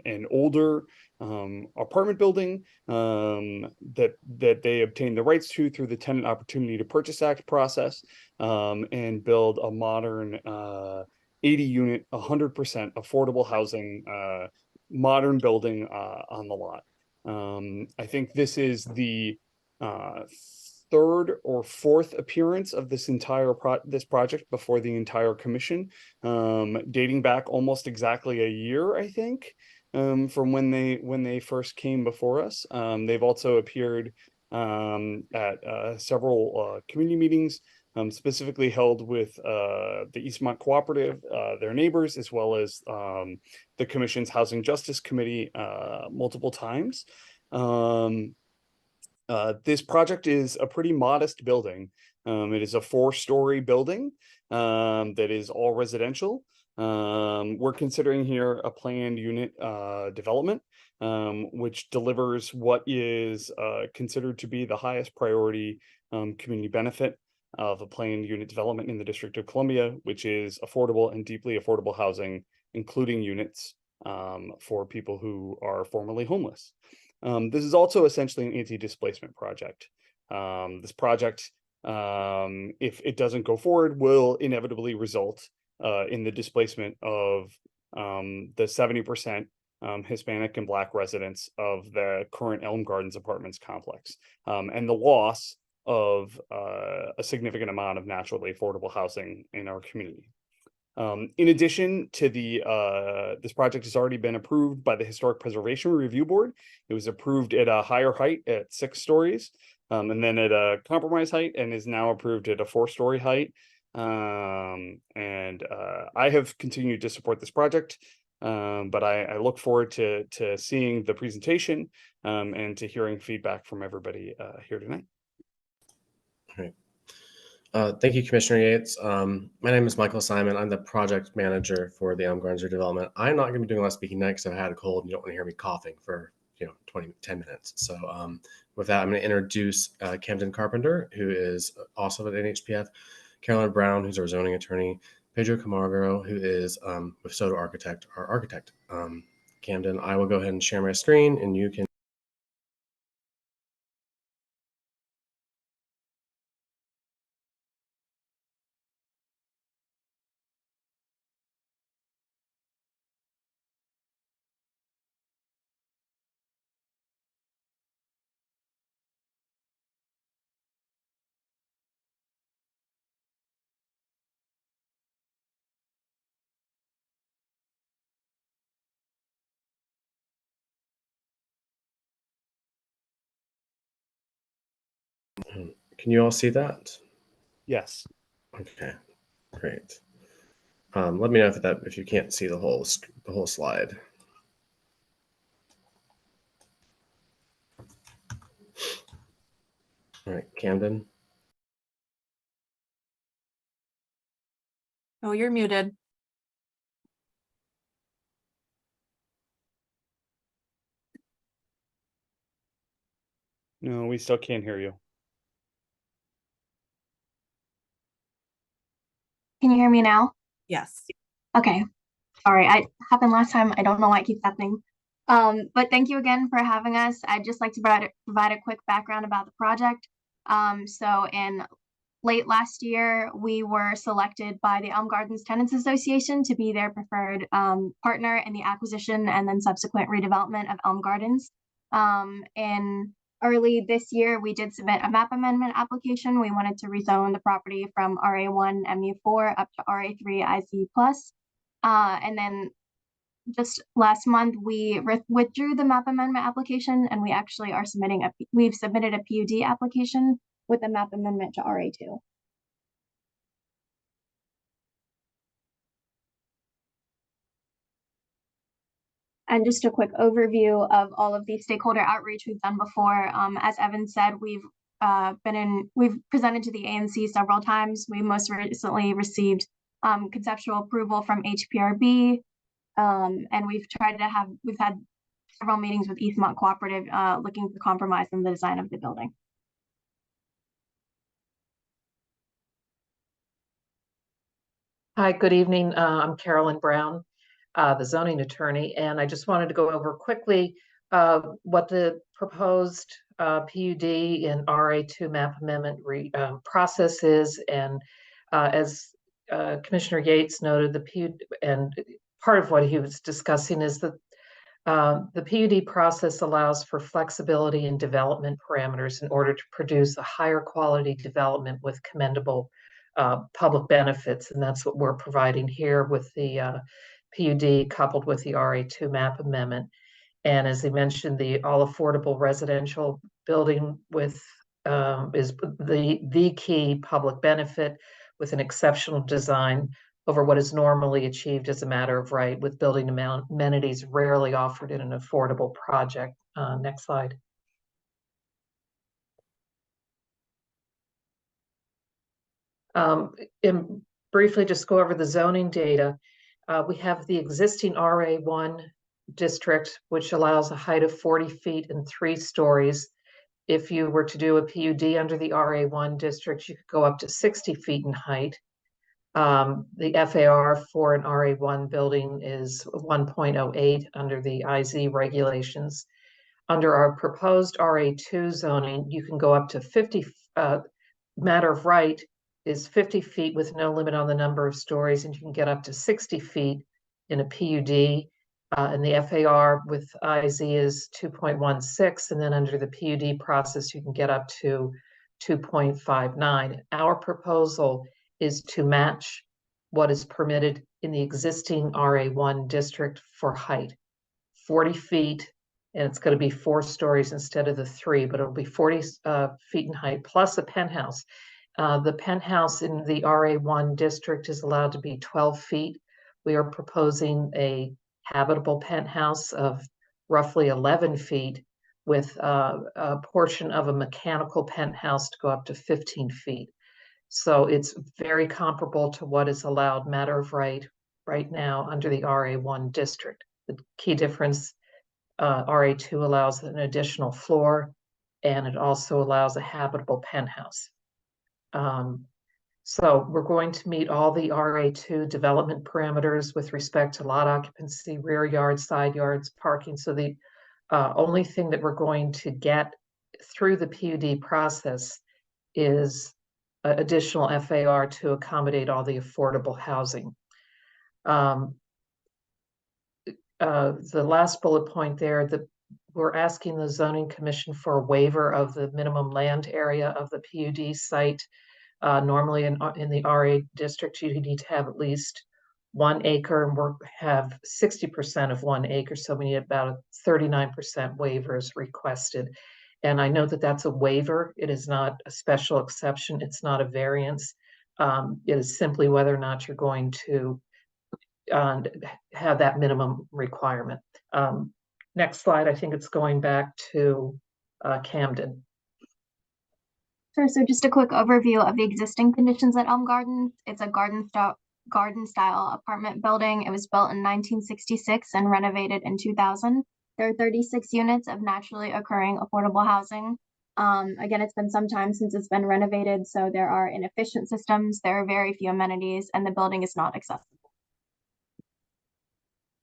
and older apartment building that they obtained the rights to through the Tenant Opportunity to Purchase Act process and build a modern 80 unit, 100% affordable housing modern building on the lot. I think this is the third or fourth appearance of this entire project before the entire commission, dating back almost exactly a year, I think, from when they first came before us. They've also appeared at several community meetings, specifically held with the Eastmont Cooperative, their neighbors, as well as the Commission's Housing Justice Committee multiple times. This project is a pretty modest building. It is a 4-story building that is all residential. We're considering here a planned unit development, which delivers what is considered to be the highest priority community benefit of a planned unit development in the District of Columbia, which is affordable and deeply affordable housing, including units for people who are formerly homeless. This is also essentially an anti-displacement project. This project, if it doesn't go forward, will inevitably result in the displacement of the 70% Hispanic and Black residents of the current Elm Gardens Apartments complex, and the loss of a significant amount of naturally affordable housing in our community. In addition to this project has already been approved by the Historic Preservation Review Board. It was approved at a higher height at 6 stories, and then at a compromise height, and is now approved at a 4-story height. I have continued to support this project, but I look forward to seeing the presentation and to hearing feedback from everybody here tonight. All right. Thank you, Commissioner Yates. My name is Michael Simon. I'm the project manager for the Elm Gardens redevelopment. I'm not going to be doing a lot of speaking next. I've had a cold and you don't want to hear me coughing for 10 minutes. So with that, I'm going to introduce Camden Carpenter, who is also at NHPF, Carolyn Brown, who's our zoning attorney, Pedro Camargo, who is with Soto Architect, our architect. Camden, I will go ahead and share my screen and you can Can you all see that? Yes. Okay, great. Let me know if you can't see the whole slide. All right, Camden. Oh, you're muted. No, we still can't hear you. Can you hear me now? Yes. Okay. Sorry, I happened last time. I don't know why it keeps happening. But thank you again for having us. I'd just like to provide a quick background about the project. So in late last year, we were selected by the Elm Gardens Tenants Association to be their preferred partner in the acquisition and then subsequent redevelopment of Elm Gardens. In early this year, we did submit a map amendment application. We wanted to rezone the property from RA1 MU4 up to RA3 IC+. And then just last month, we withdrew the map amendment application, and we actually are we've submitted a PUD application with a map amendment to RA2. And just a quick overview of all of the stakeholder outreach we've done before. As Evan said, we've presented to the ANC several times. We most recently received conceptual approval from HPRB, and we've had several meetings with Eastmont Cooperative looking for compromise in the design of the building. Hi, good evening. I'm Carolyn Brown, the zoning attorney, and I just wanted to go over quickly what the proposed PUD and RA2 map amendment process is. And as Commissioner Yates noted, the PUD, and part of what he was discussing is that the PUD process allows for flexibility in development parameters in order to produce a higher quality development with commendable public benefits. And that's what we're providing here with the PUD coupled with the RA2 map amendment. And as he mentioned, the all affordable residential building with is the key public benefit with an exceptional design over what is normally achieved as a matter of right, with building amenities rarely offered in an affordable project. Next slide. And briefly just go over the zoning data. We have the existing RA1 district, which allows a height of 40 feet and 3 stories. If you were to do a PUD under the RA1 district, you could go up to 60 feet in height. The FAR for an RA1 building is 1.08 under the IZ regulations. Under our proposed RA2 zoning, you can go up to 50, matter of right is 50 feet with no limit on the number of stories, and you can get up to 60 feet in a PUD. And the FAR with IZ is 2.16, and then under the PUD process, you can get up to 2.59. Our proposal is to match what is permitted in the existing RA1 district for height, 40 feet, and it's going to be 4 stories instead of the 3, but it'll be 40 feet in height plus a penthouse. The penthouse in the RA1 district is allowed to be 12 feet. We are proposing a habitable penthouse of roughly 11 feet with a portion of a mechanical penthouse to go up to 15 feet. So it's very comparable to what is allowed matter of right now under the RA1 district. The key difference, RA2 allows an additional floor, and it also allows a habitable penthouse. So we're going to meet all the RA2 development parameters with respect to lot occupancy, rear yards, side yards, parking. So the only thing that we're going to get through the PUD process is additional FAR to accommodate all the affordable housing. The last bullet point there, we're asking the zoning commission for a waiver of the minimum land area of the PUD site. Normally in the RA district, you need to have at least 1 acre, and we have 60% of 1 acre, so we need about a 39% waivers requested. And I know that that's a waiver. It is not a special exception. It's not a variance. It is simply whether or not you're going to have that minimum requirement. Next slide, I think it's going back to Camden. Sure. So just a quick overview of the existing conditions at Elm Gardens. It's a garden style apartment building. It was built in 1966 and renovated in 2000. There are 36 units of naturally occurring affordable housing. Again, it's been some time since it's been renovated, so there are inefficient systems, there are very few amenities, and the building is not accessible.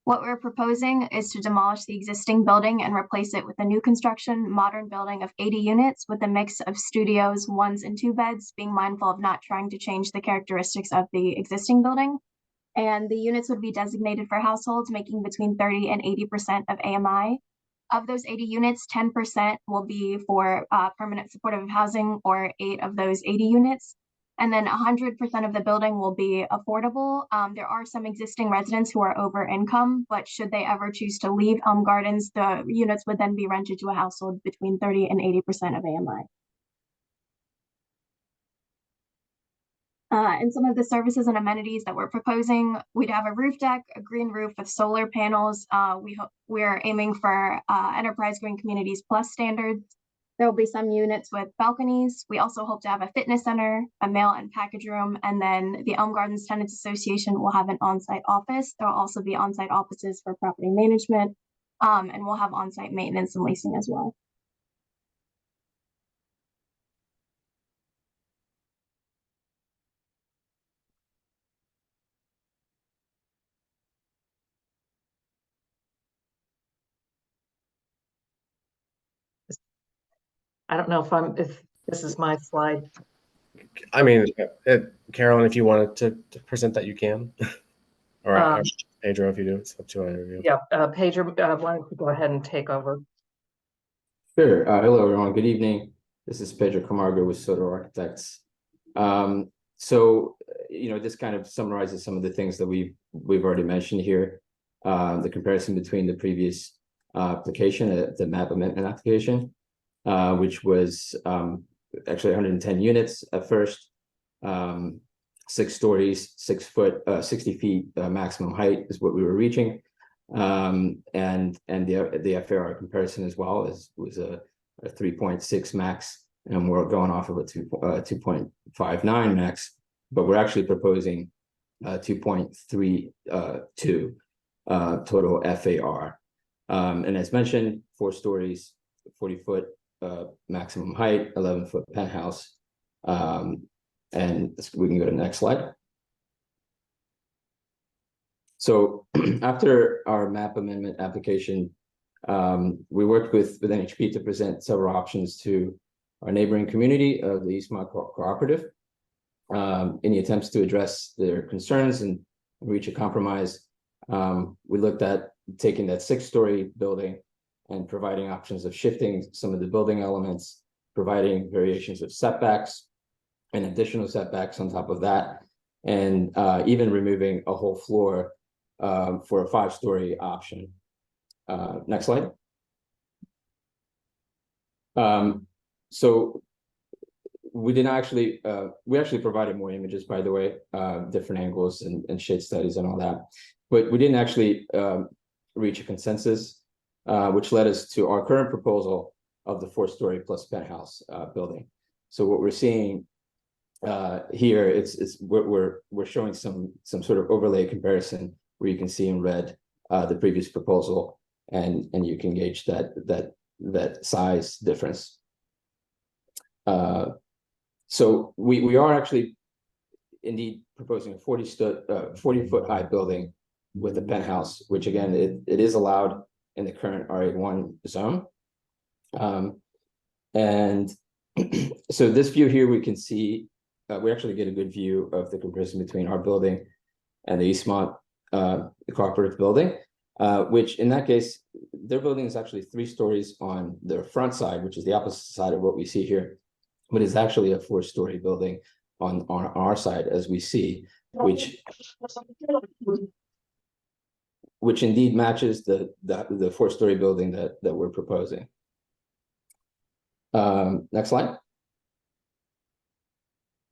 What we're proposing is to demolish the existing building and replace it with a new construction, modern building of 80 units with a mix of studios, 1s and 2 beds, being mindful of not trying to change the characteristics of the existing building. And the units would be designated for households making between 30 and 80% of AMI. Of those 80 units, 10% will be for permanent supportive housing, or 8 of those 80 units. And then 100% of the building will be affordable. There are some existing residents who are over income, but should they ever choose to leave Elm Gardens, the units would then be rented to a household between 30 and 80% of AMI. And some of the services and amenities that we're proposing, we'd have a roof deck, a green roof with solar panels. We're aiming for Enterprise Green Communities Plus standards. There will be some units with balconies. We also hope to have a fitness center, a mail and package room, and then the Elm Gardens Tenants Association will have an on-site office. There will also be on-site offices for property management, and we'll have on-site maintenance and leasing as well. I don't know if this is my slide. I mean, Carolyn, if you wanted to present that, you can. or Pedro, if you do, it's up to either of you. Yeah, Pedro, why don't you go ahead and take over? Sure. Hello, everyone. Good evening. This is Pedro Camargo with Soto Architects. So, this kind of summarizes some of the things that we've already mentioned here. The comparison between the previous application, the map amendment application, which was actually 110 units at first, 6 stories, 6 foot, 60 feet maximum height is what we were reaching. And the FAR comparison as well was a 3.6 max, and we're going off of a 2.59 max, but we're actually proposing 2.32 total FAR. And as mentioned, 4 stories, 40 foot maximum height, 11 foot penthouse. And we can go to the next slide. So after our map amendment application, we worked with NHP to present several options to our neighboring community of the Eastmont Cooperative in the attempts to address their concerns and reach a compromise. We looked at taking that 6-story building and providing options of shifting some of the building elements, providing variations of setbacks and additional setbacks on top of that, and even removing a whole floor for a 5-story option. Next slide. So we didn't actually, we actually provided more images, by the way, different angles and shade studies and all that, but we didn't actually reach a consensus, which led us to our current proposal of the 4-story plus penthouse building. So what we're seeing here, we're showing some sort of overlay comparison where you can see in red the previous proposal, and you can gauge that size difference. So we are actually indeed proposing a 40 foot high building with a penthouse, which again it is allowed in the current RA1 zone. And so this view here, we can see we actually get a good view of the comparison between our building and the Eastmont cooperative building, which in that case, their building is actually 3 stories on their front side, which is the opposite side of what we see here, but it's actually a 4-story building on our side, as we see, which indeed matches the 4-story building that we're proposing. Next slide.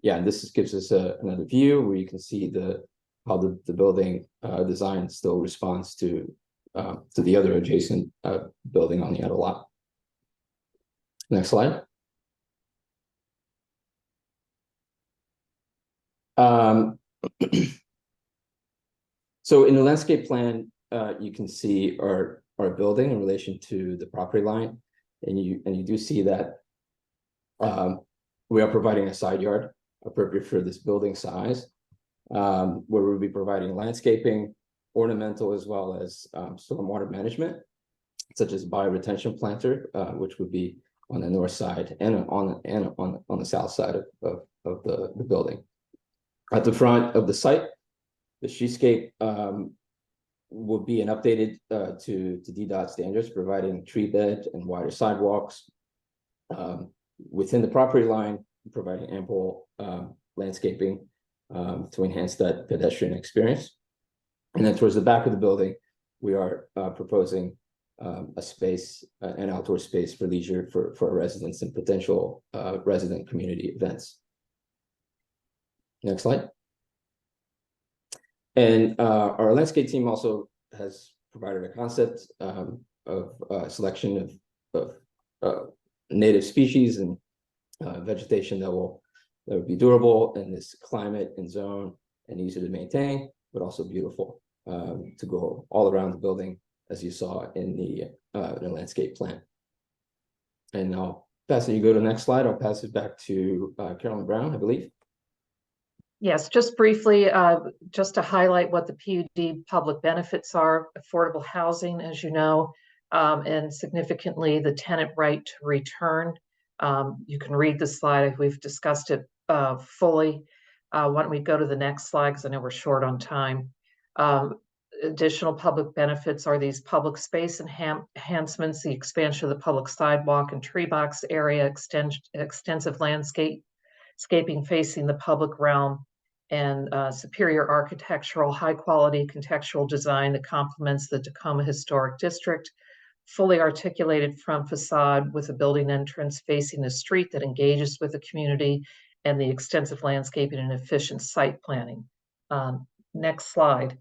Yeah, this gives us another view where you can see how the building design still responds to the other adjacent building on the other lot. Next slide. So in the landscape plan, you can see our building in relation to the property line, and you do see that we are providing a side yard appropriate for this building size, where we'll be providing landscaping, ornamental, as well as stormwater management, such as bioretention planter, which would be on the north side and on the south side of the building. At the front of the site, the streetscape will be an updated to DDOT standards, providing tree bed and wider sidewalks. Within the property line, providing ample landscaping to enhance that pedestrian experience. And then towards the back of the building, we are proposing a space, an outdoor space for leisure for our residents and potential resident community events. Next slide. And our landscape team also has provided a concept of selection of native species and vegetation that will be durable in this climate and zone and easy to maintain, but also beautiful to go all around the building, as you saw in the landscape plan. And now, pass it. You go to the next slide. I'll pass it back to Carolyn Brown, I believe. Yes, just briefly, just to highlight what the PUD public benefits are: affordable housing, as you know, and significantly the tenant right to return. You can read the slide. We've discussed it fully. Why don't we go to the next slide, because I know we're short on time. Additional public benefits are these public space enhancements, the expansion of the public sidewalk and tree box area, extensive landscaping facing the public realm, and superior architectural, high quality contextual design that complements the Tacoma Historic District, fully articulated front facade with a building entrance facing the street that engages with the community, and the extensive landscaping and efficient site planning. Next slide.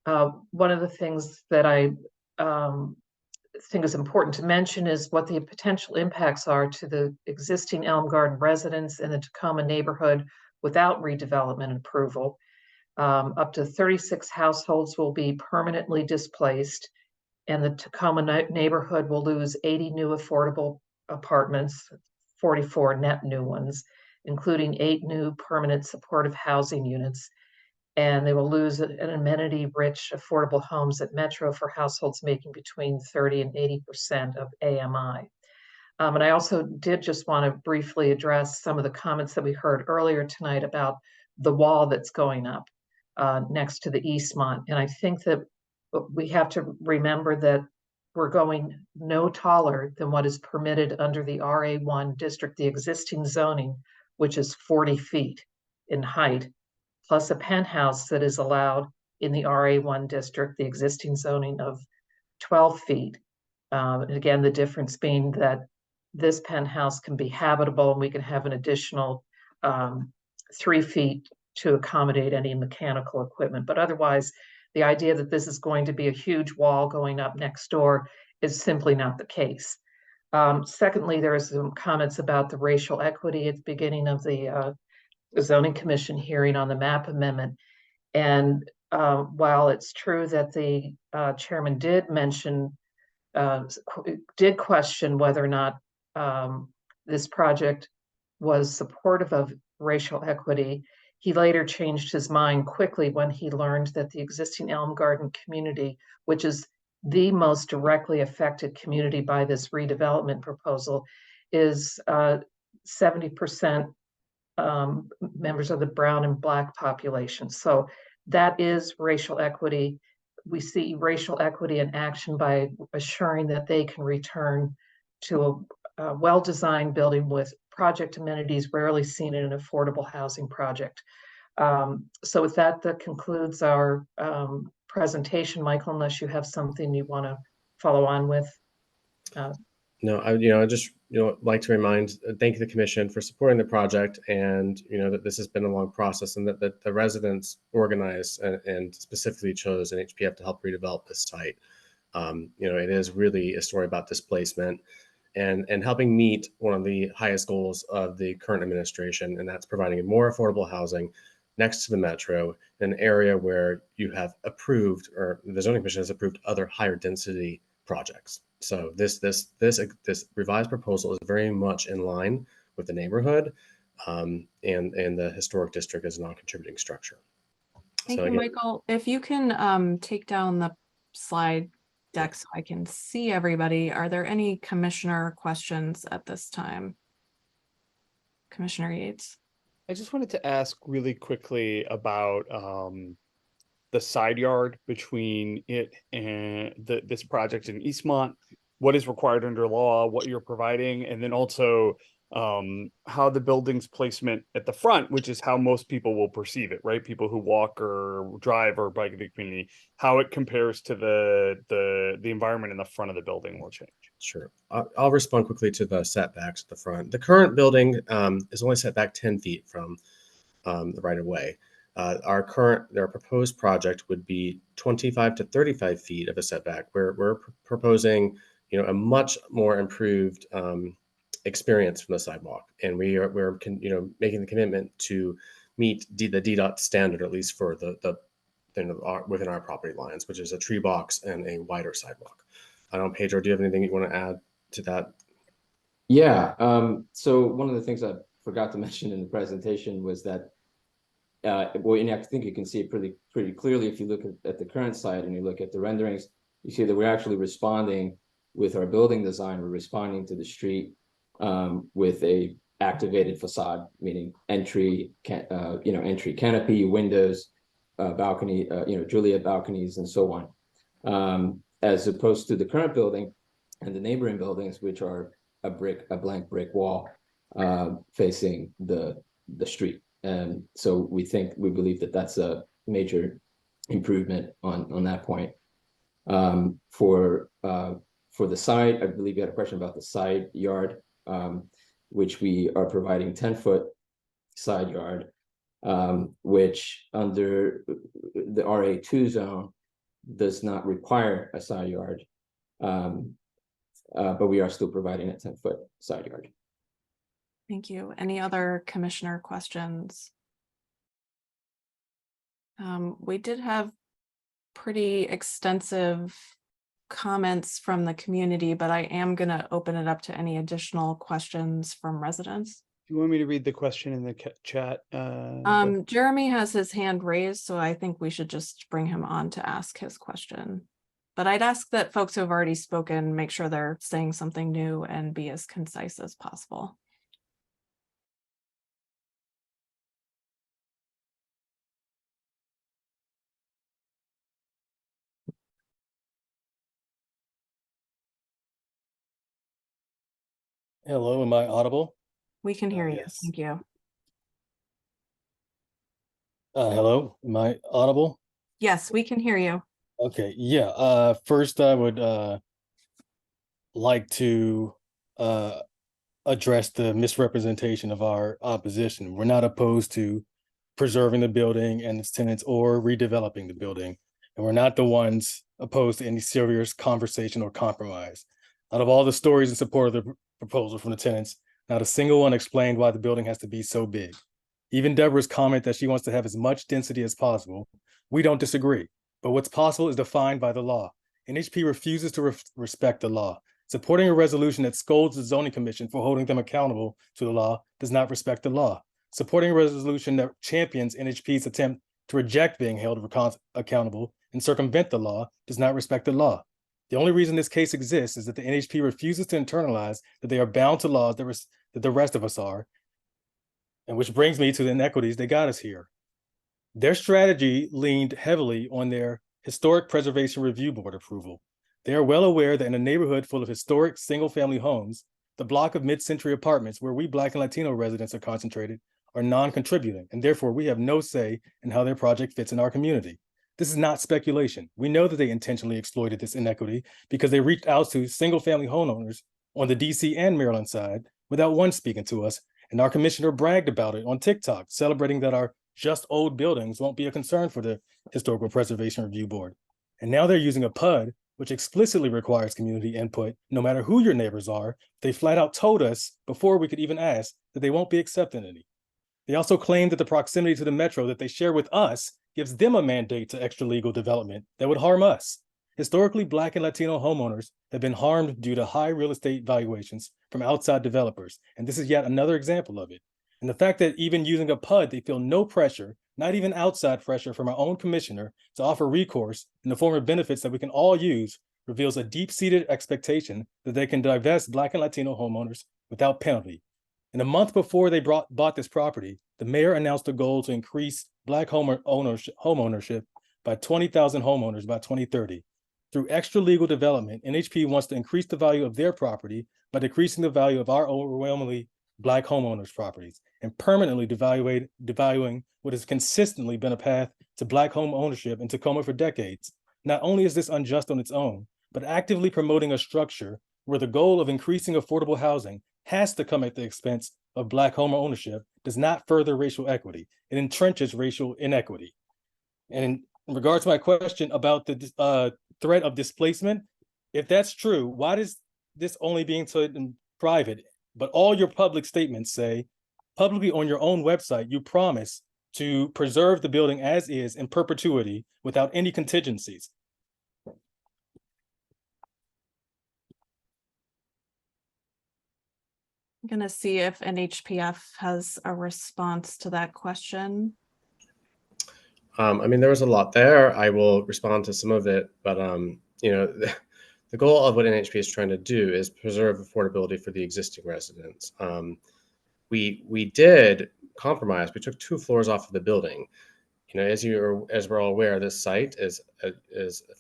One of the things that I think is important to mention is what the potential impacts are to the existing Elm Garden residents in the Tacoma neighborhood without redevelopment approval. Up to 36 households will be permanently displaced, and the Tacoma neighborhood will lose 80 new affordable apartments, 44 net new ones, including 8 new permanent supportive housing units. And they will lose an amenity-rich affordable homes at Metro for households making between 30 and 80% of AMI. And I also did just want to briefly address some of the comments that we heard earlier tonight about the wall that's going up next to the Eastmont. And I think that we have to remember that we're going no taller than what is permitted under the RA1 district, the existing zoning, which is 40 feet in height, plus a penthouse that is allowed in the RA1 district, the existing zoning of 12 feet. And again, the difference being that this penthouse can be habitable, and we can have an additional 3 feet to accommodate any mechanical equipment. But otherwise, the idea that this is going to be a huge wall going up next door is simply not the case. Secondly, there are some comments about the racial equity at the beginning of the zoning commission hearing on the map amendment. And while it's true that the chairman did mention, did question whether or not this project was supportive of racial equity, he later changed his mind quickly when he learned that the existing Elm Garden community, which is the most directly affected community by this redevelopment proposal, is 70% members of the brown and black population. So that is racial equity. We see racial equity in action by assuring that they can return to a well-designed building with project amenities rarely seen in an affordable housing project. So with that, that concludes our presentation. Michael, unless you have something you want to follow on with. No, I just, like to thank the commission for supporting the project, and, that this has been a long process, and that the residents organized and specifically chose an HPF to help redevelop this site. It is really a story about displacement and helping meet one of the highest goals of the current administration, and that's providing more affordable housing next to the metro, in an area where you have approved, or the zoning commission has approved, other higher density projects. So this revised proposal is very much in line with the neighborhood, and the historic district as a non-contributing structure. Thank So you, again, Michael. If you can take down the slide deck so I can see everybody. Are there any commissioner questions at this time? Commissioner Yates. I just wanted to ask really quickly about the side yard between it and this project in Eastmont. What is required under law, what you're providing, and then also how the building's placement at the front, which is how most people will perceive it, right? People who walk or drive or bike in the community, how it compares to the environment in the front of the building will change. Sure. I'll respond quickly to the setbacks at the front. The current building is only set back 10 feet from the right of way. Our proposed project would be 25 to 35 feet of a setback. We're proposing, a much more improved experience from the sidewalk, and we're making the commitment to meet the DDOT standard, at least for within our property lines, which is a tree box and a wider sidewalk. I don't know, Pedro, do you have anything you want to add to that? Yeah. So one of the things I forgot to mention in the presentation was that, and I think you can see it pretty clearly if you look at the current site and you look at the renderings, you see that we're actually responding with our building design. We're responding to the street with a activated facade, meaning entry canopy, windows, balcony, Juliet balconies, and so on, as opposed to the current building and the neighboring buildings, which are a blank brick wall facing the street. And so we believe that that's a major improvement on that point. For the side, I believe you had a question about the side yard, which we are providing 10-foot side yard, which under the RA2 zone does not require a side yard, but we are still providing a 10-foot side yard. Thank you. Any other commissioner questions? We did have pretty extensive comments from the community, but I am going to open it up to any additional questions from residents. Do you want me to read the question in the chat? Jeremy has his hand raised, so I think we should just bring him on to ask his question. But I'd ask that folks who have already spoken make sure they're saying something new and be as concise as possible. Hello, am I audible? We can hear you. Yes. Thank you. Hello, am I audible? Yes, we can hear you. Okay, yeah. First, I would like to address the misrepresentation of our opposition. We're not opposed to preserving the building and its tenants or redeveloping the building. And we're not the ones opposed to any serious conversation or compromise. Out of all the stories in support of the proposal from the tenants, not a single one explained why the building has to be so big. Even Deborah's comment that she wants to have as much density as possible, we don't disagree. But what's possible is defined by the law. NHP refuses to respect the law. Supporting a resolution that scolds the zoning commission for holding them accountable to the law does not respect the law. Supporting a resolution that champions NHP's attempt to reject being held accountable and circumvent the law does not respect the law. The only reason this case exists is that the NHP refuses to internalize that they are bound to laws that the rest of us are, and which brings me to the inequities that got us here. Their strategy leaned heavily on their Historic Preservation Review Board approval. They are well aware that in a neighborhood full of historic single-family homes, the block of mid-century apartments where we Black and Latino residents are concentrated are non-contributing, and therefore we have no say in how their project fits in our community. This is not speculation. We know that they intentionally exploited this inequity because they reached out to single-family homeowners on the DC and Maryland side without one speaking to us. And our commissioner bragged about it on TikTok, celebrating that our just old buildings won't be a concern for the Historical Preservation Review Board. And now they're using a PUD, which explicitly requires community input, no matter who your neighbors are. They flat out told us before we could even ask that they won't be accepting any. They also claim that the proximity to the metro that they share with us gives them a mandate to extra legal development that would harm us. Historically, Black and Latino homeowners have been harmed due to high real estate valuations from outside developers, and this is yet another example of it. And the fact that even using a PUD, they feel no pressure, not even outside pressure from our own commissioner to offer recourse in the form of benefits that we can all use, reveals a deep-seated expectation that they can divest Black and Latino homeowners without penalty. And a month before they bought this property, the mayor announced a goal to increase Black home ownership by 20,000 homeowners by 2030. Through extra legal development, NHP wants to increase the value of their property by decreasing the value of our overwhelmingly Black homeowners' properties and permanently devaluing what has consistently been a path to Black home ownership in Tacoma for decades. Not only is this unjust on its own, but actively promoting a structure where the goal of increasing affordable housing has to come at the expense of Black home ownership does not further racial equity. It entrenches racial inequity. And in regards to my question about the threat of displacement, if that's true, why does this only being said in private, but all your public statements say, publicly on your own website, you promise to preserve the building as is in perpetuity without any contingencies? I'm gonna see if NHPF has a response to that question. I mean, there was a lot there. I will respond to some of it, but you know, the goal of what NHP is trying to do is preserve affordability for the existing residents. We did compromise. We took 2 floors off of the building. You know, as we're all aware, this site is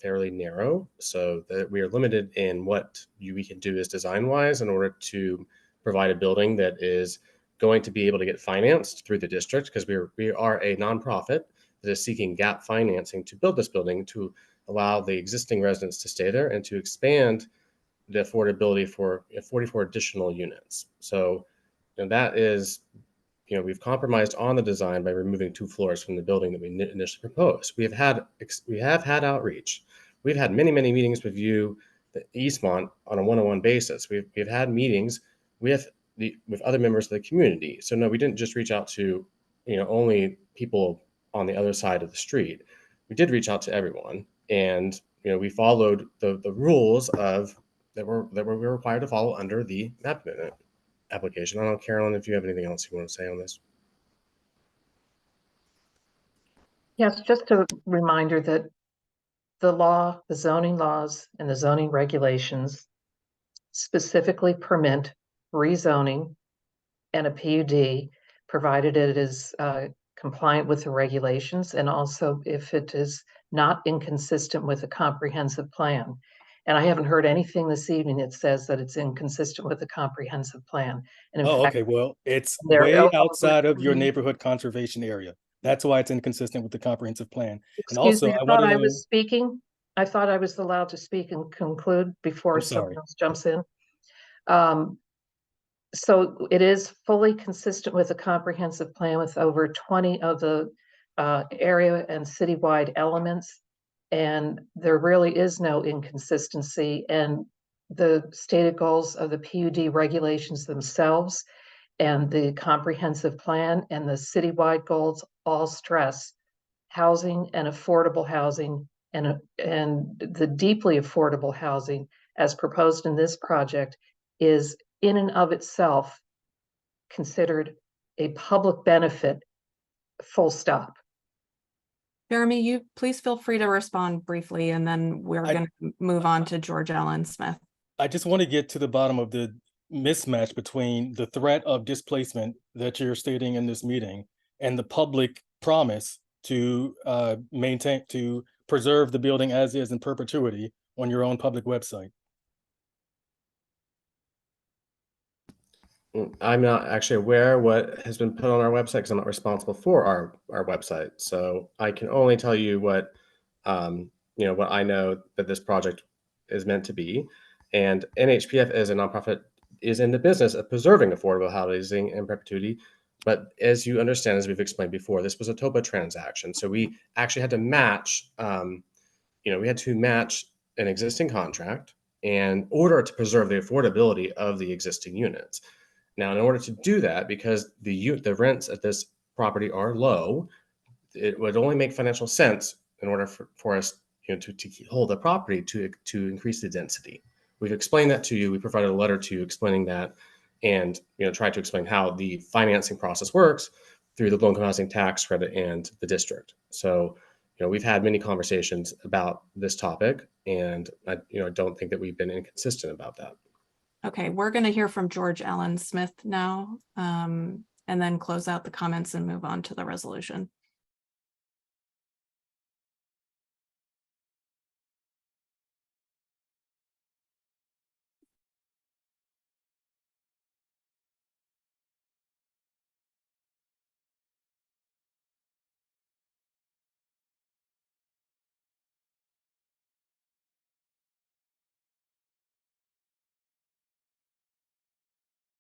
fairly narrow, so that we are limited in what we can do as design wise in order to provide a building that is going to be able to get financed through the district, because we are a nonprofit that is seeking gap financing to build this building to allow the existing residents to stay there and to expand the affordability for 44 additional units. So, you know, that is, you know, we've compromised on the design by removing 2 floors from the building that we initially proposed. We have had outreach. We've had many meetings with you, Eastmont, on a one-on-one basis. We've had meetings with other members of the community. So no, we didn't just reach out to, you know, only people on the other side of the street. We did reach out to everyone, and you know, we followed the rules of that we're required to follow under the map amendment application. I don't know, Carolyn, if you have anything else you want to say on this. Yes, just a reminder that the zoning laws and the zoning regulations specifically permit rezoning and a PUD, provided it is compliant with the regulations, and also if it is not inconsistent with a comprehensive plan. And I haven't heard anything this evening that says that it's inconsistent with a comprehensive plan. And in fact, Okay, well, it's they're way all outside of your over- neighborhood conservation area. That's why it's inconsistent with the comprehensive plan. And Excuse also, me, I I thought wanted I to know, was speaking. I thought I was allowed to speak and conclude before I'm someone sorry. else jumps in. So it is fully consistent with a comprehensive plan with over 20 of the area and citywide elements. And there really is no inconsistency. And the stated goals of the PUD regulations themselves and the comprehensive plan and the citywide goals all stress housing and affordable housing, and the deeply affordable housing as proposed in this project is in and of itself considered a public benefit, full stop. Jeremy, you please feel free to respond briefly, and then we're going to move on to George Allen Smith. I just want to get to the bottom of the mismatch between the threat of displacement that you're stating in this meeting and the public promise to preserve the building as is in perpetuity on your own public website. I'm not actually aware what has been put on our website because I'm not responsible for our website. So I can only tell you what, you know, what I know that this project is meant to be. And NHPF as a nonprofit is in the business of preserving affordable housing in perpetuity. But as you understand, as we've explained before, this was a TOPA transaction. So we actually had to match, we had to match an existing contract in order to preserve the affordability of the existing units. Now, in order to do that, because the rents at this property are low, it would only make financial sense in order for us to hold the property to increase the density. We've explained that to you. We provided a letter to you explaining that, and tried to explain how the financing process works through the low-income housing tax credit and the district. So we've had many conversations about this topic, and I don't think that we've been inconsistent about that. Okay, we're going to hear from George Allen Smith now, and then close out the comments and move on to the resolution.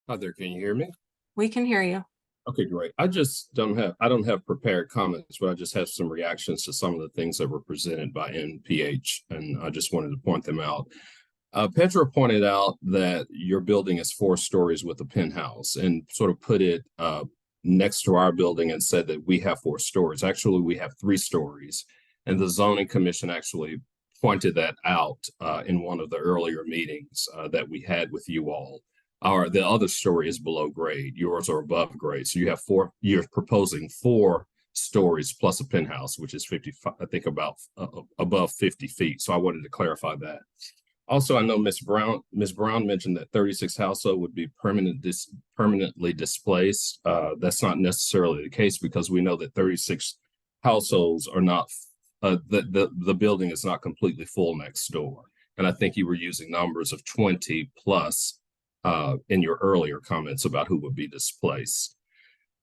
Hi there, can you hear me? We can hear you. Okay, great. I don't have prepared comments, but I just have some reactions to some of the things that were presented by NPH, and I just wanted to point them out. Petra pointed out that your building is 4 stories with a penthouse, and sort of put it next to our building and said that we have 4 stories. Actually, we have 3 stories, and the zoning commission actually pointed that out in one of the earlier meetings that we had with you all. The other story is below grade. Yours are above grade. So you have 4. You're proposing 4 stories plus a penthouse, which is 55, I think about above 50 feet. So I wanted to clarify that. Also, I know Ms. Brown mentioned that 36 household would be permanently displaced. That's not necessarily the case, because we know that 36 households are not, the building is not completely full next door. And I think you were using numbers of 20 plus in your earlier comments about who would be displaced.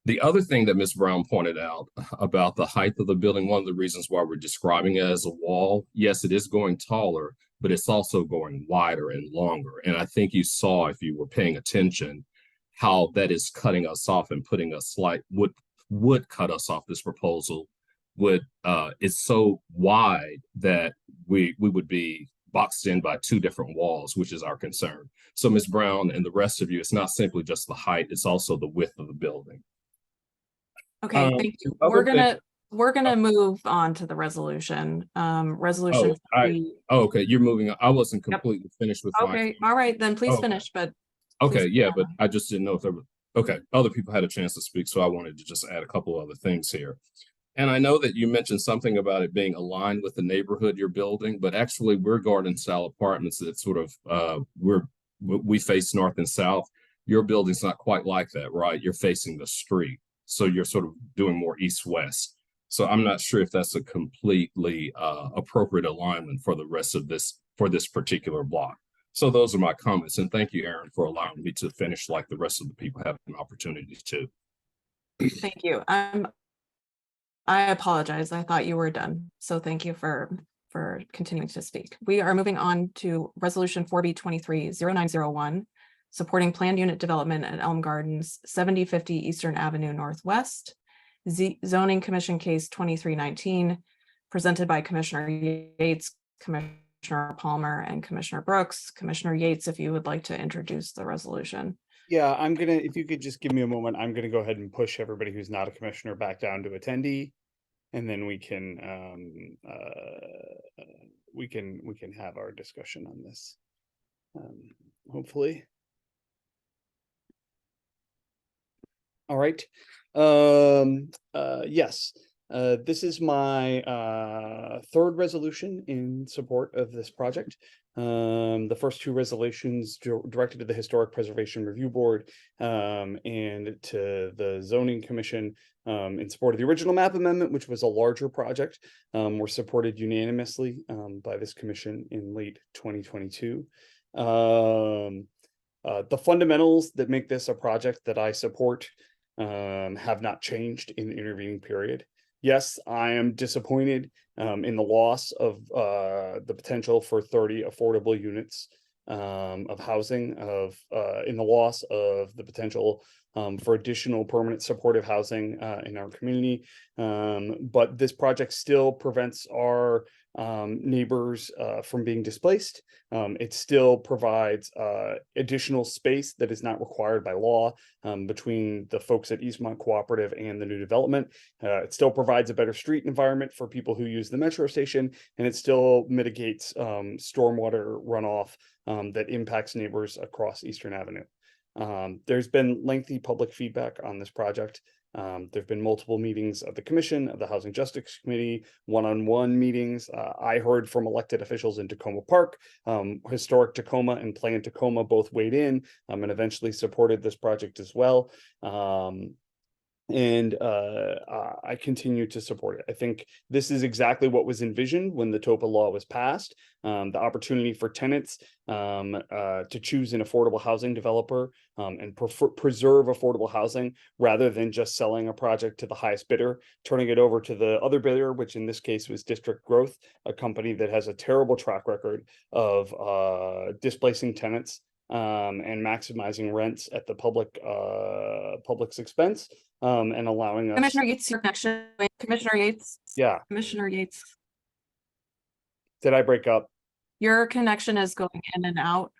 The other thing that Ms. Brown pointed out about the height of the building, one of the reasons why we're describing it as a wall, yes, it is going taller, but it's also going wider and longer. And I think you saw, if you were paying attention, how that is cutting us off and putting us would cut us off. This proposal it's so wide that we would be boxed in by 2 different walls, which is our concern. So Ms. Brown and the rest of you, it's not simply just the height, it's also the width of the building. Okay, thank you. We're gonna move on to the resolution. Resolution. Okay, you're moving on. I wasn't completely finished with Okay, all right, then please finish, but. Okay, yeah, but I just didn't know if there were, other people had a chance to speak, so I wanted to just add a couple other things here. And I know that you mentioned something about it being aligned with the neighborhood you're building, but actually we're garden style apartments that sort of, we face north and south. Your building's not quite like that, right? You're facing the street. So you're sort of doing more east-west. So I'm not sure if that's a completely appropriate alignment for the rest of for this particular block. So those are my comments. And thank you, Aaron, for allowing me to finish like the rest of the people have an opportunity to. Thank you. I apologize. I thought you were done. So thank you for continuing to speak. We are moving on to Resolution 4B230901, supporting planned unit development at Elm Gardens, 7050 Eastern Avenue Northwest. Zoning Commission Case 2319, presented by Commissioner Yates, Commissioner Palmer, and Commissioner Brooks. Commissioner Yates, if you would like to introduce the resolution. Yeah, if you could just give me a moment, I'm gonna go ahead and push everybody who's not a commissioner back down to attendee. And then we can have our discussion on this. Hopefully. All right. Yes. This is my 3rd resolution in support of this project. The first 2 resolutions directed to the Historic Preservation Review Board and to the Zoning Commission in support of the original map amendment, which was a larger project, were supported unanimously by this commission in late 2022. The fundamentals that make this a project that I support have not changed in the intervening period. Yes, I am disappointed in the loss of the potential for 30 affordable units of housing in the loss of the potential for additional permanent supportive housing in our community. But this project still prevents our neighbors from being displaced. It still provides additional space that is not required by law between the folks at Eastmont Cooperative and the new development. It still provides a better street environment for people who use the metro station, and it still mitigates stormwater runoff that impacts neighbors across Eastern Avenue. There's been lengthy public feedback on this project. There've been multiple meetings of the commission, of the Housing Justice Committee, one-on-one meetings. I heard from elected officials in Tacoma Park. Historic Tacoma and Plan Tacoma both weighed in and eventually supported this project as well. I continue to support it. I think this is exactly what was envisioned when the TOPA law was passed. The opportunity for tenants to choose an affordable housing developer and preserve affordable housing rather than just selling a project to the highest bidder, turning it over to the other bidder, which in this case was District Growth, a company that has a terrible track record of displacing tenants and maximizing rents at the public's expense. And allowing us. Commissioner Yates, your connection. Commissioner Yates. Yeah. Commissioner Yates. Did I break up? Your connection is going in and out.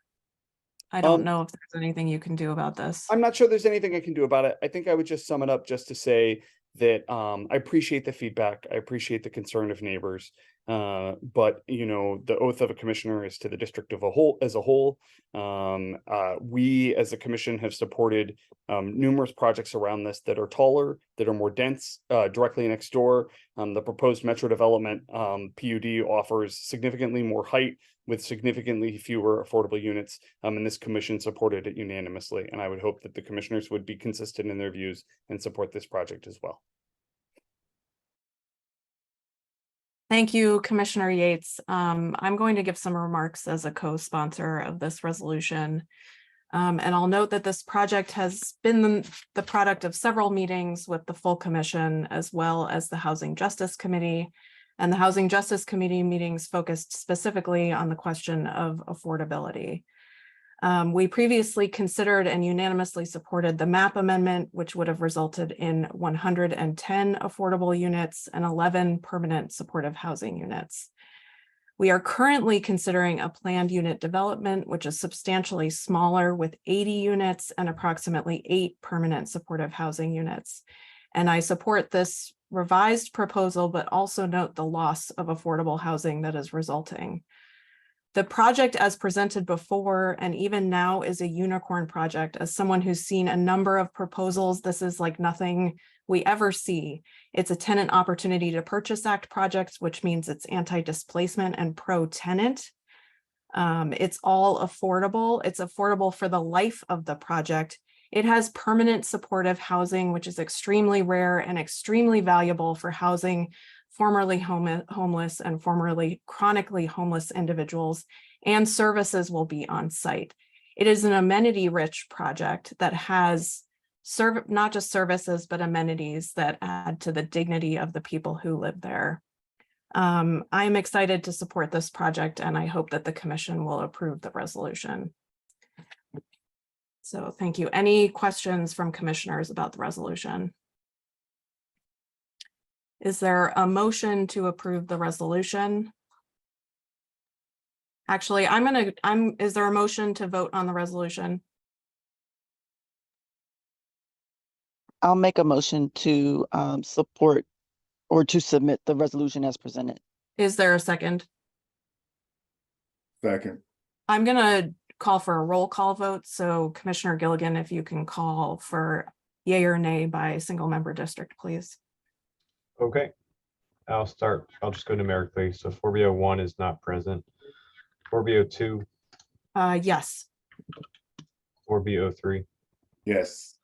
I don't know if there's anything you can do about this. I'm not sure there's anything I can do about it. I think I would just sum it up just to say that I appreciate the feedback. I appreciate the concern of neighbors. But you know, the oath of a commissioner is to the district as a whole. We as a commission have supported numerous projects around this that are taller, that are more dense, directly next door. The proposed metro development PUD offers significantly more height with significantly fewer affordable units. And this commission supported it unanimously. And I would hope that the commissioners would be consistent in their views and support this project as well. Thank you, Commissioner Yates. I'm going to give some remarks as a co-sponsor of this resolution. And I'll note that this project has been the product of several meetings with the full commission, as well as the Housing Justice Committee. And the Housing Justice Committee meetings focused specifically on the question of affordability. We previously considered and unanimously supported the MAP amendment, which would have resulted in 110 affordable units and 11 permanent supportive housing units. We are currently considering a planned unit development, which is substantially smaller with 80 units and approximately 8 permanent supportive housing units. And I support this revised proposal, but also note the loss of affordable housing that is resulting. The project as presented before and even now is a unicorn project. As someone who's seen a number of proposals, this is like nothing we ever see. It's a Tenant Opportunity to Purchase Act project, which means it's anti-displacement and pro-tenant. It's all affordable. It's affordable for the life of the project. It has permanent supportive housing, which is extremely rare and extremely valuable for housing formerly homeless and formerly chronically homeless individuals, and services will be on site. It is an amenity-rich project that has not just services, but amenities that add to the dignity of the people who live there. I am excited to support this project, and I hope that the commission will approve the resolution. So thank you. Any questions from commissioners about the resolution? Is there a motion to approve the resolution? Actually, is there a motion to vote on the resolution? I'll make a motion to support or to submit the resolution as presented. Is there a second? Second. I'm gonna call for a roll call vote. So Commissioner Gilligan, if you can call for yay or nay by single member district, please. Okay, I'll start. I'll just go numerically. So 4B01 is not present. 4B02. Yes. 4B03. Yes.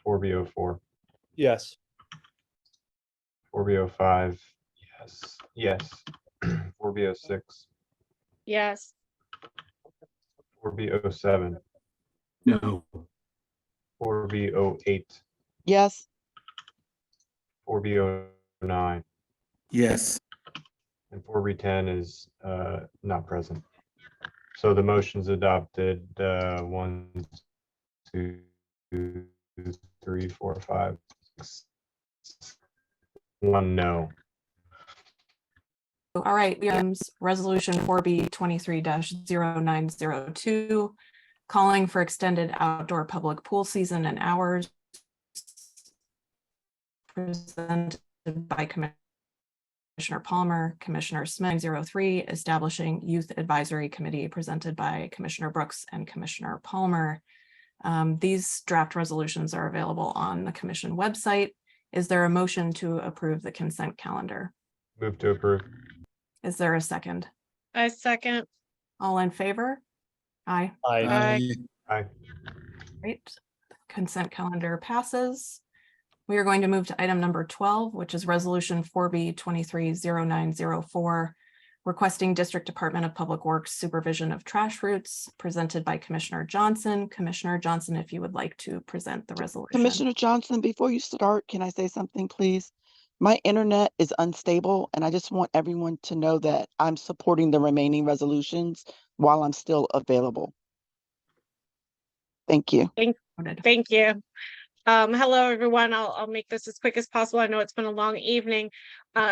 4B04. Yes. 4B05. Yes. Yes. 4B06. Yes. 4B07. No. 4B08. Yes. 4B09. Yes. And 4B10 is not present. So the motion's adopted, 1, 2, 3, 4, 5, 6, 1 no. All right, resolution 4B 23-0902, calling for extended outdoor public pool season and hours, presented by Commissioner Palmer, Commissioner Smith. 03, establishing Youth Advisory Committee, presented by Commissioner Brooks and Commissioner Palmer. These draft resolutions are available on the commission website. Is there a motion to approve the consent calendar? Move to approve. Is there a second? I second. All in favor? Aye. Aye. Aye. Great. Consent calendar passes. We are going to move to item number 12, which is resolution 4B 230904, requesting District Department of Public Works supervision of trash routes, presented by Commissioner Johnson. Commissioner Johnson, if you would like to present the resolution. Commissioner Johnson, before you start, can I say something, please? My internet is unstable, and I just want everyone to know that I'm supporting the remaining resolutions while I'm still available. Thank you. Thank you. Hello, everyone. I'll make this as quick as possible. I know it's been a long evening.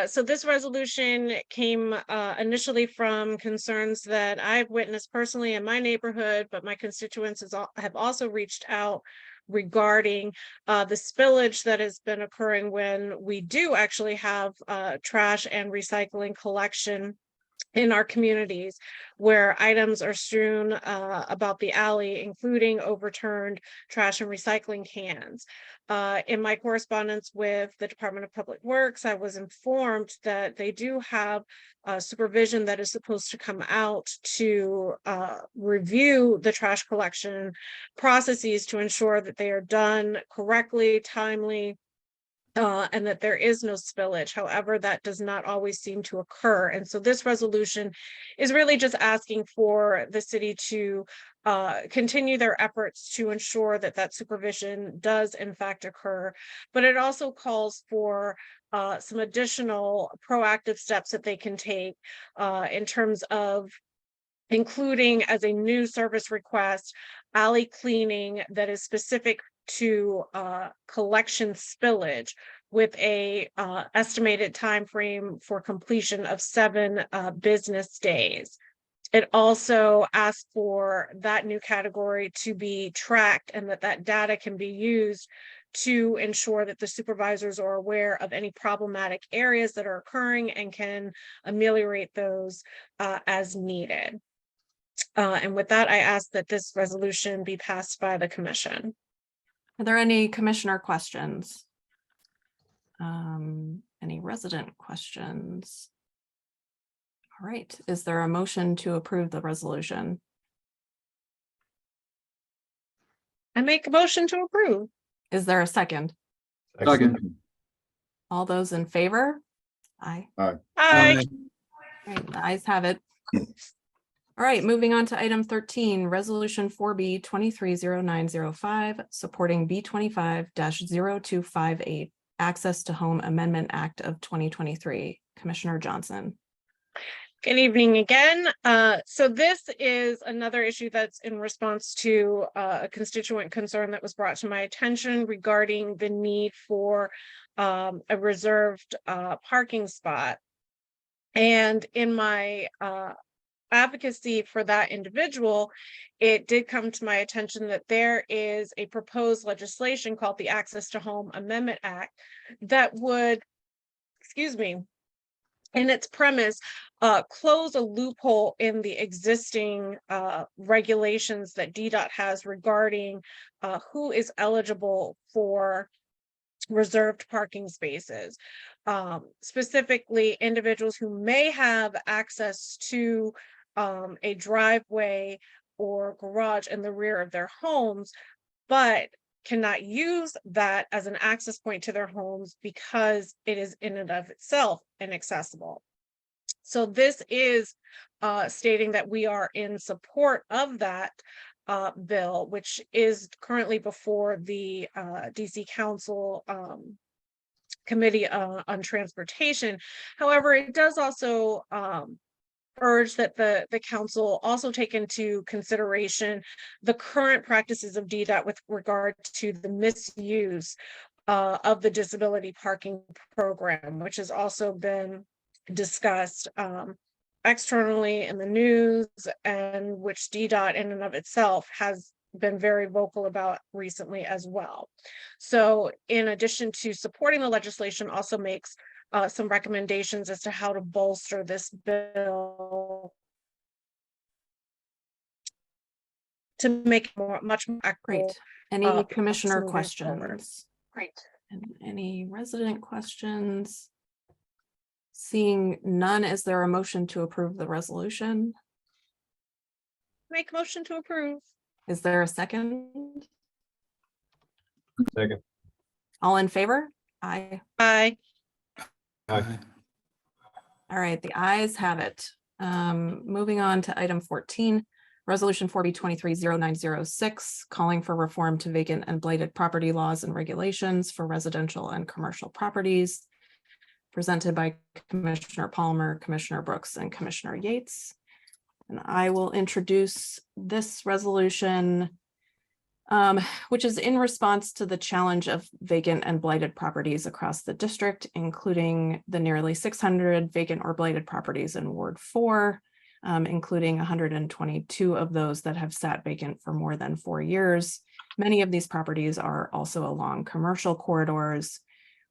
So this resolution came initially from concerns that I've witnessed personally in my neighborhood, but my constituents have also reached out regarding the spillage that has been occurring when we do actually have trash and recycling collection in our communities, where items are strewn about the alley, including overturned trash and recycling cans. In my correspondence with the Department of Public Works, I was informed that they do have supervision that is supposed to come out to review the trash collection processes to ensure that they are done correctly, timely, and that there is no spillage. However, that does not always seem to occur. And so this resolution is really just asking for the city to continue their efforts to ensure that that supervision does in fact occur. But it also calls for some additional proactive steps that they can take in terms of including as a new service request, alley cleaning that is specific to collection spillage, with a estimated time frame for completion of 7 business days. It also asks for that new category to be tracked and that data can be used to ensure that the supervisors are aware of any problematic areas that are occurring and can ameliorate those as needed. And with that, I ask that this resolution be passed by the commission. Are there any commissioner questions? Any resident questions? All right, is there a motion to approve the resolution? I make a motion to approve. Is there a second? Second. All those in favor? Aye. Aye. Aye. All right, the ayes have it. All right, moving on to item 13, resolution 4B 230905, supporting B25-0258, Access to Home Amendment Act of 2023. Commissioner Johnson. Good evening again. So this is another issue that's in response to a constituent concern that was brought to my attention regarding the need for a reserved parking spot. And in my advocacy for that individual, it did come to my attention that there is a proposed legislation called the Access to Home Amendment Act that would, in its premise, close a loophole in the existing regulations that DDOT has regarding who is eligible for reserved parking spaces. Specifically, individuals who may have access to a driveway or garage in the rear of their homes, but cannot use that as an access point to their homes because it is in and of itself inaccessible. So this is stating that we are in support of that bill, which is currently before the DC Council Committee on Transportation. However, it does also urge that the council also take into consideration the current practices of DDOT with regard to the misuse of the disability parking program, which has also been discussed externally in the news, and which DDOT in and of itself has been very vocal about recently as well. So in addition to supporting the legislation, also makes some recommendations as to how to bolster this bill to make it much more equitable. Great. Any commissioner moving forward. questions? Great. And any resident questions? Seeing none, is there a motion to approve the resolution? Make motion to approve. Is there a second? Second. All in favor? Aye. Aye. Aye. All right, the ayes have it. Moving on to item 14, Resolution 4B230906, calling for reform to vacant and blighted property laws and regulations for residential and commercial properties, presented by Commissioner Palmer, Commissioner Brooks, and Commissioner Yates. And I will introduce this resolution, which is in response to the challenge of vacant and blighted properties across the district, including the nearly 600 vacant or blighted properties in Ward 4, including 122 of those that have sat vacant for more than 4 years. Many of these properties are also along commercial corridors.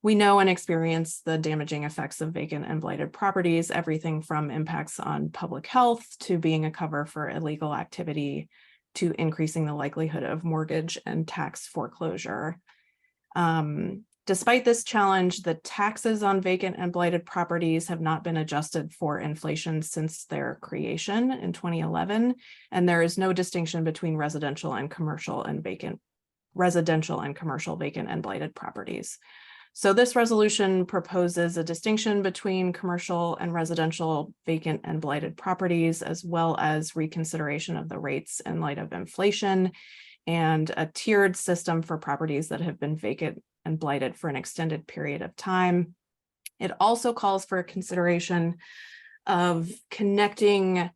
We know and experience the damaging effects of vacant and blighted properties, everything from impacts on public health to being a cover for illegal activity to increasing the likelihood of mortgage and tax foreclosure. Despite this challenge, the taxes on vacant and blighted properties have not been adjusted for inflation since their creation in 2011, and there is no distinction between residential and commercial vacant and blighted properties. So this resolution proposes a distinction between commercial and residential vacant and blighted properties, as well as reconsideration of the rates in light of inflation, and a tiered system for properties that have been vacant and blighted for an extended period of time. It also calls for a consideration of connecting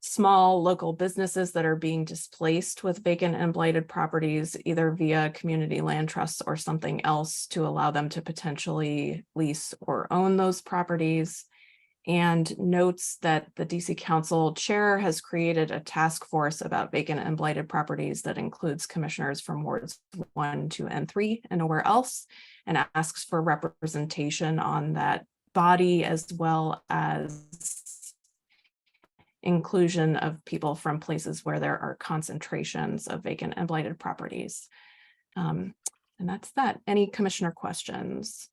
small local businesses that are being displaced with vacant and blighted properties, either via community land trusts or something else, to allow them to potentially lease or own those properties. And notes that the DC Council Chair has created a task force about vacant and blighted properties that includes commissioners from wards 1, 2, and 3 and nowhere else, and asks for representation on that body, as well as inclusion of people from places where there are concentrations of vacant and blighted properties. And that's that. Any commissioner questions?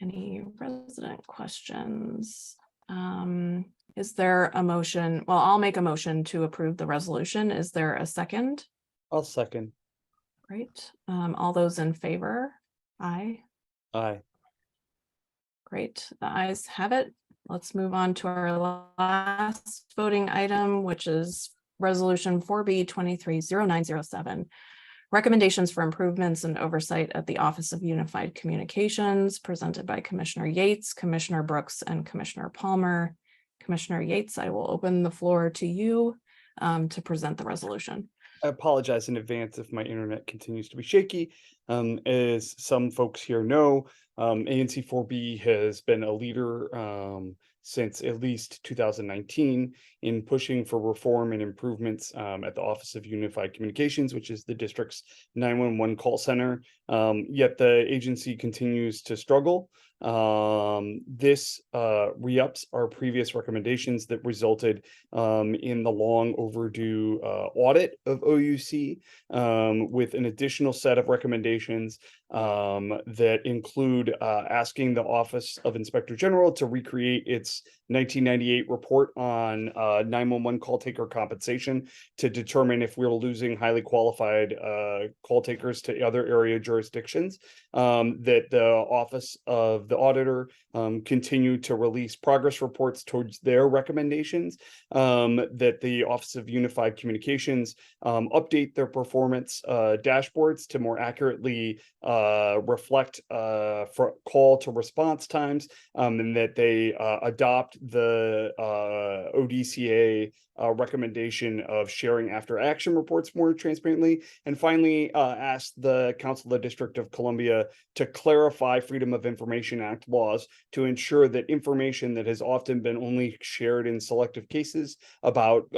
Any resident questions? Is there a motion? Well, I'll make a motion to approve the resolution. Is there a second? I'll second. Great. All those in favor? Aye. Aye. Great. The ayes have it. Let's move on to our last voting item, which is Resolution 4B230907. Recommendations for improvements and oversight at the Office of Unified Communications, presented by Commissioner Yates, Commissioner Brooks, and Commissioner Palmer. Commissioner Yates, I will open the floor to you to present the resolution. I apologize in advance if my internet continues to be shaky. As some folks here know, ANC 4B has been a leader since at least 2019 in pushing for reform and improvements at the Office of Unified Communications, which is the district's 911 call center. Yet the agency continues to struggle. This re-ups our previous recommendations that resulted in the long overdue audit of OUC, with an additional set of recommendations that include asking the Office of Inspector General to recreate its 1998 report on 911 call taker compensation to determine if we're losing highly qualified call takers to other area jurisdictions, that the Office of of the auditor continue to release progress reports towards their recommendations, that the Office of Unified Communications update their performance dashboards to more accurately reflect for call to response times, and that they adopt the ODCA recommendation of sharing after action reports more transparently. And finally, ask the Council of the District of Columbia to clarify Freedom of Information Act laws to ensure that information that has often been only shared in selective cases about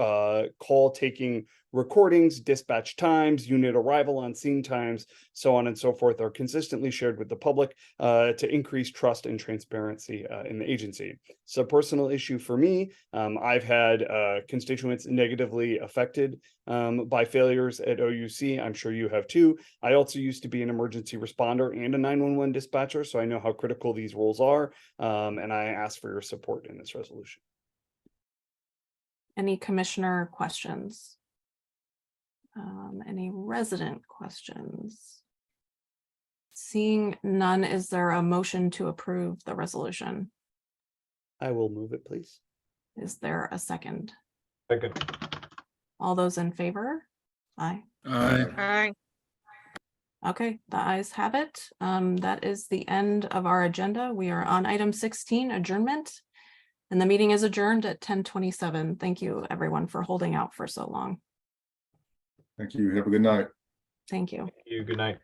call taking recordings, dispatch times, unit arrival on scene times, so on and so forth, are consistently shared with the public to increase trust and transparency in the agency. So, personal issue for me. I've had constituents negatively affected by failures at OUC. I'm sure you have too. I also used to be an emergency responder and a 911 dispatcher, so I know how critical these roles are, and I ask for your support in this resolution. Any commissioner questions? Any resident questions? Seeing none, is there a motion to approve the resolution? I will move it, please. Is there a second? Second. All those in favor? Aye. Aye. Okay, the ayes have it. That is the end of our agenda. We are on item 16, adjournment. And the meeting is adjourned at 10:27. Thank you, everyone, for holding out for so long. Thank you. Have a good night. Thank you. Thank you. Good night.